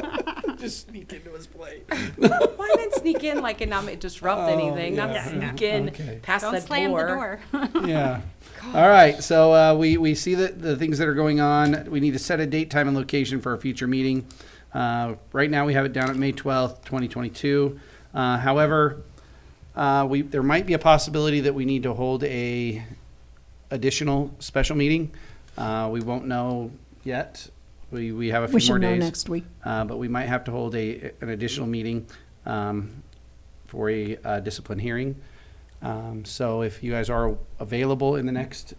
Speaker 1: Just sneak into his plate.
Speaker 2: Well, I didn't sneak in and not disrupt anything,
Speaker 1: yeah.
Speaker 2: not sneak in
Speaker 1: Okay.
Speaker 2: past
Speaker 10: Don't
Speaker 2: the
Speaker 10: slam
Speaker 2: door.
Speaker 10: the door.
Speaker 1: Yeah. All right. So we see that the things that are going on. We need to set a date, time, and location for a future meeting. Right now, we have it down at May 12th, 2022. However, there might be a possibility that we need to hold a additional special meeting. We won't know yet. We have a few
Speaker 6: We
Speaker 1: more
Speaker 6: should know
Speaker 1: days.
Speaker 6: next week.
Speaker 1: But we might have to hold an additional meeting for a discipline hearing. So if you guys are available in the next,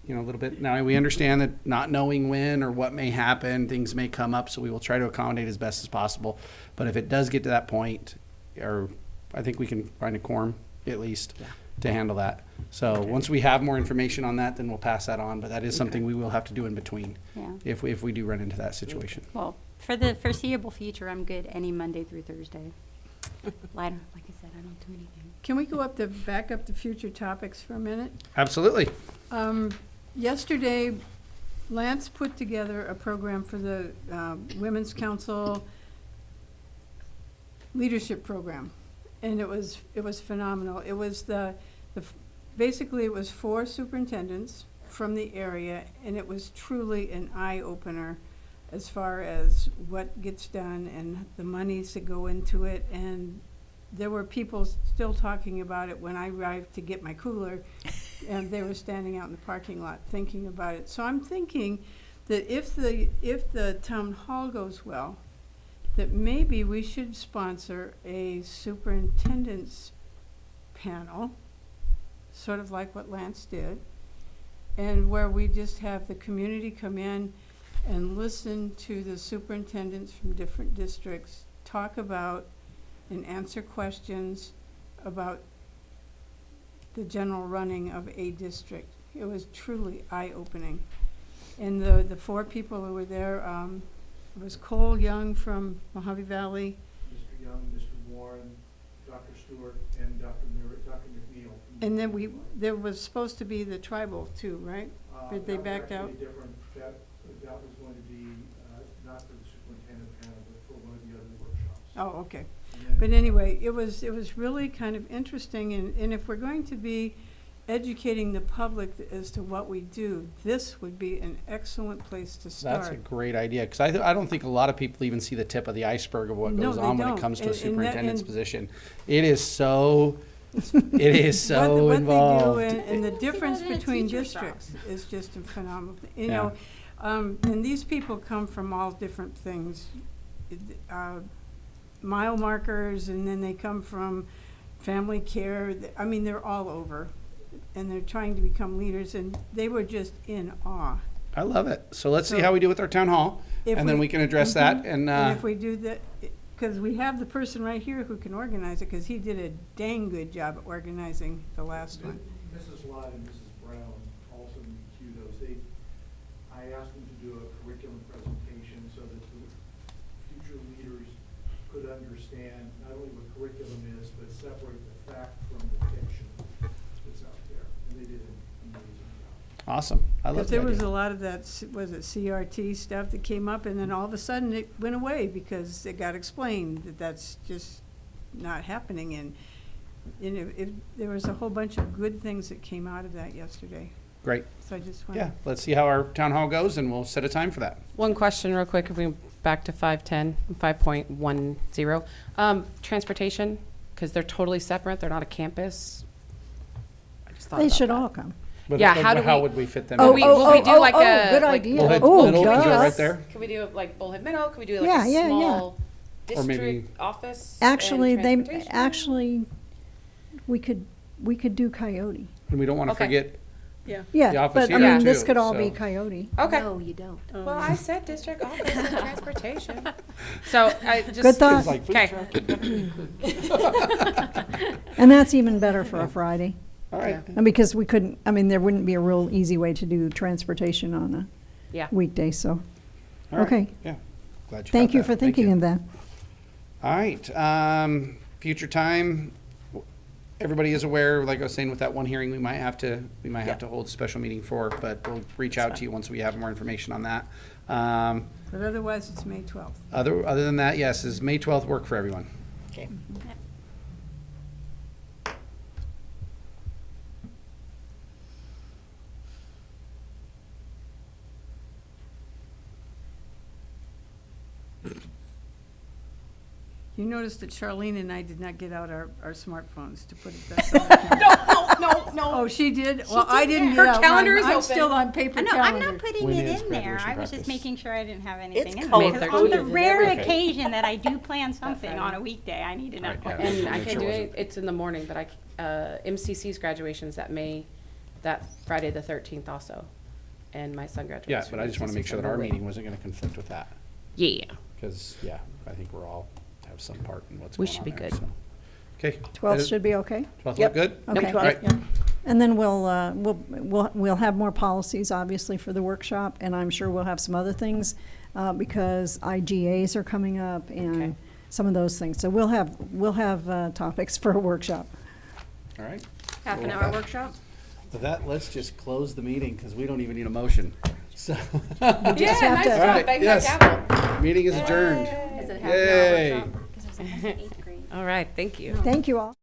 Speaker 1: little bit. Now, we understand that not knowing when or what may happen, things may come up, so we will try to accommodate as best as possible. But if it does get to that point, I think we can find a quorum at least to handle that. So once we have more information on that, then we'll pass that on. But that is something we will have to do in between
Speaker 10: Yeah.
Speaker 1: if we do run into that situation.
Speaker 10: Well, for the foreseeable future, I'm good any Monday through Thursday. Like I said, I don't do anything.
Speaker 5: Can we back up to future topics for a minute?
Speaker 1: Absolutely.
Speaker 5: Yesterday, Lance put together a program for the Women's Council leadership program, and it was phenomenal. It was basically it was 4 superintendents from the area, and it was truly an eye-opener as far as what gets done and the monies that go into it. And there were people still talking about it when I arrived to get my cooler, and they were standing out in the parking lot thinking about it. So I'm thinking that if the town hall goes well, that maybe we should sponsor a superintendent's panel, sort of like what Lance did, and where we just have the community come in and listen to the superintendents from different districts talk about and answer questions about the general running of a district. It was truly eye-opening. And the 4 people who were there, it was Cole Young from Mojave Valley.
Speaker 16: Mr. Young, Mr. Warren, Dr. Stewart, and Dr. McNeil.
Speaker 5: And then there was supposed to be the tribal too, right? But they backed out?
Speaker 16: That was going to be not for the superintendent panel, but for one of the other workshops.
Speaker 5: Oh, okay. But anyway, it was really kind of interesting, and if we're going to be educating the public as to what we do, this would be an excellent place to start.
Speaker 1: That's a great idea, because I don't think a lot of people even see the tip of the iceberg of what
Speaker 5: No,
Speaker 1: goes
Speaker 5: they
Speaker 1: on when it
Speaker 5: don't.
Speaker 1: comes to a
Speaker 5: And that-
Speaker 1: superintendent's
Speaker 5: and-
Speaker 1: position. It is so, it is so
Speaker 5: what
Speaker 1: involved.
Speaker 5: they do and the difference
Speaker 17: that in a
Speaker 5: between
Speaker 17: teacher's job.
Speaker 5: districts is just a phenomenal thing. You
Speaker 1: Yeah.
Speaker 5: know, and these people come from all different things. Mile markers, and then they come from family care. I mean, they're all over, and they're trying to become leaders, and they were just in awe.
Speaker 1: I love it. So let's see
Speaker 5: So-
Speaker 1: how we do with our town hall,
Speaker 5: If
Speaker 1: and then we can address that, and,
Speaker 5: And if we do that, because we have the person right here who can organize it, because he did a dang good job at organizing the last one.
Speaker 12: Mrs. Lott and Mrs. Brown also need kudos. I asked them to do a curriculum presentation so that the future leaders could understand not only what curriculum is, but separate the fact from the fiction that's out there. And they did an amazing job.
Speaker 1: awesome. I love
Speaker 5: Because
Speaker 1: the
Speaker 5: there was
Speaker 1: idea.
Speaker 5: a lot of that, was it CRT stuff that came up, and then all of a sudden it went away because it got explained that that's just not happening. And if there was a whole bunch of good things that came out of that yesterday.
Speaker 1: Great.
Speaker 5: So I just want
Speaker 1: Yeah, let's see how our town hall goes, and we'll set a time for that.
Speaker 2: One question real quick, if we back to 510, 5.10. Transportation, because they're totally separate, they're not a campus. I just thought
Speaker 6: They
Speaker 2: about
Speaker 6: should
Speaker 2: that.
Speaker 6: all come.
Speaker 1: But-
Speaker 2: Yeah,
Speaker 1: but
Speaker 2: how do
Speaker 1: how
Speaker 2: we-
Speaker 1: would we fit them
Speaker 2: Will
Speaker 1: in?
Speaker 2: we, will we do like a?
Speaker 6: good
Speaker 2: like
Speaker 6: idea.
Speaker 1: Bullhead
Speaker 6: Oh,
Speaker 1: Middle, can we do it
Speaker 6: gosh.
Speaker 1: right there?
Speaker 2: Can we do it like Bullhead Middle? Can we do like
Speaker 6: Yeah,
Speaker 2: a
Speaker 6: yeah, yeah.
Speaker 2: small
Speaker 1: Or maybe-
Speaker 2: district office?
Speaker 6: Actually,
Speaker 2: and
Speaker 6: they,
Speaker 2: transportation?
Speaker 6: we could do Coyote.
Speaker 1: And we don't want to
Speaker 2: Okay.
Speaker 1: forget
Speaker 5: Yeah.
Speaker 1: the
Speaker 6: Yeah,
Speaker 1: office
Speaker 6: but I
Speaker 1: here
Speaker 6: mean, this
Speaker 1: too,
Speaker 6: could all be
Speaker 1: so-
Speaker 6: Coyote.
Speaker 2: Okay.
Speaker 17: No, you don't.
Speaker 2: Well, I said district office and transportation. So I just.
Speaker 6: Good thought.
Speaker 1: It's like food
Speaker 2: Okay.
Speaker 6: And that's even better for a Friday.
Speaker 1: All right.
Speaker 6: And because we couldn't, I mean, there wouldn't be a real easy way to do transportation on a
Speaker 2: Yeah.
Speaker 6: weekday, so.
Speaker 1: All right.
Speaker 6: Okay.
Speaker 1: Yeah. Glad you
Speaker 6: Thank
Speaker 1: caught
Speaker 6: you
Speaker 1: that.
Speaker 6: for
Speaker 1: Thank
Speaker 6: thinking
Speaker 1: you.
Speaker 6: of that.
Speaker 1: All right, future time, everybody is aware, like I was saying with that one hearing, we might have to hold a special meeting for, but we'll reach out to you once we have more information on that.
Speaker 5: But otherwise, it's May 12th.
Speaker 1: Other than that, yes, is May 12th work for everyone?
Speaker 6: Okay.
Speaker 5: You noticed that Charlene and I did not get out our smartphones to put it this way.
Speaker 2: No.
Speaker 5: Oh, she did? Well, I didn't
Speaker 2: Her
Speaker 5: get out
Speaker 2: calendar
Speaker 5: mine.
Speaker 2: is
Speaker 5: I'm
Speaker 2: open.
Speaker 5: still on paper
Speaker 10: I know,
Speaker 5: calendar.
Speaker 10: I'm not putting
Speaker 1: When
Speaker 10: it
Speaker 1: is
Speaker 10: in there.
Speaker 1: graduation
Speaker 10: I was
Speaker 1: practice?
Speaker 10: just making sure I didn't have anything in
Speaker 2: May
Speaker 10: there. 'Cause
Speaker 2: 13th.
Speaker 10: on the rare
Speaker 1: Okay.
Speaker 10: occasion that I do plan something on a weekday, I need to know.
Speaker 1: Right, yeah.
Speaker 2: And I
Speaker 1: Make
Speaker 2: can
Speaker 1: sure
Speaker 2: do
Speaker 1: it
Speaker 2: it,
Speaker 1: wasn't-
Speaker 2: it's in the morning, but MCC's graduation's that Friday the 13th also. And my son graduates.
Speaker 1: Yeah,
Speaker 2: from
Speaker 1: but I just want to make
Speaker 2: MCC,
Speaker 1: sure
Speaker 2: so
Speaker 1: that our
Speaker 2: no way.
Speaker 1: meeting wasn't going to conflict with that,
Speaker 2: Yeah.
Speaker 1: because, yeah, I think we're all have some part in what's
Speaker 2: We
Speaker 1: going on
Speaker 2: should be
Speaker 1: there,
Speaker 2: good.
Speaker 1: so. Okay.
Speaker 6: 12th should be okay?
Speaker 1: 12th
Speaker 11: Yep.
Speaker 1: look good?
Speaker 6: Okay.
Speaker 1: All right.
Speaker 6: And then we'll have more policies, obviously, for the workshop, and I'm sure we'll have some other things, because IGAs are coming up
Speaker 2: Okay.
Speaker 6: and some of those things. So we'll have topics for a workshop.
Speaker 1: All right.
Speaker 17: Half an
Speaker 1: Well,
Speaker 17: hour
Speaker 1: with that-
Speaker 17: workshop?
Speaker 1: With that, let's just close the meeting, because we don't even need a motion. So.
Speaker 2: Yeah,
Speaker 6: have
Speaker 2: nice
Speaker 6: to-
Speaker 1: All
Speaker 2: job,
Speaker 1: right,
Speaker 2: bang
Speaker 1: yes.
Speaker 2: that gavel.
Speaker 1: Meeting is adjourned.
Speaker 17: Is it half an
Speaker 1: Yay.
Speaker 17: hour workshop? 'Cause it was like, that's 8th grade.
Speaker 2: All right, thank you.
Speaker 6: Thank you all.